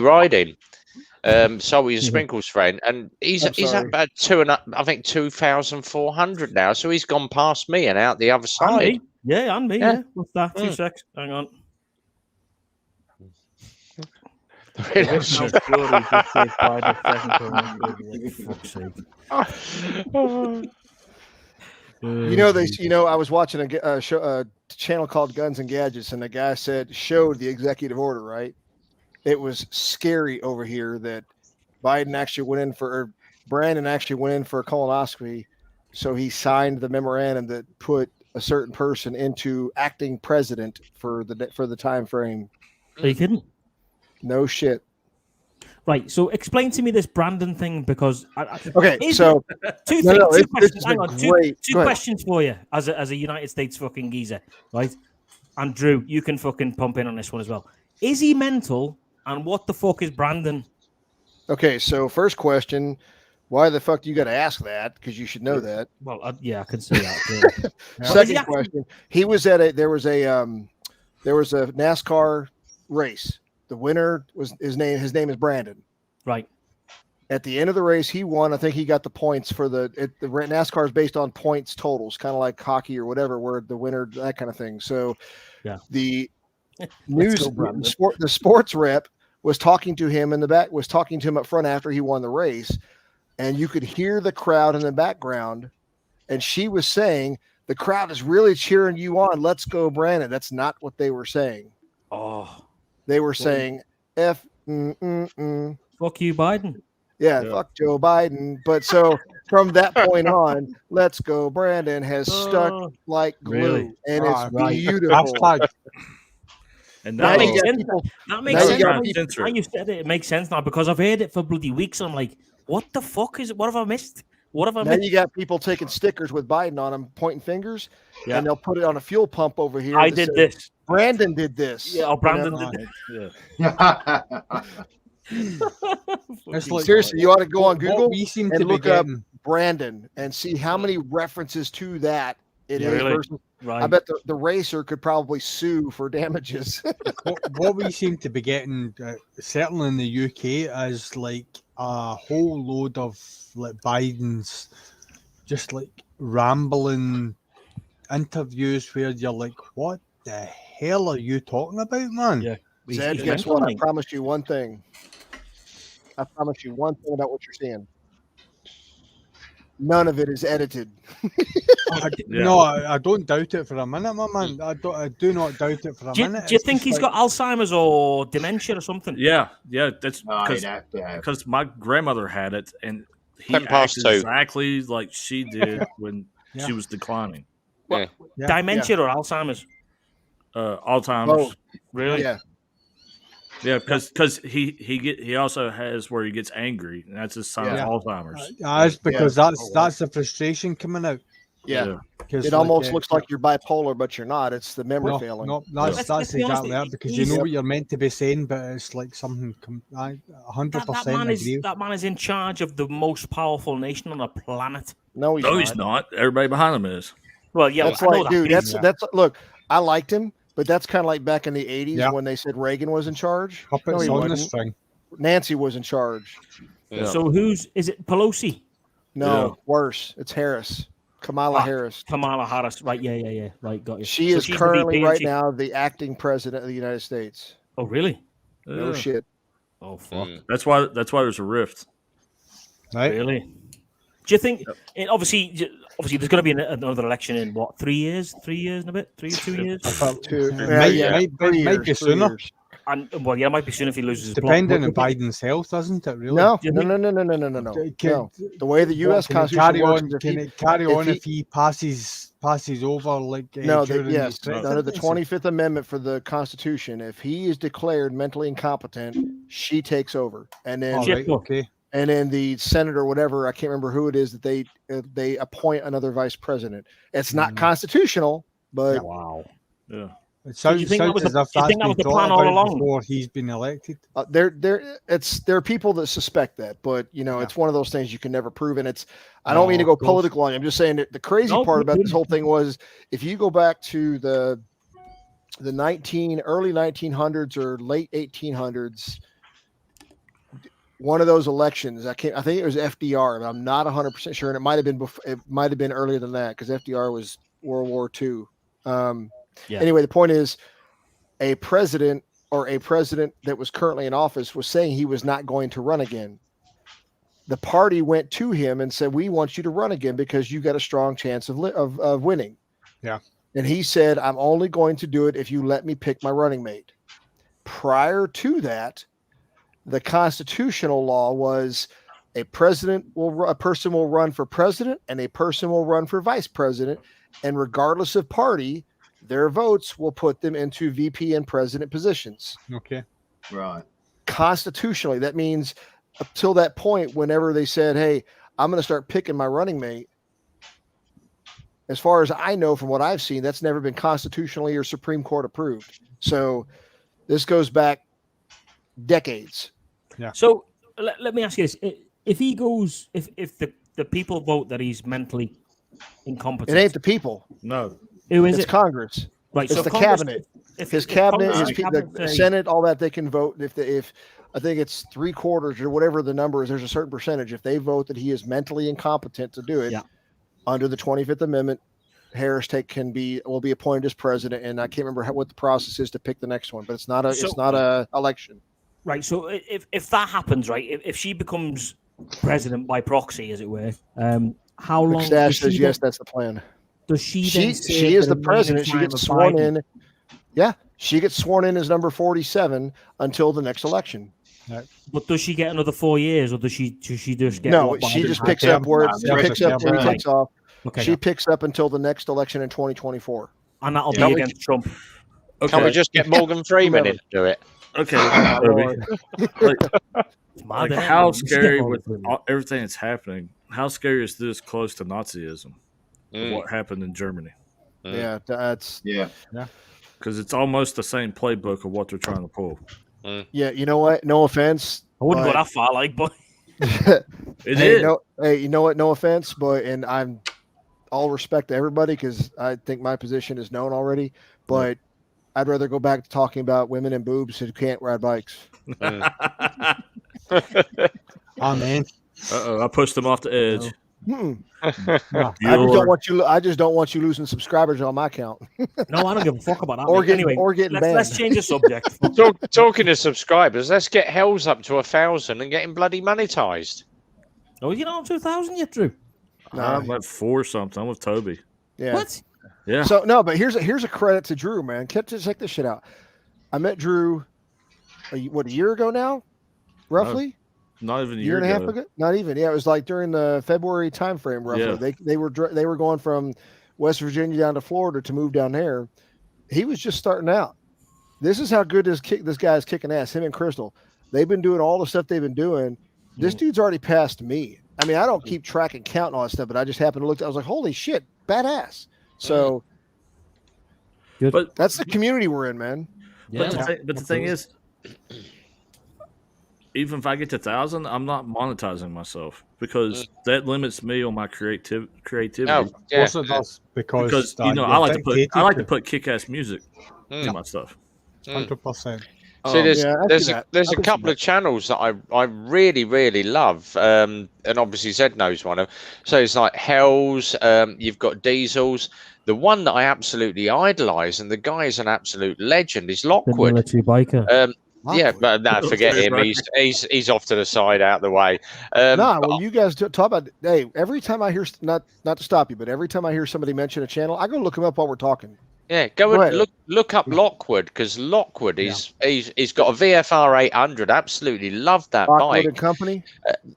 riding. So he's a Sprinkles friend, and he's at about 2,400 now. So he's gone past me and out the other side. And me. Yeah. What's that? 2 seconds. Hang on. I was watching a channel called Guns and Gadgets, and the guy showed the executive order, right? It was scary over here that Brandon actually went in for a colonoscopy. So he signed the memorandum that put a certain person into acting president for the time frame. Are you kidding? No shit. Right. So explain to me this Brandon thing, because two questions for you as a United States fucking geezer, right? And Drew, you can fucking pump in on this one as well. Is he mental? And what the fuck is Brandon? Okay, so first question, why the fuck do you got to ask that? Because you should know that. Well, I can see that. Yeah. Second question, he was at there was a NASCAR race. The winner was his name is Brandon. Right. At the end of the race, he won. I think he got the points for the NASCAR is based on points totals, kind of like hockey or whatever, where the winner, that kind of thing. So, the sports rep was talking to him in the back, was talking to him up front after he won the race. And you could hear the crowd in the background. And she was saying, the crowd is really cheering you on. Let's go, Brandon. That's not what they were saying. Oh, they were saying, fuck you, Biden. Yeah, fuck Joe Biden. But so from that point on, let's go, Brandon has stuck like glue. Really? And it's Right. beautiful. And That now, makes sense. That makes now sense. you Now got people- you said it. It makes sense now because I've heard it for bloody weeks. I'm like, what the fuck is it? What have I missed? What have I Now missed? you got people taking stickers with Biden on them, pointing fingers, Yeah. and they'll put it on a fuel pump over here. I that did says, this. Brandon did this. Yeah, oh, Brandon You know? did this. It's like, Seriously, you ought to go on what Google we seem and to be look up getting. Brandon and see how many references to that it is. Really? Versus, Right. I bet the racer could probably sue for damages. what we seem to be getting, certainly in the UK, is like a whole load of like Biden's just like rambling interviews where you're like, what the hell are you talking about, man? Yeah. Zed, guess what? I promise you one thing. I promise you one thing about what you're seeing. None of it is edited. No, I don't doubt it for a minute, my man. I do not doubt it for a minute. Do you think he's got Alzheimer's or dementia or something? yeah, that's No, he'd have to have. because my grandmother had it, and he 10 past acted 2. exactly like she did when she was declining. Yeah. Dementia or Alzheimer's? Alzheimer's. Oh, Really? yeah. Yeah, because he also has where he gets angry, and that's his sign Yeah. of Alzheimer's. That's because that's the frustration coming out. Yeah. 'Cause It almost looks like you're bipolar, but you're not. It's the memory failing. No, Let's that's be honest, exactly that, because you he's- know what you're meant to be saying, but it's like something. I 100% agree. That man is in charge of the most powerful nation on the planet. No, He's not. Everybody behind him is. Well, yeah, That's I know like, that, dude, but he's- that's look, I liked him, but that's kind of like back in the 80s Yeah. when they said Reagan was in charge. No, Puppets he on the wasn't. string. Nancy was in charge. Yeah. So is it Pelosi? No, worse. It's Harris. Kamala Harris. Kamala Harris. Right, yeah. Right, got you. She So is she's the currently VP, right isn't she? now the acting president of the United States. Oh, really? No shit. Oh, fuck. That's why there's a rift. Right? Really? Do you think? Obviously, there's going to be another election in what? 3 years? 3 years and a bit? 2 years? Two. Might 3 be years, 3 sooner. years. And well, yeah, it might be soon if he loses his Depending on block. Biden's health, isn't it? Really? No, Do you no, think- no, no, no, no, no, no, no. No. The way the U.S. Can it Constitution carry works on? is if Can he- it carry if on he- if he passes over like No, during yes, his under the presidency? 25th Amendment for the Constitution, if he is declared mentally incompetent, she takes over, and then All right, okay. and then the Senate or whatever, I can't remember who it is that they appoint another vice president. It's not constitutional, but Wow. Yeah. It sounds, you think that was as the- if you that's think that been was the thought plan all about along? before he's been elected. there are people that suspect that, but it's one of those things you can never prove, and it's. I don't mean to No, go of course. political on you. I'm just saying that the crazy No, part about good. this whole thing was if you go back to the early 1900s or late 1800s. One of those elections, I think it was FDR, but I'm not 100% sure, and it might have been it might have been earlier than that because FDR was World War II. Yeah. Anyway, the point is, a president that was currently in office was saying he was not going to run again. The party went to him and said, "We want you to run again because you got a strong chance of winning." Yeah. And he said, "I'm only going to do it if you let me pick my running mate." Prior to that, the constitutional law was a person will run for president and a person will run for vice president, and regardless of party, their votes will put them into VP and president positions. Okay. Right. Constitutionally, that means up till that point, whenever they said, "Hey, I'm going to start picking my running mate," as far as I know from what I've seen, that's never been constitutionally or Supreme Court approved. So this goes back decades. Yeah. So let me ask you this: if he goes, if the people vote that he's mentally incompetent, It ain't the people. No. who is It's it? Congress. Right, It's so the Congress- cabinet. If His if cabinet, Congress his and cabinet the say- Senate, all that they can vote. If I think it's 3/4 or whatever the number is, there's a certain percentage. If they vote that he is mentally incompetent to do it, Yeah. under the 25th Amendment, Harris will be appointed as president. And I can't remember what the process is to pick the next one, but it's not a election. Right. So if that happens, right, if she becomes president by proxy, as it were, how long? McStash says yes, that's the plan. Does she She then she is the president. She gets sworn in. Yeah, she gets sworn in as number 47 until the next election. But does she get another 4 years, or does she just get? No, she just picks up where he takes off. Okay, she picks up until the next election in 2024, and that'll be against Trump. Okay. Can we just get Morgan Freeman in to do it? Okay, like how scary with everything that's happening? How scary is this close to Nazism? What happened in Germany? Yeah, that's because it's almost the same playbook of what they're trying to pull. Yeah, you know what? No offense. I wouldn't go that far, but it is. Hey, you know what? No offense, and I'm all respect to everybody because I think my position is known already. But I'd rather go back to talking about women and boobs who can't ride bikes. Amen. I pushed them off the edge. I just don't want you losing subscribers on my account. No, I don't give a fuck about that. Or getting banned. Let's change the subject. Talking to subscribers, let's get Hells up to 1,000 and getting bloody monetized. Oh, you're not on 2,000 yet, Drew? No, I'm at 4 something. I'm with Toby. Yeah. What? Yeah. So no, but here's a credit to Drew, man. Check this shit out. I met Drew a year ago now, roughly. Not even a year and a half ago. Not even. Yeah, it was like during the February timeframe, roughly. Yeah. They were going from West Virginia down to Florida to move down there. He was just starting out. This is how good this guy is kicking ass. Him and Crystal, they've been doing all the stuff they've been doing. This dude's already passed me. I mean, I don't keep track and count and all that stuff, but I just happened to look. I was like, holy shit, badass. So, but that's the community we're in, man. Yeah, but the thing is, even if I get to 1,000, I'm not monetizing myself because that limits me on my creativity. Oh, yeah. Also does because I like to put kick-ass music in my stuff. 100%. See, there's a couple of channels that I really, really love, and obviously Zed knows one of them. So it's like Hells, you've got Diesels. The one that I absolutely idolize, and the guy is an absolute legend, is Lockwood. The military biker. Yeah, but no, forget him. He's off to the side, out the way. When you guys talk about, hey, every time I hear, not to stop you, but every time I hear somebody mention a channel, I go look him up while we're talking. Yeah, go and look up Lockwood because Lockwood is he's got a VFR 800. Absolutely love that Lockwood bike. And Company.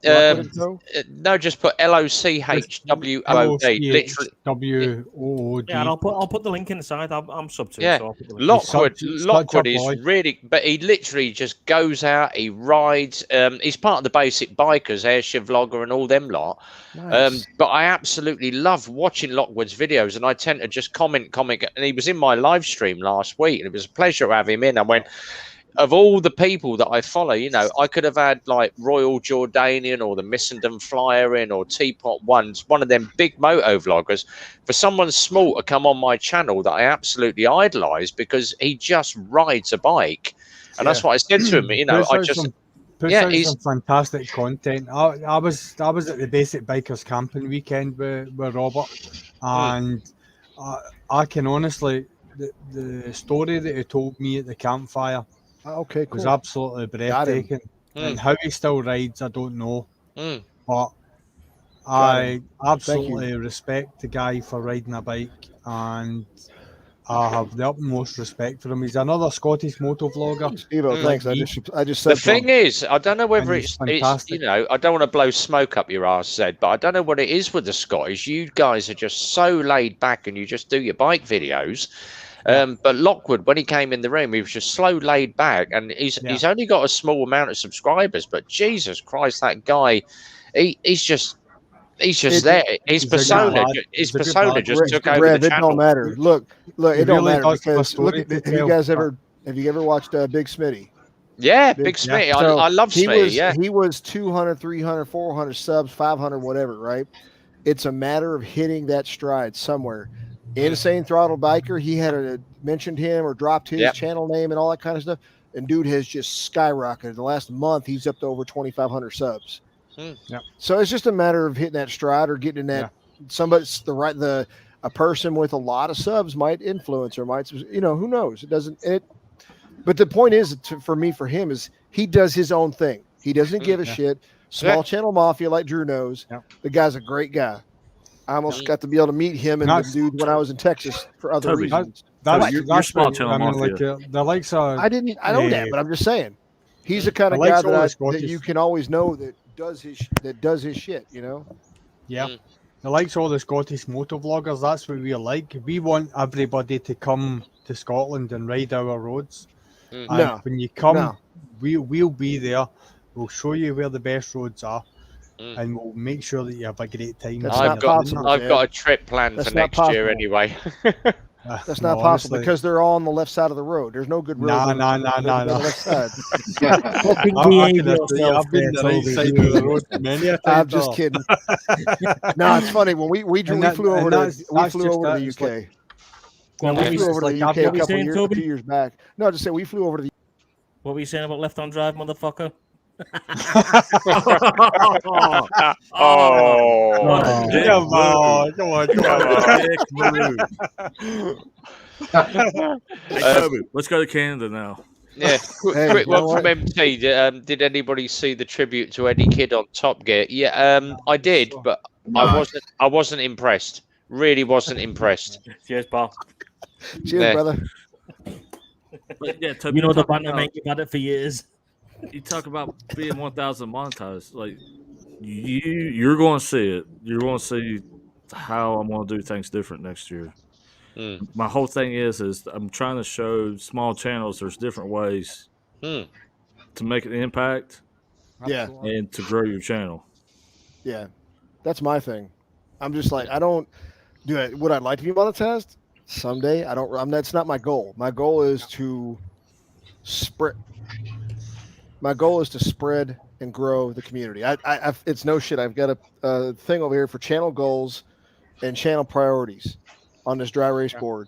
No, just put LOCHWOD. Literally WOOD. Yeah, and I'll put the link inside. I'm sub to. Yeah, so Lockwood is really, but he literally just goes out. He rides. He's part of the basic bikers, Airship Vlogger, and all them lot. Nice. But I absolutely love watching Lockwood's videos, and I tend to just comment, and he was in my live stream last week, and it was a pleasure to have him in. I went, of all the people that I follow, I could have had like Royal Jordanian or the Missenden Flyer in or Teapot Ones, one of them big moto vloggers. For someone small to come on my channel that I absolutely idolize because he just rides a bike, and that's what I said to him. He's some fantastic content. I was at the Basic Bikers camping weekend with Robert, and I can honestly, the story that he told me at the campfire was absolutely breathtaking. And how he still rides, I don't know. But I absolutely respect the guy for riding a bike, and I have the utmost respect for him. He's another Scottish moto vlogger. Thanks. I just said the thing is, I don't know whether it's I don't want to blow smoke up your arse, Zed, but I don't know what it is with the Scottish. You guys are just so laid back and you just do your bike videos. But Lockwood, when he came in the room, he was just slow, laid back, and he's only got a small amount of subscribers. But Jesus Christ, that guy, he's just there. His persona just took over the channel. It don't matter. Look, it don't matter because have you ever watched Big Smitty? Yeah, Big Smitty. Yeah. I love Smitty. Yeah, he was 200, 300, 400 subs, 500, whatever. Right? It's a matter of hitting that stride somewhere. Insane Throttle Biker. He had mentioned him or dropped his channel name and all that kind of stuff. And dude has just skyrocketed. The last month, he's up to over 2,500 subs. So it's just a matter of hitting that stride or getting in that. Somebody's a person with a lot of subs might influence or might, who knows? It doesn't. But the point is, for him is he does his own thing. He doesn't give a shit. Small channel mafia, like Drew knows. Yeah. The guy's a great guy. I almost got to be able to meet him and the dude when I was in Texas for other Toby, reasons. you're small channel mafia. The likes of I know that, but I'm just saying, he's the kind of guy that you can always know that does his shit. You know. Yeah. The likes of all the Scottish motovloggers, that's what we like. We want everybody to come to Scotland and ride our roads. And when you come, we'll be there. We'll show you where the best roads are, and we'll make sure that you have a great time. I've got a trip planned for next year anyway. That's not possible because they're all on the left side of the road. There's no good road. No. Left side. I've been the right side of the road many a time. I'm just kidding. No, it's funny when we flew over to the UK. We flew over to the UK a couple years, 2 years back. No, just say we flew over to the. What were you saying about left-hand drive, motherfucker? Hey, Toby, let's go to Canada now. Yeah, quick one from MT. Did anybody see the tribute to Eddie Kidd on Top Gear? Yeah, I did, but I wasn't impressed. Really wasn't impressed. Cheers, pal. Cheers, brother. But yeah, Toby, You know the banner, mate. You've had it for years. You talk about being 1,000 monetized. Like you're going to see it. You're going to see how I'm going to do things different next year. My whole thing is I'm trying to show small channels there's different ways to make an impact. Yeah, and to grow your channel. Yeah, that's my thing. I'm just like, I don't do it. Would I like to be monetized someday? I don't. That's not my goal. My goal is to spread. My goal is to spread and grow the community. It's no shit. I've got a thing over here for channel goals and channel priorities on this dry race board.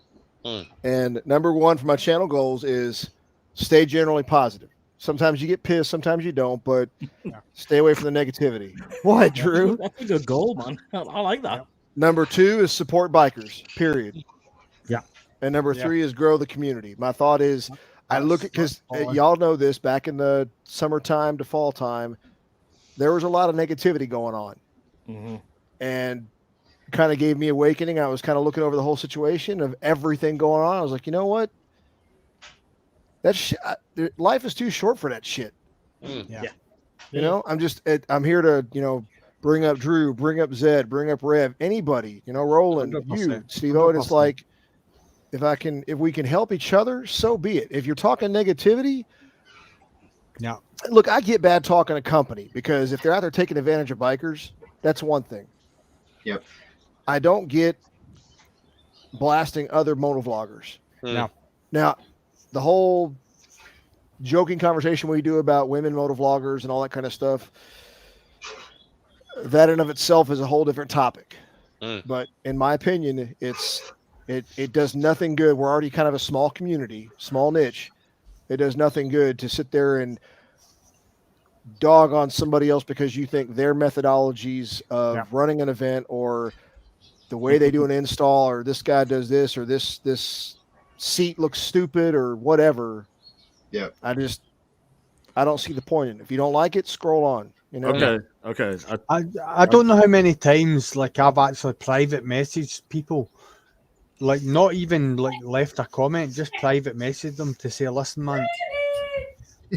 And number one for my channel goals is stay generally positive. Sometimes you get pissed, sometimes you don't, but stay away from the negativity. What, Drew? That's a good goal, man. I like that. Number two is support bikers, period. Yeah. And number three is grow the community. My thought is, I look at, because y'all know this, back in the summertime to fall time, there was a lot of negativity going on. And kind of gave me awakening. I was kind of looking over the whole situation of everything going on. I was like, you know what? Life is too short for that shit. You know, I'm here to, bring up Drew, bring up Zed, bring up Rev, anybody, Roland, 100%. You, Steve O. And it's like, if we can help each other, so be it. If you're talking negativity, look, I get bad talking a company because if they're out there taking advantage of bikers, that's one thing. Yep. I don't get blasting other motovloggers. Now, the whole joking conversation we do about women motovloggers and all that kind of stuff, that in of itself is a whole different topic. But in my opinion, it does nothing good. We're already kind of a small community, small niche. It does nothing good to sit there and dog on somebody else because you think their methodologies of running an event or the way they do an install or this guy does this or this seat looks stupid or whatever. Yeah. I don't see the point in it. If you don't like it, scroll on. Okay. I don't know how many times I've actually private messaged people, not even left a comment, just private messaged them to say, listen, man,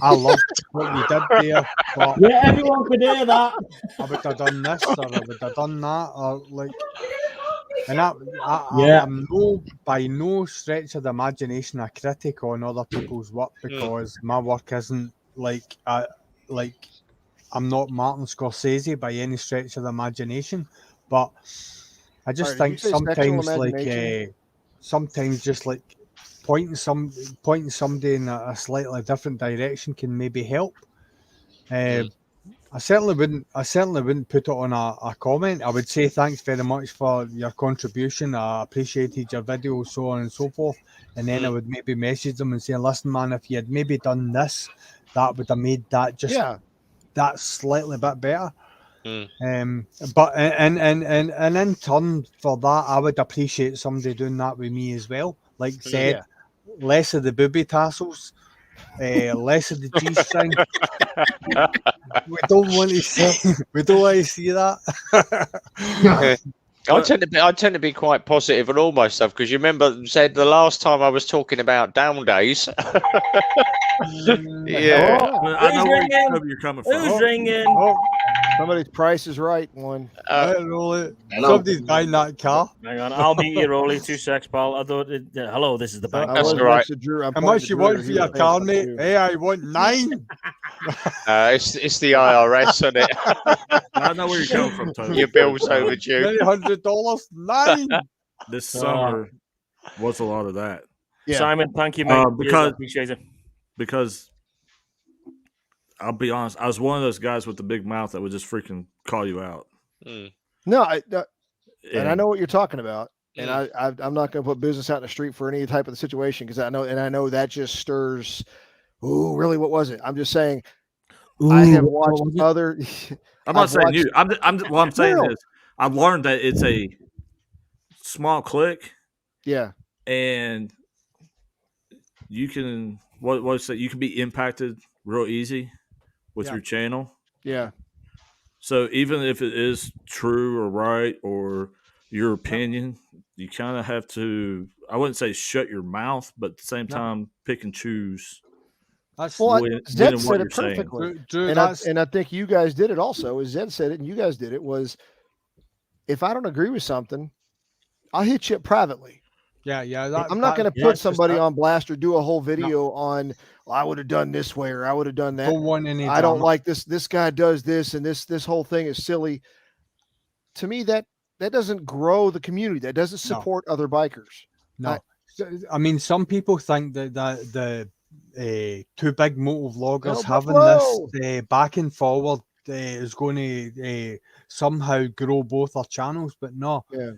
I love what you did there. But everyone could hear that. I would have done this or I would have done that or and I'm by no stretch of the imagination a critic on other people's work because my work isn't I'm not Martin Scorsese by any stretch of the imagination, but I just think sometimes sometimes just pointing somebody in a slightly different direction can maybe help. I certainly wouldn't put it on a comment. I would say thanks very much for your contribution. I appreciated your video, so on and so forth. And then I would maybe message them and say, listen, man, if you had maybe done this, that would have made that that slightly bit better. But and in turn for that, I would appreciate somebody doing that with me as well. Like said, less of the booby tassels, less of the G string. We don't want to see. We don't want to see that. I tend to be quite positive on all my stuff because you remember said the last time I was talking about down days. Yeah, I know where you're coming from. Who's ringing? Oh, somebody's Price is Right one. Somebody's buying that car. Hang on, I'll meet you, Rolly. 2 secs, pal. I thought. Hello, this is the bank. That's all right. How much you want for your car, mate? Hey, I want 9. It's the IRS, isn't it? I know where you're coming from, Tony. Your bill's overdue. $900, 9. This summer was a lot of that. Yeah. Simon, thank you, mate. Because- appreciate it. Because I'll be honest, I was one of those guys with the big mouth that would just freaking call you out. No, and I know what you're talking about. And I'm not going to put business out in the street for any type of the situation because I know that just stirs. Ooh, really? What was it? I'm just saying. I have watched other. I'm not saying you. What I'm saying is, I've learned that it's a small click. Yeah. And you can what's that? You can be impacted real easy with your channel. Yeah. So even if it is true or right or your opinion, you kind of have to. I wouldn't say shut your mouth, but at the same time, pick and choose. That's Zed said it perfectly. Drew, and I think you guys did it also. As Zed said it, and you guys did it. Was if I don't agree with something, I'll hit you up privately. Yeah. I'm not going to put somebody on blast or do a whole video on. Well, I would have done this way or I would have done that. Don't want any I don't like this. This guy does this, and this whole thing is silly. To me, that doesn't grow the community. That doesn't support other bikers. No, I mean, some people think that the two big motor vloggers having this back and forward is going to somehow grow both our channels, but no. Yeah.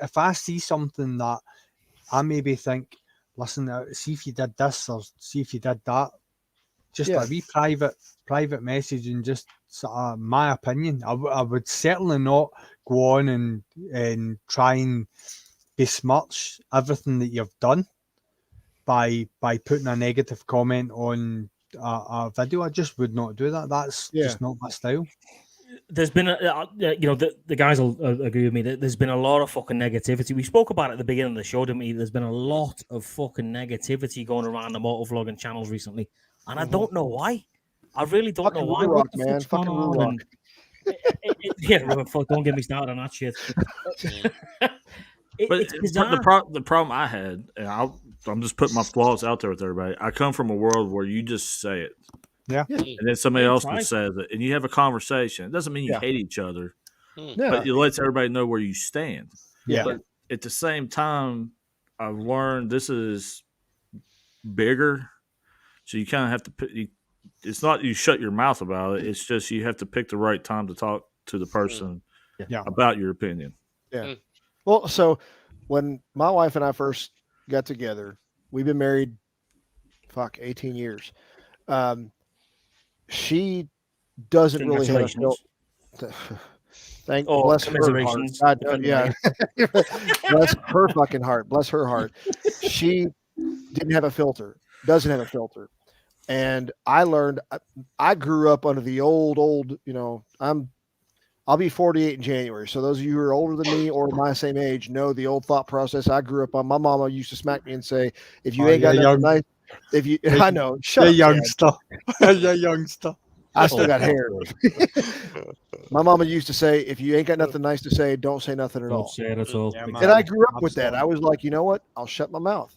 If I see something that I maybe think, listen, see if you did this or see if you did that, just a wee private message and just my opinion. I would certainly not go on and try and besmirch everything that you've done by putting a negative comment on a video. I just would not do that. That's just not my style. There's been the guys will agree with me that there's been a lot of fucking negativity. We spoke about it at the beginning of the show, didn't we? There's been a lot of fucking negativity going around the motovlogging channels recently, and I don't know why. I really don't know why. Rock, man. Fucking rock. Don't get me started on that shit. It's bizarre. The problem I had, and I'm just putting my flaws out there with everybody. I come from a world where you just say it. Yeah. And then somebody else says it, and you have a conversation. It doesn't mean you hate each other, but it lets everybody know where you stand. Yeah. But at the same time, I've learned this is bigger, so you kind of have to. It's not you shut your mouth about it. It's just you have to pick the right time to talk to the person about your opinion. Yeah. Well, so when my wife and I first got together, we've been married, 18 years. She doesn't really have a filter. Bless her heart. God, bless her fucking heart. Bless her heart. She didn't have a filter. Doesn't have a filter. And I learned. I grew up under the old. I'll be 48 in January. So those of you who are older than me or my same age know the old thought process I grew up on. My mama used to smack me and say, "If you ain't got nothing nice." If you, I know, shut up, youngster. You're youngster. I still got hair. My mama used to say, if you ain't got nothing nice to say, don't say nothing at all. Don't say it at all. And I grew up with that. I was like, you know what? I'll shut my mouth.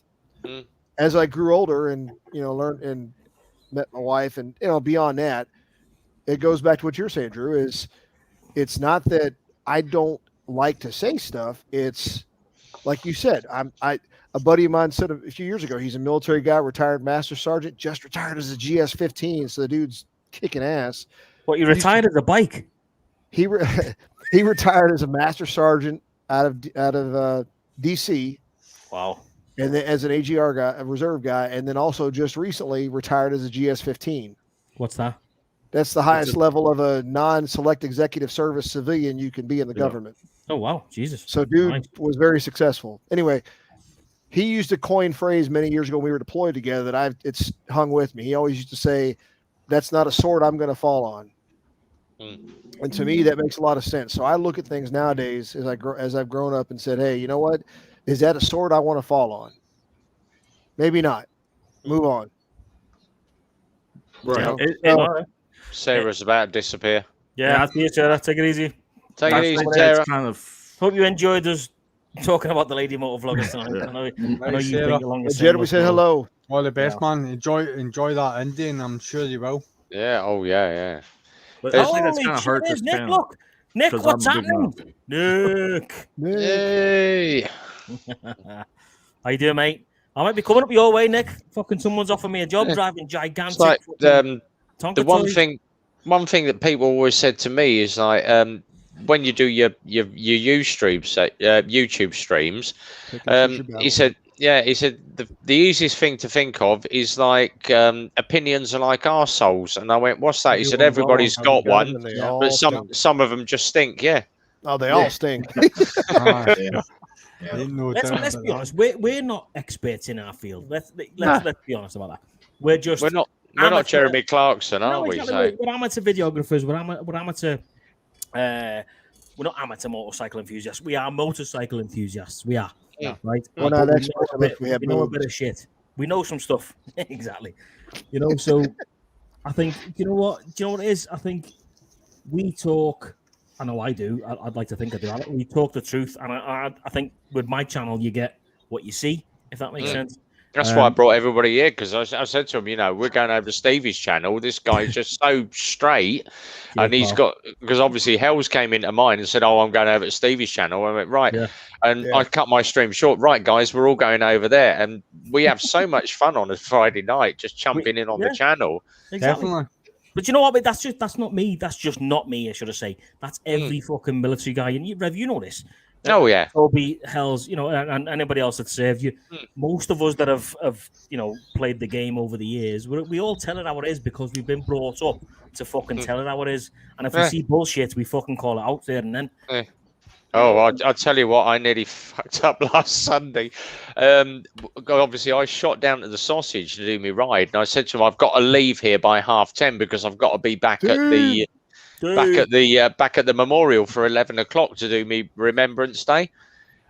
As I grew older and, learned and met my wife and, beyond that, it goes back to what you're saying, Drew, is it's not that I don't like to say stuff. It's like you said, a buddy of mine said a few years ago, he's a military guy, retired master sergeant, just retired as a GS-15. So the dude's kicking ass. What, you retired as a bike? He retired as a master sergeant out of DC. Wow. And then as an AGR guy, a reserve guy, and then also just recently retired as a GS-15. What's that? That's the highest level of a non-select executive service civilian you can be in the government. Oh wow, Jesus. So dude was very successful. Anyway, he used a coin phrase many years ago when we were deployed together that it's hung with me. He always used to say, "That's not a sword I'm going to fall on." And to me, that makes a lot of sense. So I look at things nowadays as I've grown up and said, "Hey, you know what? Is that a sword I want to fall on? Maybe not. Move on." Right. Sarah's about to disappear. Yeah, that's it, Sarah. Take it easy. Take it easy, It's Sarah. kind of Hope you enjoyed us talking about the lady motor vloggers tonight. I know you think along the same. Jared, we said hello. All the best, man. Enjoy that indie, and I'm sure you will. Yeah. Oh, yeah. But I think that's kind of hurt this Nick, channel. look. Nick, 'cause what's I'm a big happening? Nick. Yay. How you doing, mate? I might be coming up your way, Nick. Fucking someone's offered me a job driving gigantic. It's like the Tonka one thing that people always said to me is like when you do your YouTube streams, he said the easiest thing to think of is like opinions are like arseholes, and I went, what's that? He said everybody's got one, but some of them just stink. Yeah. Oh, they all stink. Let's be honest. We're not experts in our field. Let's be honest about that. We're not Jeremy Clarkson, are we? Exactly. We're amateur videographers. We're amateur. We're not amateur motorcycle enthusiasts. We are motorcycle enthusiasts. We are. Yeah. Right. We're not experts. We know a bit of shit. We know some stuff. Exactly. So I think you know what it is. I think we talk. I know I do. I'd like to think I do. We talk the truth, and I think with my channel you get what you see. If that makes sense. That's why I brought everybody here, because I said to him, we're going over to Stevie's channel. This guy's just so straight, and he's got, because obviously Hells came into mine and said, "Oh, I'm going over to Stevie's channel." I went, right. Yeah. And I cut my stream short. Right, guys, we're all going over there, and we have so much fun on a Friday night, just jumping in on the channel. Exactly. Definitely. But you know what? That's not me. That's just not me. I should have said. That's every fucking military guy. And Rev, you know this. Oh yeah, Toby, Hells, and anybody else that served you. Most of us that have played the game over the years, we all tell it how it is because we've been brought up to fucking tell it how it is. And if we see bullshit, we fucking call it out there and then. Oh, I'll tell you what, I nearly fucked up last Sunday. Obviously, I shot down to the Sausage to do my ride, and I said to him, "I've got to leave here by 10:30 because I've got to be back at the." Back at the memorial for 11 o'clock to do me Remembrance Day.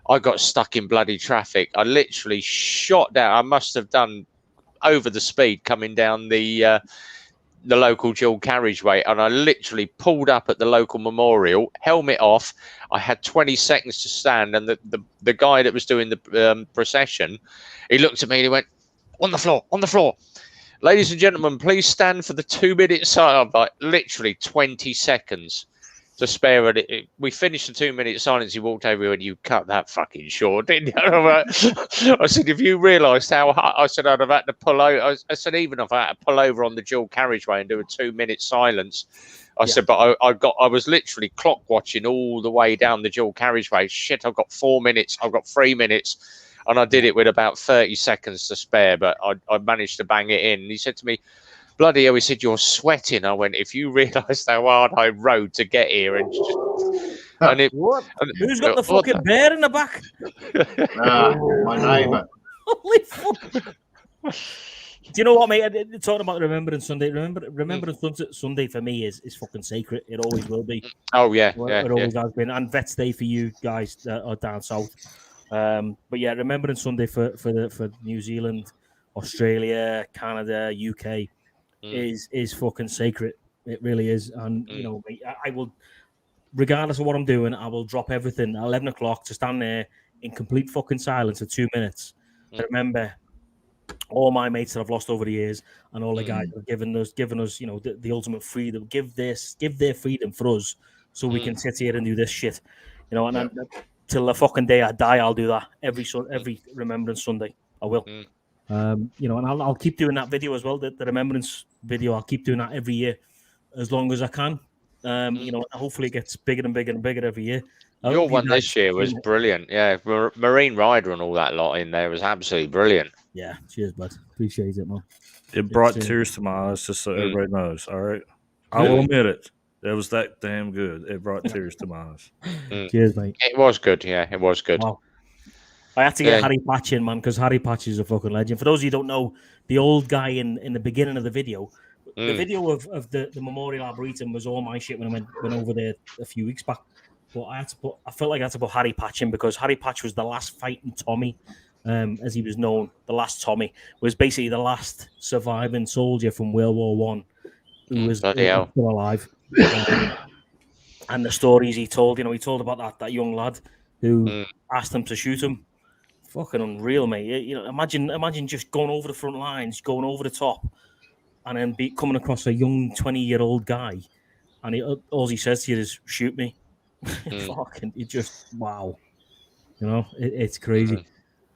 I got stuck in bloody traffic. I literally shot down. I must have done over the speed coming down the local dual carriageway, and I literally pulled up at the local memorial, helmet off. I had 20 seconds to stand, and the guy that was doing the procession, he looked at me and he went, on the floor. Ladies and gentlemen, please stand for the 2-minute silence. Like literally 20 seconds to spare. We finished the 2-minute silence. He walked over and you cut that fucking short, didn't you? I said, if you realised how hard, I said I'd have had to pull over. I said, even if I had to pull over on the dual carriageway and do a 2-minute silence. I said, but I was literally clock watching all the way down the dual carriageway. Shit, I've got 4 minutes. I've got 3 minutes. And I did it with about 30 seconds to spare, but I managed to bang it in. And he said to me, bloody hell, he said, you're sweating. I went, if you realised how hard I rode to get here. And who's got the fucking bear in the back? My neighbour. Holy fuck. Do you know what, mate? Talking about Remembrance Sunday. Remembrance Sunday for me is fucking sacred. It always will be. Oh, yeah. It always has been. And Vets Day for you guys that are down south. But yeah, Remembrance Sunday for New Zealand, Australia, Canada, UK is fucking sacred. It really is. And I will, regardless of what I'm doing, I will drop everything at 11 o'clock to stand there in complete fucking silence for 2 minutes. To remember all my mates that I've lost over the years and all the guys that have given us the ultimate freedom. Give their freedom for us so we can sit here and do this shit. And till the fucking day I die, I'll do that every Remembrance Sunday. I will. And I'll keep doing that video as well. The Remembrance video, I'll keep doing that every year as long as I can. Hopefully it gets bigger and bigger and bigger every year. Your one this year was brilliant. Yeah, Marine Rider and all that lot in there was absolutely brilliant. Yeah, cheers, bud. Appreciate it, man. It brought tears to my eyes, just so everybody knows. All right, I will admit it. It was that damn good. It brought tears to my eyes. Cheers, mate. It was good. Yeah, it was good. Wow. I had to get Harry Patch in, man, because Harry Patch is a fucking legend. For those of you who don't know, the old guy in the beginning of the video, the video of the Memorial Arboretum was all my shit when I went over there a few weeks back. But I felt like I had to put Harry Patch in because Harry Patch was the last fighting Tommy, as he was known. The last Tommy was basically the last surviving soldier from World War One who was still alive. And the stories he told, he told about that young lad who asked him to shoot him. Fucking unreal, mate. Imagine just going over the front lines, going over the top, and then coming across a young 20-year-old guy, and all he says to you is "shoot me." Fucking, it just wow, it's crazy.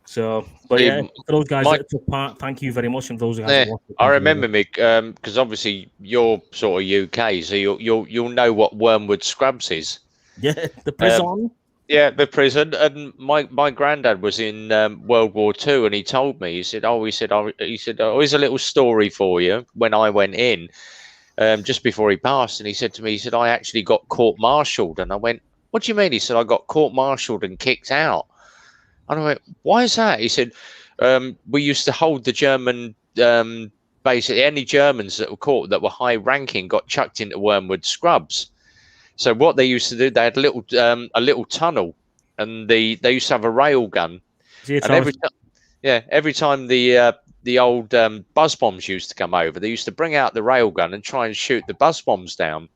So, but yeah, for those guys that took part, thank you very much. And those guys that watched it, I remember me because obviously you're sort of UK, so you'll know what Wormwood Scrubs is. Yeah, the prison. Yeah, the prison. And my granddad was in World War II, and he told me, he said, here's a little story for you. When I went in, just before he passed, and he said to me, I actually got court-martialed, and I went, what do you mean? He said, I got court-martialed and kicked out. And I went, why is that? He said, we used to hold the German, basically any Germans that were caught that were high-ranking got chucked into Wormwood Scrubs. So what they used to do, they had a little tunnel, and they used to have a rail gun. And every time the old buzz bombs used to come over, they used to bring out the rail gun and try and shoot the buzz bombs down.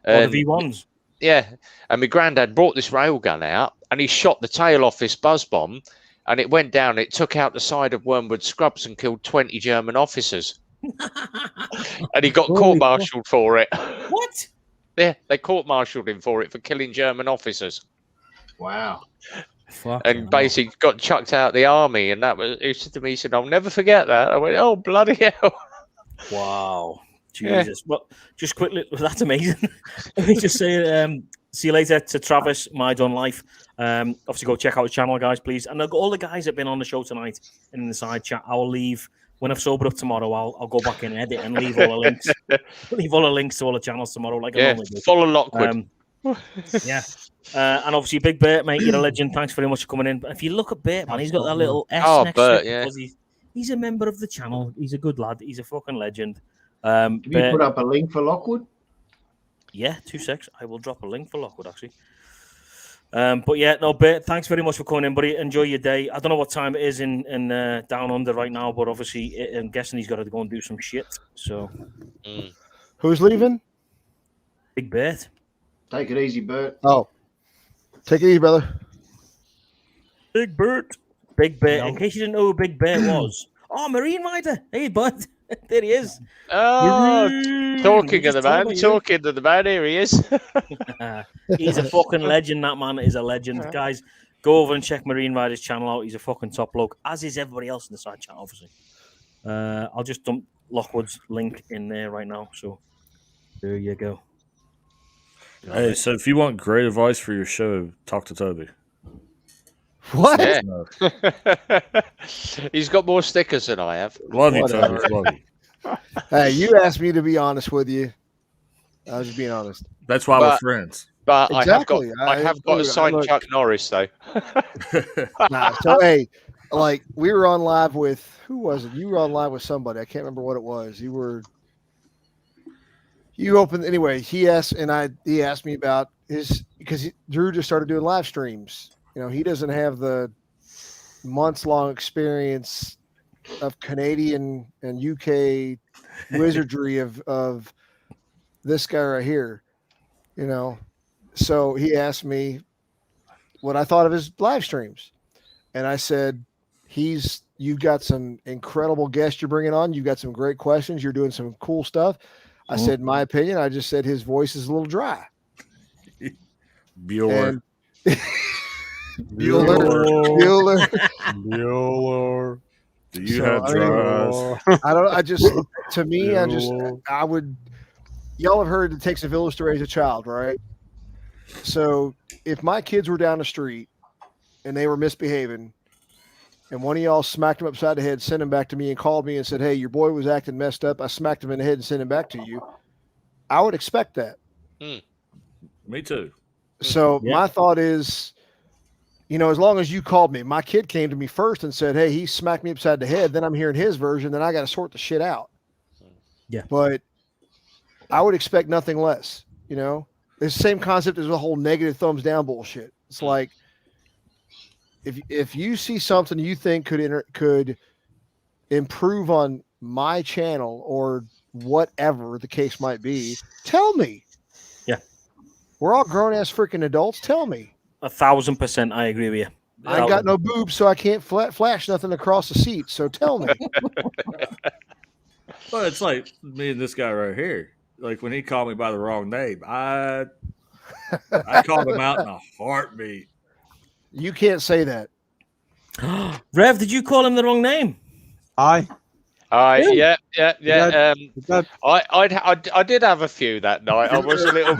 The V1s. Yeah, and my granddad brought this rail gun out, and he shot the tail off this buzz bomb, and it went down. It took out the side of Wormwood Scrubs and killed 20 German officers. And he got court-martialed for it. What? Yeah, they court-martialed him for killing German officers. Wow. And basically got chucked out of the army. And he said to me, he said, I'll never forget that. I went, oh, bloody hell. Wow. Jesus. Well, just quickly, that's amazing. Let me just say, see you later to Travis, My Done Life. Obviously, go check out his channel, guys, please. And all the guys that have been on the show tonight and in the side chat, I'll leave. When I've sobered up tomorrow, I'll go back and edit and leave all the links. Leave all the links to all the channels tomorrow. Like I normally do. Follow Lockwood. Yeah. And obviously, Big Bert, mate, you're a legend. Thanks very much for coming in. But if you look at Bert, man, he's got that little S next to it because he's a member of the channel. He's a good lad. He's a fucking legend. Have you put up a link for Lockwood? Yeah, 2 secs. I will drop a link for Lockwood, actually. But yeah, no, Bert, thanks very much for coming in, buddy. Enjoy your day. I don't know what time it is in Down Under right now, but obviously, I'm guessing he's got to go and do some shit. So, Who's leaving? Big Bert. Take it easy, Bert. Oh, take it easy, brother. Big Bert. Big Bert. In case you didn't know who Big Bert was. Oh, Marine Rider. Hey, bud. There he is. Oh, talking to the man. Here he is. He's a fucking legend. That man is a legend. Guys, go over and check Marine Rider's channel out. He's a fucking top bloke, as is everybody else in the side chat, obviously. I'll just dump Lockwood's link in there right now. So there you go. Hey, so if you want great advice for your show, talk to Toby. What? Yeah. He's got more stickers than I have. Love you, Toby. Love you. Hey, you asked me to be honest with you. I was just being honest. That's why we're friends. But exactly. I have got to sign Chuck Norris, though. So, hey, like, we were on live with, who was it? You were on live with somebody. I can't remember what it was. You opened, anyway, he asked me about because Drew just started doing live streams. You know, he doesn't have the months-long experience of Canadian and UK wizardry of this guy right here, you know. So he asked me what I thought of his live streams. And I said, you've got some incredible guests you're bringing on. You've got some great questions. You're doing some cool stuff. I said, my opinion, I just said his voice is a little dry. Bueller. Bueller. Do you have dry eyes? Y'all have heard it takes a village to raise a child, right? So if my kids were down the street and they were misbehaving and one of y'all smacked them upside the head, sent him back to me and called me and said, hey, your boy was acting messed up, I smacked him in the head and sent him back to you, I would expect that. Me too. So my thought is, you know, as long as you called me, my kid came to me first and said, hey, he smacked me upside the head. Then I'm hearing his version. Then I got to sort the shit out. Yeah. But I would expect nothing less, you know, it's the same concept as the whole negative thumbs down bullshit. It's like, if you see something you think could improve on my channel or whatever the case might be, tell me. Yeah. We're all grown ass freaking adults. Tell me. 1,000%. I agree with you. I ain't got no boobs, so I can't flash nothing across the seat. So tell me. Well, it's like me and this guy right here. Like when he called me by the wrong name, I called him out in a heartbeat. You can't say that. Rev, did you call him the wrong name? Aye. Yeah. Good. I did have a few that night. I was a little.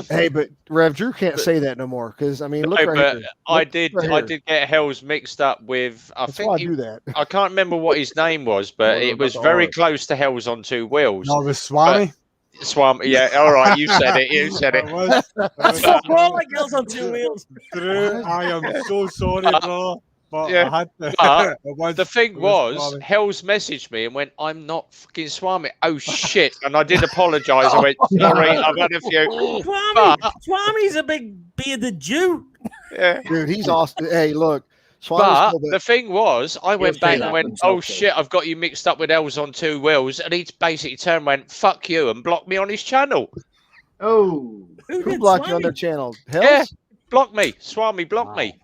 Hey, but Rev Drew can't say that no more because I mean, look No, right but here. I Look did. right I here. did get Hells mixed up with. I That's think why I do that. I can't remember what his name was, but it was very close to Hells on Two Wheels. No, it was Swami. Swamp. Yeah. All right. You said it. You said it. That's what more like Girls on Two Wheels. Drew, I am so sorry, bro. But Yeah, I had to. but it was, The thing it was, Swami. Hells messaged me and went, "I'm not fucking Swami." Oh shit! And I did apologise. I went, "Sorry, I've had a few." Swami's a big bearded Jew. Yeah. Dude, he's awesome. Hey, look. Swami's But the thing was, I went back and went, "Oh shit, I've got you mixed up with Hells on Two Wheels," and he basically turned and went, "Fuck you," and blocked me on his channel. Oh, who blocked you on their channel? Hells? Yeah, blocked me. Swami blocked me.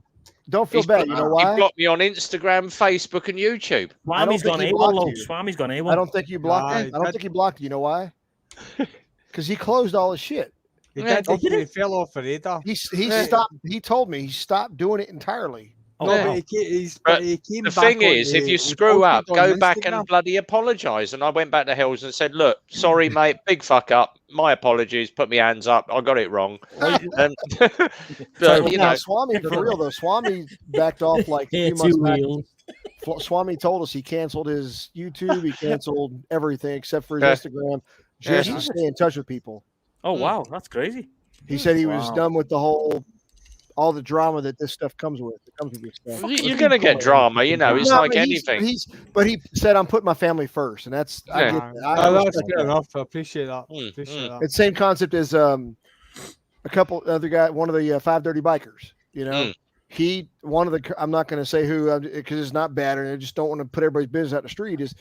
Don't feel bad. You know why? He blocked me on Instagram, Facebook, and YouTube. Swami's gone AWOL. Swami's gone AWOL. I don't think you blocked him. I don't think he blocked you. You know why? Because he closed all his shit. He did. He fell off a radar. He stopped. He told me he stopped doing it entirely. No, Yeah. but he came The back thing on is, if the- you he screw up, posted on go back Instagram. and bloody apologise. And I went back to Hells and said, "Look, sorry, mate, big fuck up. My apologies. Put my hands up. I got it wrong." But, you now, know, Swami, for real though, Swami backed off like a few months back. Swami told us he canceled his YouTube, he canceled everything except for his Instagram, just to stay in touch with people. Oh wow, that's crazy. He said he was done with all the drama that this stuff comes with. It comes with this stuff. you're going to get drama, you know. It's No, like but anything. But he said, "I'm putting my family first," and that's I Yeah. get that. I That's respect fair that. enough. I appreciate that. Appreciate that. It's the same concept as a couple other guy, one of the 5 Dirty Bikers. You know, I'm not going to say who because it's not bad, and I just don't want to put everybody's business out in the street. Is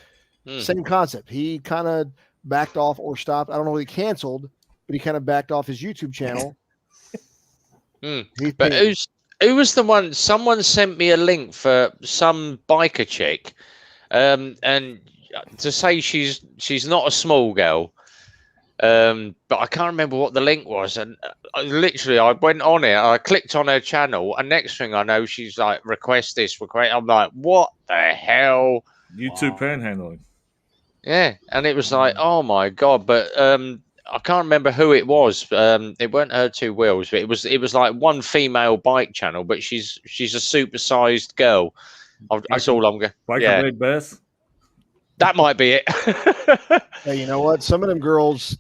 same concept. He kind of backed off or stopped. I don't know if he canceled, but he kind of backed off his YouTube channel. But who was the one? Someone sent me a link for some biker chick, and to say she's not a small girl, but I can't remember what the link was. And I went on it, I clicked on her channel, and next thing I know, she's like, "Request this, request." I'm like, "What the hell?" YouTube panhandling. Yeah, and it was like, "Oh my god!" But I can't remember who it was. It weren't her Two Wheels, but it was like one female bike channel, but she's a supersized girl. That's all I'm going. Biker Big Beth. That might be it. Hey, you know what? Some of them girls.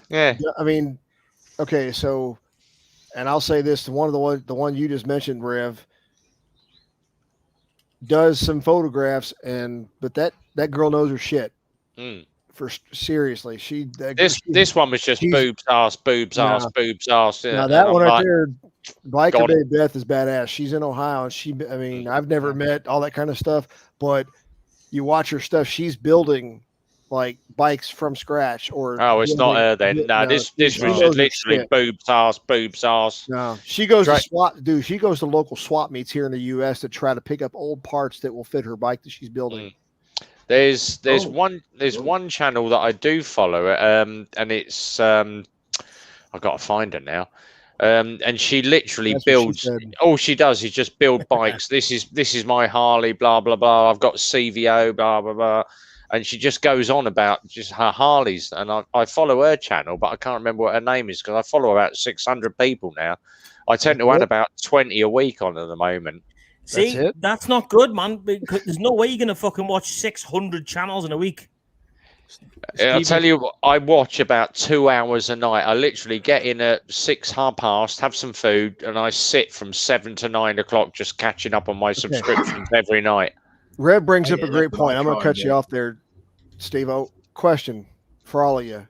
Yeah. I mean, okay, so, and I'll say this: the one you just mentioned, Rev, does some photographs, but that girl knows her shit. For seriously, this one was just boobs, ass, boobs, ass, boobs, ass. Now that one right there, Biker Bay Beth is badass. She's in Ohio, and I mean, I've never met all that kind of stuff, but you watch her stuff. She's building like bikes from scratch. It's not her then. No, this was just literally boobs, ass. No, she goes to SWAT. Dude, she goes to local SWAT meets here in the U.S. to try to pick up old parts that will fit her bike that she's building. There's one channel that I do follow, and it's I've got to find her now. And she literally builds. All she does is just build bikes. This is my Harley, blah blah blah. I've got CVO, blah blah blah, and she just goes on about just her Harleys. And I follow her channel, but I can't remember what her name is because I follow about 600 people now. I tend to add about 20 a week on at the moment. See, that's not good, man. Because there's no way you're gonna fucking watch 600 channels in a week. I'll tell you what, I watch about 2 hours a night. I literally get in at 6, 1:30, have some food, and I sit from 7 to 9 o'clock just catching up on my subscriptions every night. Rev brings up a great point. I'm going to cut you off there, Steve-O. Question for all of you.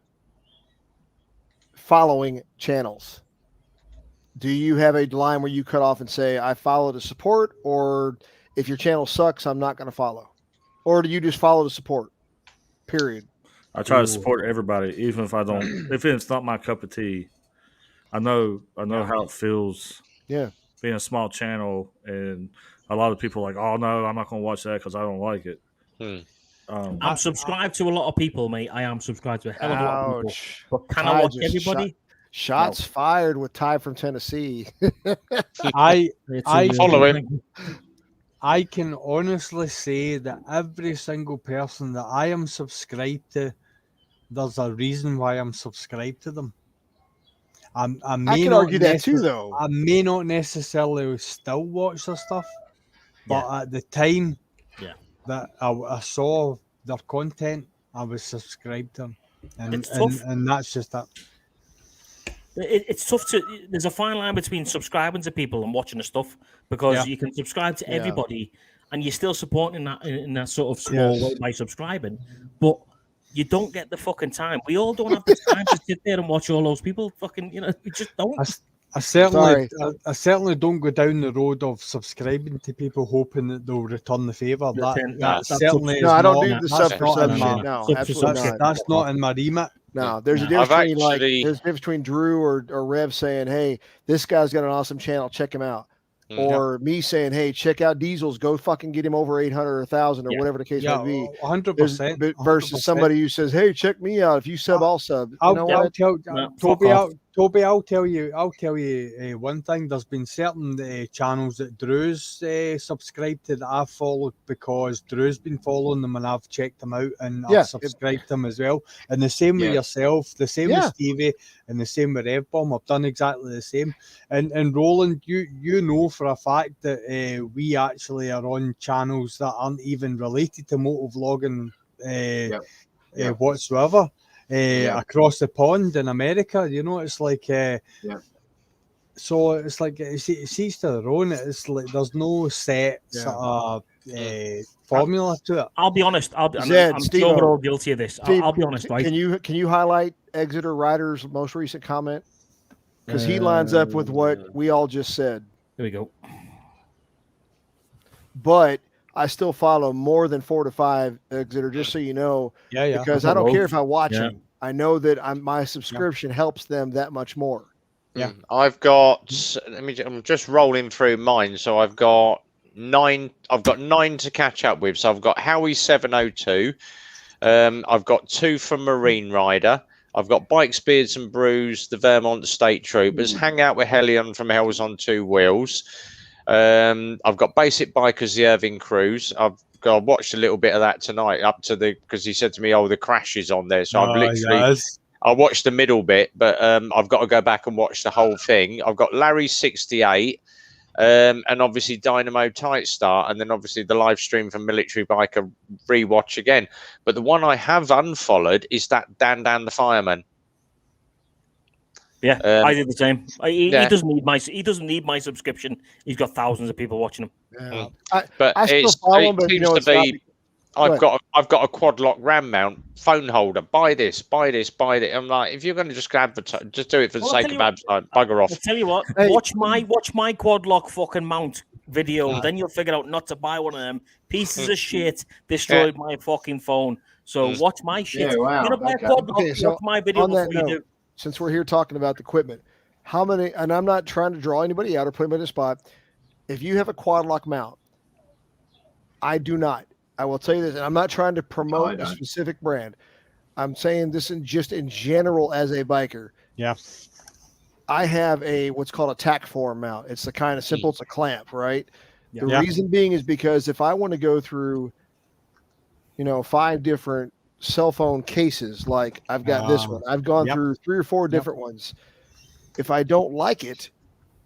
Following channels. Do you have a line where you cut off and say, I follow to support, or if your channel sucks, I'm not going to follow? Or do you just follow to support? Period. I try to support everybody, even if I don't. If it's not my cup of tea, I know how it feels. Yeah, being a small channel, and a lot of people are like, oh no, I'm not going to watch that because I don't like it. I'm subscribed to a lot of people, mate. I am subscribed to a hell of a lot of people. But can Ty I watch just everybody? Shots fired with Ty from Tennessee. I follow him. I can honestly say that every single person that I am subscribed to, there's a reason why I'm subscribed to them. I can argue that too, though. I may not necessarily still watch their stuff, but at the time that I saw their content, I was subscribed to them. And that's just that. It's tough to. There's a fine line between subscribing to people and watching the stuff, because you can subscribe to everybody and you're still supporting that in that sort of small way by subscribing, but you don't get the fucking time. We all don't have the time to sit there and watch all those people. Fucking, we just don't. I certainly don't go down the road of subscribing to people hoping that they'll return the favor. That certainly no, I don't do the that's sub for sub not shit. No, absolutely not. That's not in my remit. No, there's a difference between there's a difference between Drew or Rev saying, "Hey, this guy's got an awesome channel, check him out," or me saying, "Hey, check out Diesel's, go fucking get him over 800 or 1,000 or whatever the case may be." 100%. Versus somebody who says, "Hey, check me out. If you sub, I'll sub." Toby, I'll tell you one thing. There's been certain channels that Drew's subscribed to that I've followed because Drew's been following them and I've checked them out and I've subscribed to them as well. And the same with yourself, the same with Stevie, and the same with Revbomb. I've done exactly the same. And Roland, you know for a fact that we actually are on channels that aren't even related to motovlogging whatsoever. Across the pond in America, it's like so it's like it's each to their own. It's like there's no set sort of formula to it. I'll be honest. I'm sure we're all guilty of this. I'll be honest, right? Can you highlight Exeter Rider's most recent comment, because he lines up with what we all just said. Here we go. But I still follow more than 4 to 5 Exeter, just so you know. Because I don't care if I watch them. I know that my subscription helps them that much more. Yeah. I've got. I'm just rolling through mine. So I've got 9. I've got 9 to catch up with. So I've got Howie 702. I've got 2 from Marine Rider. I've got Bikes, Beards and Brews, the Vermont State Troopers. Hang out with Helion from Hells on 2 Wheels. I've got Basic Bikers, the Irving Cruise. I watched a little bit of that tonight because he said to me, the crash is on there. So I watched the middle bit, but I've got to go back and watch the whole thing. I've got Larry 68 and obviously Dynamo Tight Start, and then obviously the live stream from Military Biker rewatch again. But the one I have unfollowed is that Dan the Fireman. Yeah, I did the same. He doesn't need my subscription. He's got thousands of people watching him. Yeah. I still follow him, but seems to be. I've got a quad lock RAM mount phone holder. Buy this. I'm like, if you're going to just advertise, just do it for the sake of advertising. Bugger off. I'll tell you what. Watch my quad lock fucking mount video. Then you'll figure out not to buy one of them. Pieces of shit destroyed my fucking phone. So watch my shit. Yeah, wow. You're gonna buy a quad lock. Watch my video before you do. Since we're here talking about the equipment, how many, and I'm not trying to draw anybody out or put them in a spot. If you have a quad lock mount, I do not. I will tell you this, and I'm not trying to promote a specific brand. I'm saying this in general as a biker. Yeah. I have what's called a tack form mount. It's the kind of simple, it's a clamp, right? Yeah. The reason being is because if I want to go through, 5 different cell phone cases, like I've got this one, I've gone through 3 or 4 different ones. If I don't like it,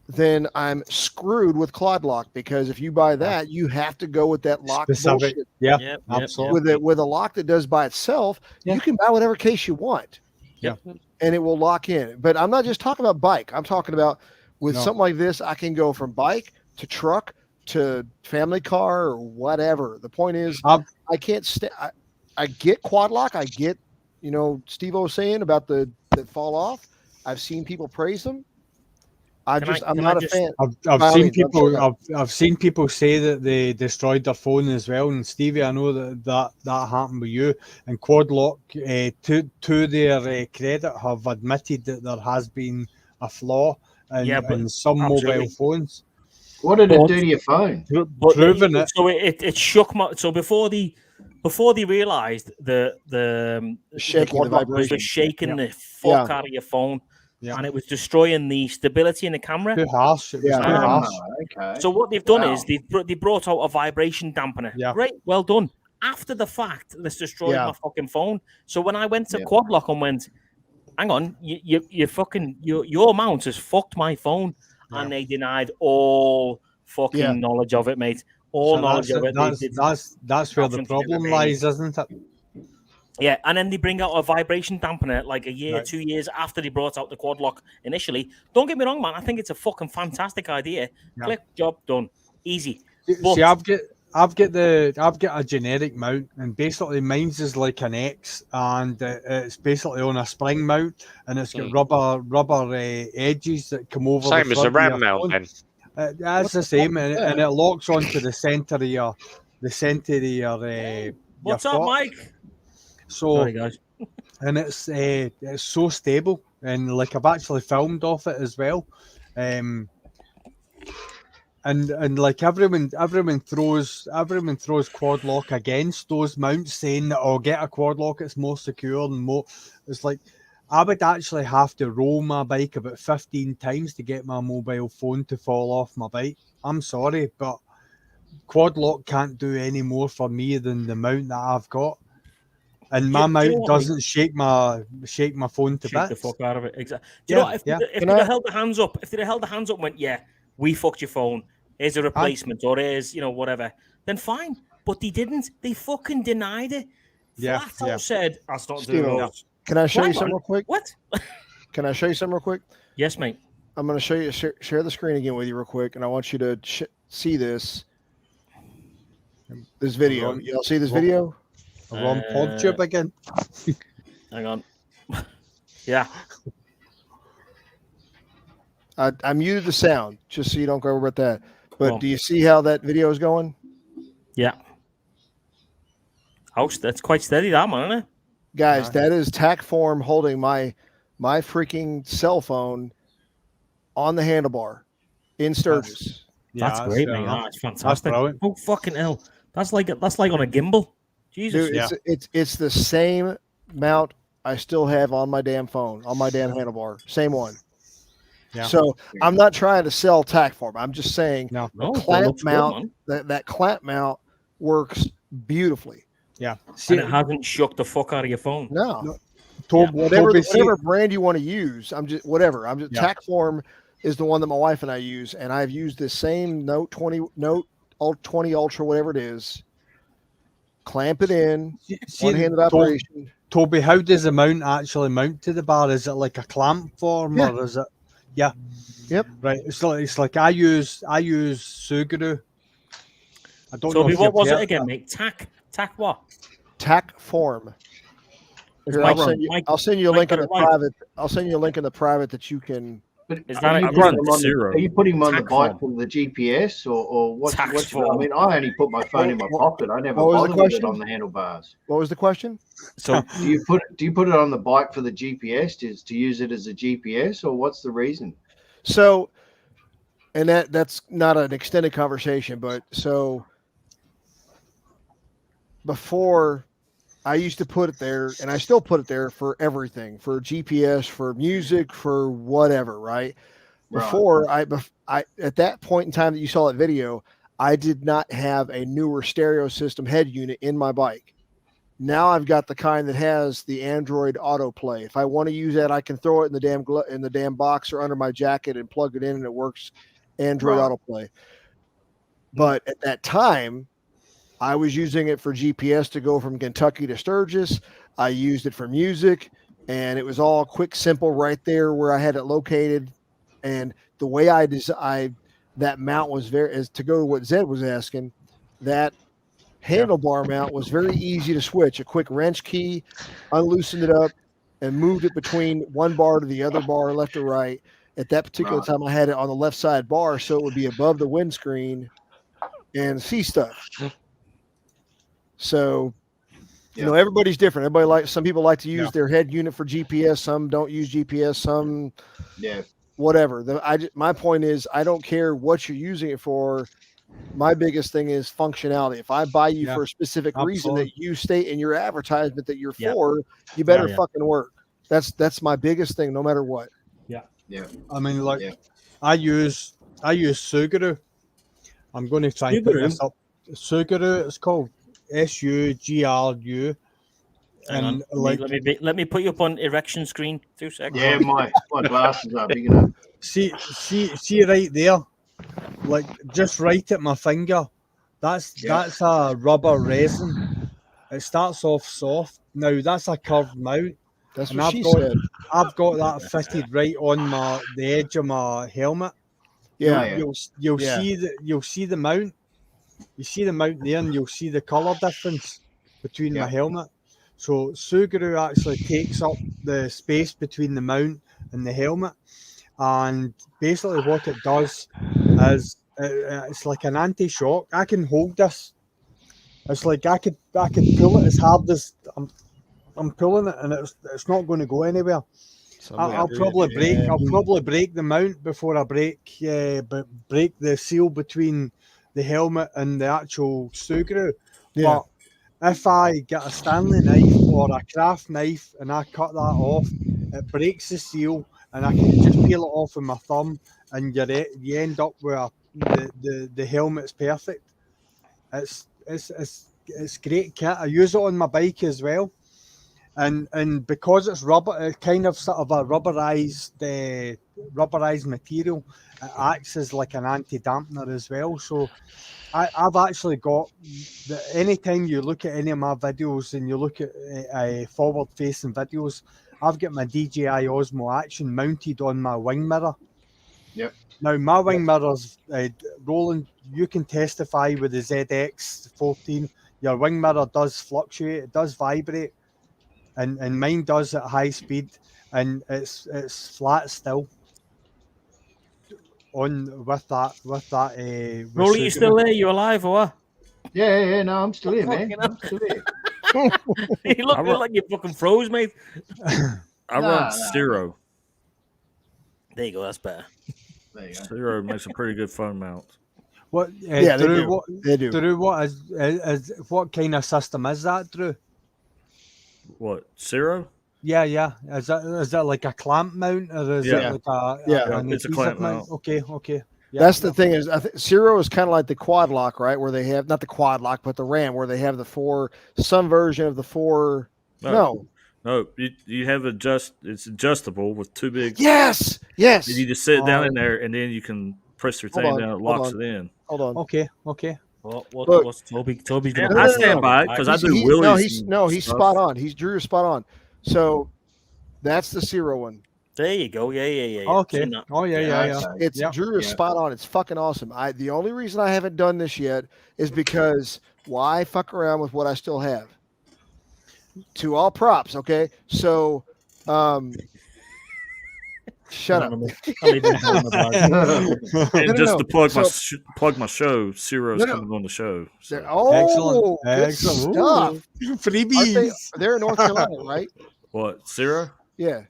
then I'm screwed with Quad Lock, because if you buy that, you have to go with that lock Specific. bullshit. Yeah, Yep, absolutely. With a lock that does by itself, Yeah. you can buy whatever case you want. Yeah. And it will lock in. But I'm not just talking about bike. I'm talking about with something like this, I can go from bike to truck to family car or whatever. The point is, I can't I get Quad Lock. I get, Steve was saying about the fall off. I've seen people praise them. I'm not a fan. I've seen people say that they destroyed their phone as well. And Stevie, I know that happened with you. And Quad Lock, to their credit, have admitted that there has been a flaw in some mobile phones. What did it do to your phone? Proving it. So it shook my. So before they realised the shaking, the vibration, was shaking the fuck out of your phone. Yeah. And it was destroying the stability in the camera. Too harsh. It was too harsh. Okay. So what they've done is they brought out a vibration dampener. Yeah. Great, well done. After the fact, this destroyed my fucking phone. So when I went to Quad Lock and went, hang on, your mount has fucked my phone, and they denied all fucking knowledge of it, mate. All knowledge of it. That's where the problem lies, isn't it? Yeah, and then they bring out a vibration dampener like a year, 2 years after they brought out the Quad Lock initially. Don't get me wrong, man. I think it's a fucking fantastic idea. Yeah. Click, job done, easy. But... See, I've got a generic mount, and basically mine's is like an X, and it's basically on a spring mount, and it's got rubber edges that come over. Same as a RAM mount, then. That's the same, and it locks onto the center of your What's up, Mike? So, sorry, guys. And it's so stable, and like I've actually filmed off it as well, and like everyone throws Quad Lock against those mounts, saying that I'll get a Quad Lock, it's more secure and more. It's like I would actually have to roll my bike about 15 times to get my mobile phone to fall off my bike. I'm sorry, but Quad Lock can't do any more for me than the mount that I've got. And my mount doesn't shake my phone to bits. The fuck out of it. Exactly. Do you know if they'd have held the hands up, and went, yeah, we fucked your phone. Here's a replacement, or here's whatever. Then fine. But they didn't. They fucking denied it. Flat out said, "I'll start doing those." Can I show you something real quick? What? Can I show you something real quick? Yes, mate. I'm going to show you. Share the screen again with you real quick, and I want you to see this video. Y'all see this video? Ron PodTube again. Hang on. Yeah. I muted the sound just so you don't go over at that. But do you see how that video is going? Yeah. Oh, that's quite steady, that one, isn't it? Guys, that is Tackform holding my freaking cell phone on the handlebar in Sturgis. That's great, mate. That's fantastic. Oh, fucking hell. That's like on a gimbal. Jesus. Dude, it's the same mount I still have on my damn phone, on my damn handlebar. Same one. Yeah. So I'm not trying to sell Tackform. I'm just saying clamp mount, that clamp mount works beautifully. Yeah. And it hasn't shook the fuck out of your phone. No. Whatever brand you want to use, Tackform is the one that my wife and I use, and I've used the same Note 20 Ultra, whatever it is. Clamp it in, one-handed operation. Toby, how does the mount actually mount to the bar? Is it like a clamp form, or is it? Yeah. Yep. Right. It's like I use Suguru. I don't know. What was it again, mate? Tack what? Tackform. Here, I'll send you a link in the private. I'll send you a link in the private that you can. Is that are you putting them on the bike for the GPS or what's I mean, I only put my phone in my pocket. I never bothered with it on the handlebars. What was the question? So do you put it on the bike for the GPS to use it as a GPS, or what's the reason? So, and that's not an extended conversation, but so before I used to put it there, and I still put it there for everything, for GPS, for music, for whatever, right? Before I at that point in time that you saw that video, I did not have a newer stereo system head unit in my bike. Now I've got the kind that has the Android autoplay. If I want to use that, I can throw it in the damn box or under my jacket and plug it in, and it works Android autoplay. But at that time, I was using it for GPS to go from Kentucky to Sturgis. I used it for music, and it was all quick, simple, right there where I had it located. And the way that mount was to go to what Zed was asking, that handlebar mount was very easy to switch. A quick wrench key, unloosened it up, and moved it between one bar to the other bar, left or right. At that particular time, I had it on the left side bar, so it would be above the windscreen and see stuff. So, everybody's different. Some people like to use their head unit for GPS. Some don't use GPS. Some, whatever. My point is, I don't care what you're using it for. My biggest thing is functionality. If I buy you for a specific reason that you state in your advertisement that you're for, you better fucking work. That's my biggest thing, no matter what. Yeah. I mean, I use Suguru. I'm going to try and put this up. Suguru, it's called SUGRU. And let me put you up on erection screen. 2 seconds. Yeah, my glasses are big enough. See right there, just right at my finger. That's a rubber resin. It starts off soft. Now that's a curved mount. That's what she said. I've got that fitted right on the edge of my helmet. Yeah, you'll see the mount. You see the mount there, and you'll see the color difference between my helmet. So Suguru actually takes up the space between the mount and the helmet, and basically what it does is it's like an anti-shock. I can hold this. It's like I could pull it as hard as I'm pulling it, and it's not going to go anywhere. I'll probably break the mount before I break the seal between the helmet and the actual Suguru. Yeah. But if I get a Stanley knife or a craft knife and I cut that off, it breaks the seal, and I can just peel it off with my thumb, and you end up with the helmet's perfect. It's great kit. I use it on my bike as well. And because it's rubber, it's kind of sort of a rubberized material, it acts as like an anti-dampener as well. So I've actually got anytime you look at any of my videos and you look at forward-facing videos, I've got my DJI Osmo Action mounted on my wing mirror. Yep. Now my wing mirrors, Roland, you can testify with the ZX14. Your wing mirror does fluctuate, it does vibrate. And mine does at high speed, and it's flat still. With that. Rolly, you still there? You alive or what? Yeah. No, I'm still here, man. I'm still here. You look like you fucking froze, mate. I run Zero. There you go. That's better. There you go. Zero makes a pretty good phone mount. What? Yeah, Drew, they do. Drew, what kind of system is that, Drew? What, Zero? Yeah. Is that like a clamp mount, or is it like it's a clamp mount? Okay. Yeah, that's the thing is, I think Zero is kind of like the quad lock, right? Where they have not the quad lock, but the RAM, where they have some version of the four. No, you have it's adjustable with two big. Yes. And you just sit down in there, and then you can press your thing down. It locks it in. Hold on. Okay. What's Toby's doing? I stand by it because I do wheelies. He's spot on. Drew is spot on. So that's the Zero one. There you go. Yeah. Okay. Oh yeah. It's Drew is spot on. It's fucking awesome. The only reason I haven't done this yet is because why fuck around with what I still have? To all props, okay? So shut up. To plug my show, Zero's coming on the show. So. Excellent Stuff. Freebies. They're in North Carolina, right? What, Zero? Yeah.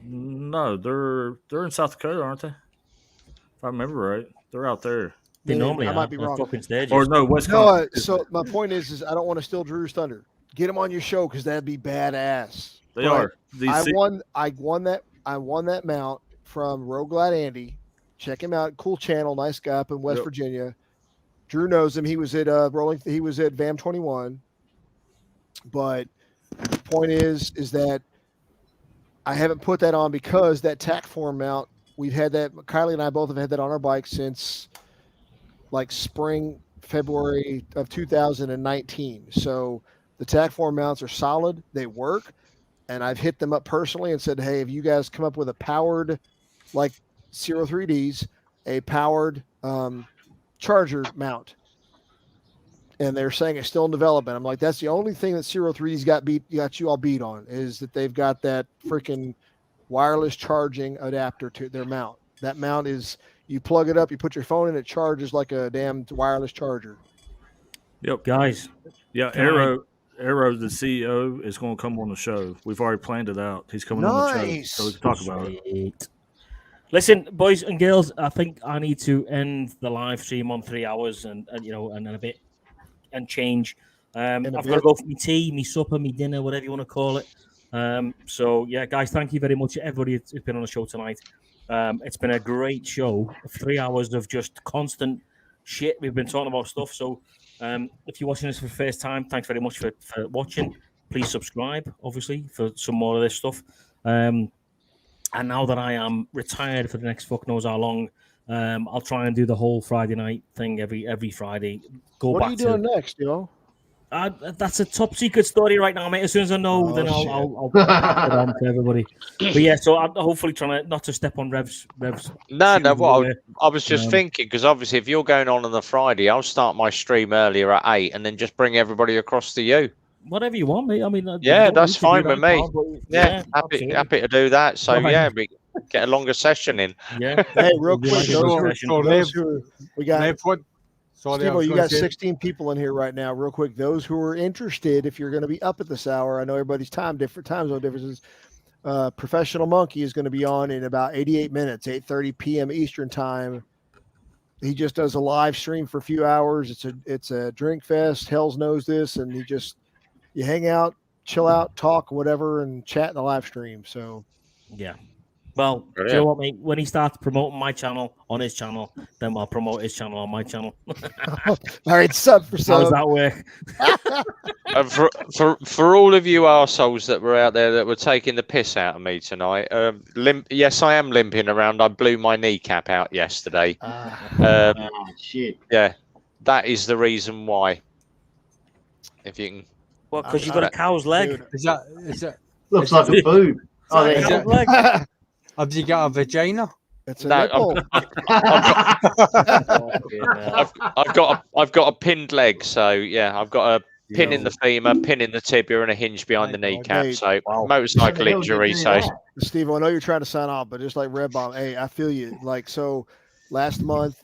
No, they're in South Dakota, aren't they? If I remember right, they're out there. They normally I might be wrong. Or no, West Coast. So my point is I don't want to steal Drew's thunder. Get him on your show because that'd be badass. They are. I won that mount from Roguelite Andy. Check him out. Cool channel, nice guy up in West Virginia. Drew knows him. He was at He was at VAM 21. But the point is that I haven't put that on because that tack form mount, we've had that. Kylie and I both have had that on our bike since like spring, February of 2019. So the tack form mounts are solid. They work. And I've hit them up personally and said, hey, if you guys come up with a powered, like 03Ds, a powered charger mount. And they're saying it's still in development. I'm like, that's the only thing that 03's got you all beat on, is that they've got that freaking wireless charging adapter to their mount. That mount is, you plug it up, you put your phone in, it charges like a damn wireless charger. Yep, guys. Yeah, Arrow, the CEO, is going to come on the show. We've already planned it out. He's coming on the show, so we can talk about it. Listen, boys and girls, I think I need to end the live stream on 3 hours and a bit and change. I've got to go for my tea, my supper, my dinner, whatever you want to call it. So yeah, guys, thank you very much, everybody who's been on the show tonight. It's been a great show. 3 hours of just constant shit. We've been talking about stuff. So if you're watching this for the first time, thanks very much for watching. Please subscribe, obviously, for some more of this stuff. And now that I am retired for the next fuck knows how long, I'll try and do the whole Friday night thing every Friday. What are you doing next, yo? That's a top secret story right now, mate. As soon as I know, then I'll pass it on to everybody. But yeah, so I'm hopefully trying not to step on Rev's. No. What I was just thinking, because obviously, if you're going on the Friday, I'll start my stream earlier at 8, and then just bring everybody across to you. Whatever you want, mate. I mean, yeah, that's fine with me. Yeah, happy to do that. So yeah, we get a longer session in. Yeah. Hey, real quick, we got. Sorry, Steve, you got 16 people in here right now. Real quick, those who are interested, if you're going to be up at this hour, I know everybody's different time zone differences. Professional Monkey is going to be on in about 88 minutes, 8:30 p.m. Eastern time. He just does a live stream for a few hours. It's a drink fest. Hells knows this, and you hang out, chill out, talk, whatever, and chat in the live stream. So yeah. Well, do you know what, mate? When he starts promoting my channel on his channel, then I'll promote his channel on my channel. All right, sub for sub. How does that work? For all of you arseholes that were out there that were taking the piss out of me tonight, yes, I am limping around. I blew my kneecap out yesterday. Shit. Yeah, that is the reason why. If you can. Well, because you've got a cow's leg. Is that looks like a boob? Oh, there you go. Have you got a vagina? It's a nipple. I've got a pinned leg, so yeah, I've got a pin in the femur, pin in the tibia, and a hinge behind the kneecap. So motorcycle injury. So Steve, I know you're trying to sign off, but just like Red Bomb, hey, I feel you. Like, so last month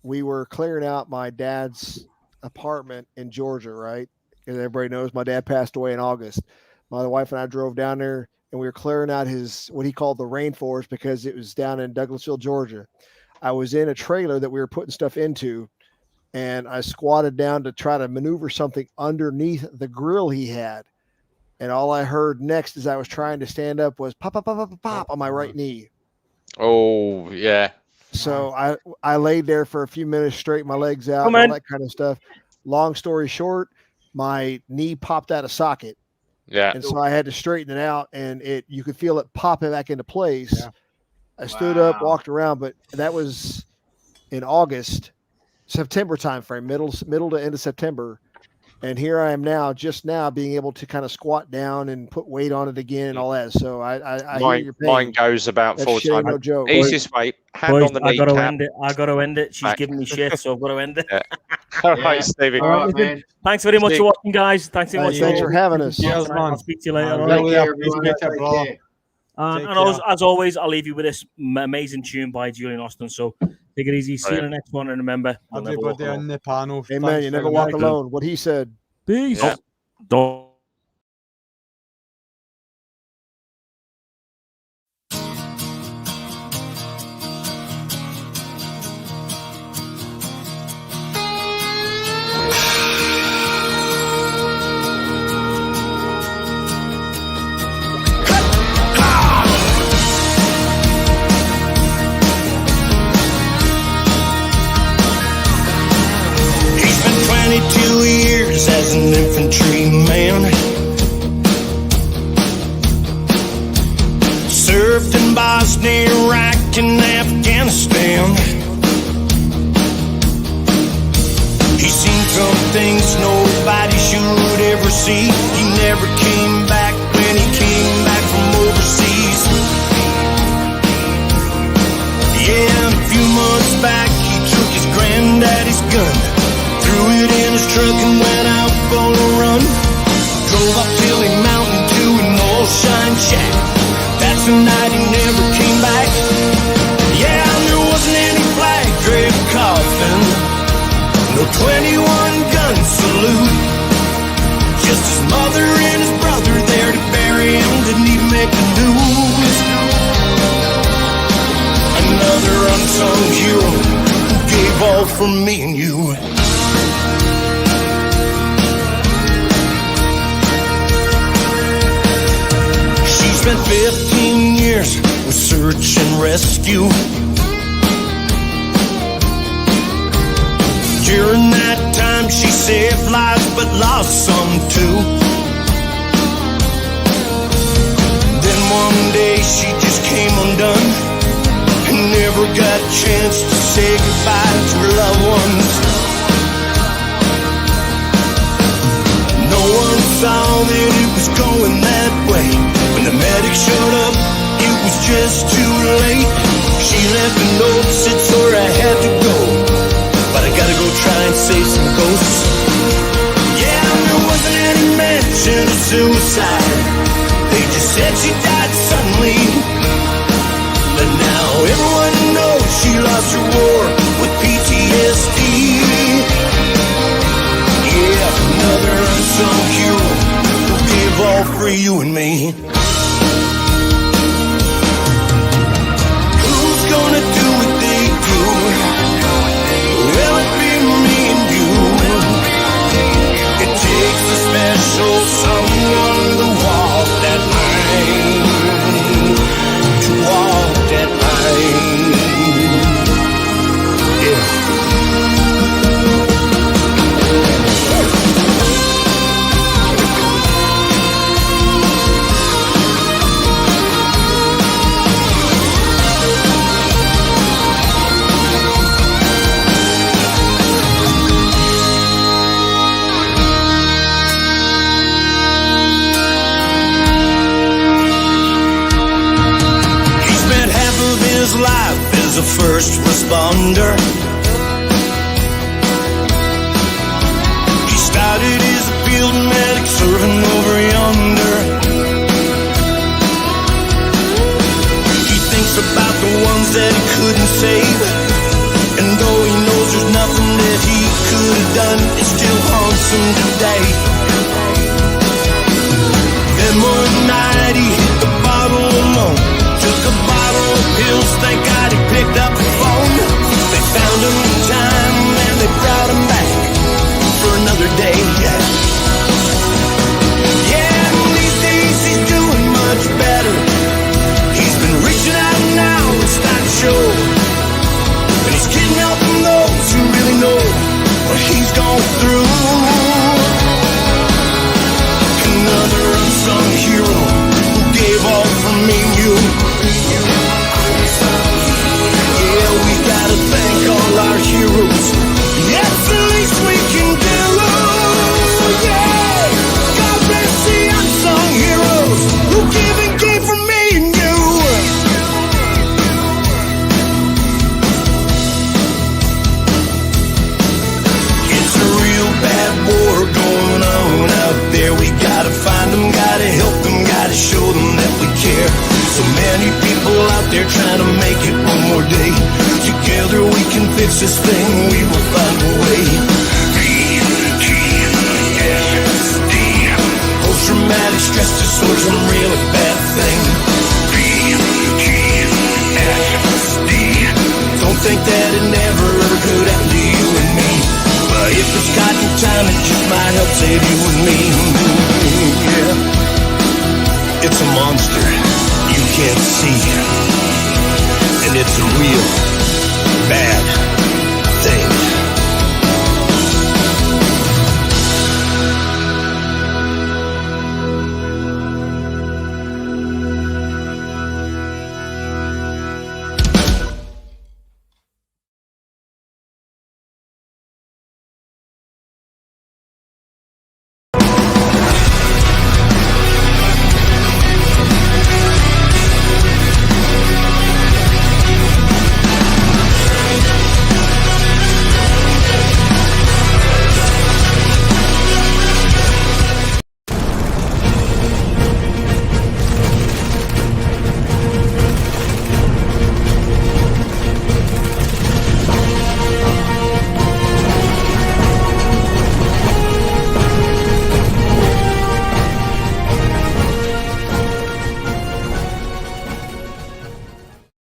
we were clearing out my dad's apartment in Georgia, right? And everybody knows my dad passed away in August. My wife and I drove down there. And we were clearing out what he called the rainforest because it was down in Douglasville, Georgia. I was in a trailer that we were putting stuff into, and I squatted down to try to maneuver something underneath the grill he had. And all I heard next as I was trying to stand up was pop, pop, pop, pop, pop on my right knee. Oh, yeah. So I laid there for a few minutes, straight my legs out, all that kind of stuff. Long story short, my knee popped out of socket. Yeah. And so I had to straighten it out, and you could feel it popping back into place. Yeah. I stood up, walked around, but that was in September timeframe, middle to end of September. And here I am now, just now being able to kind of squat down and put weight on it again and all that. So I hear your pain. Mine goes about 4 times. No joke. Easiest way, hand on the kneecap. I got to end it. She's giving me shit, so I've got to end it. Yeah. All right, Stevie. All right, man. Thanks very much for watching, guys. Thanks very much. Thanks for having us. Cheers, man. I'll speak to you later. And as always, I'll leave you with this amazing tune by Julian Austin. So take it easy. See you in the next one. And remember, everybody on the panel. Amen. You never walk alone. What he said. Peace. Yeah. Don't. As an infantryman, father and his brother there to bury him, didn't even make the news. Another unsung hero who gave all for me and you. She spent 15 years with search and rescue. During that time she saved lives but lost some too. Then one day she just came undone and never got a chance to say goodbye to her loved ones. No one saw that it was going that way. When the medic showed up, it was just too late. She left a note, said sorry I had to go, but I gotta go try and save some ghosts. Yeah, there wasn't any mention of suicide. They just said she died suddenly. But now everyone knows she lost her war with PTSD. Yeah, another unsung hero who gave all for you and me. Who's gonna do what they do? Will it be me and you? It takes a special someone to walk that line, to walk that line. Yeah. Life as a first responder. He started as a field medic serving over yonder. He thinks about the ones that he couldn't save, and though he knows there's nothing that he could have done, it still haunts him today. Then one night he hit the bottle alone, took a bottle of pills, thank God he picked up the phone. They found him in time and they brought him back for another day. Yeah, these days he's doing much better. He's been reaching out now, it's not to show. And he's getting help from those who really know what he's gone through. Another unsung hero who gave all for me and you. Yeah, we gotta thank all our heroes. That's the least we can do. Yeah, God bless the unsung heroes who give and gave for me and you. It's a real bad war going on out there. We gotta find them, gotta help them, gotta show them that we care. So many people out there trying to make it one more day. Together we can fix this thing, we will find a way. PTSD, post-traumatic stress disorder's a really bad thing. PTSD, don't think that it never could happen to you and me, but if it's got your time, it just might help save you and me. Yeah, it's a monster you can't see, and it's a real bad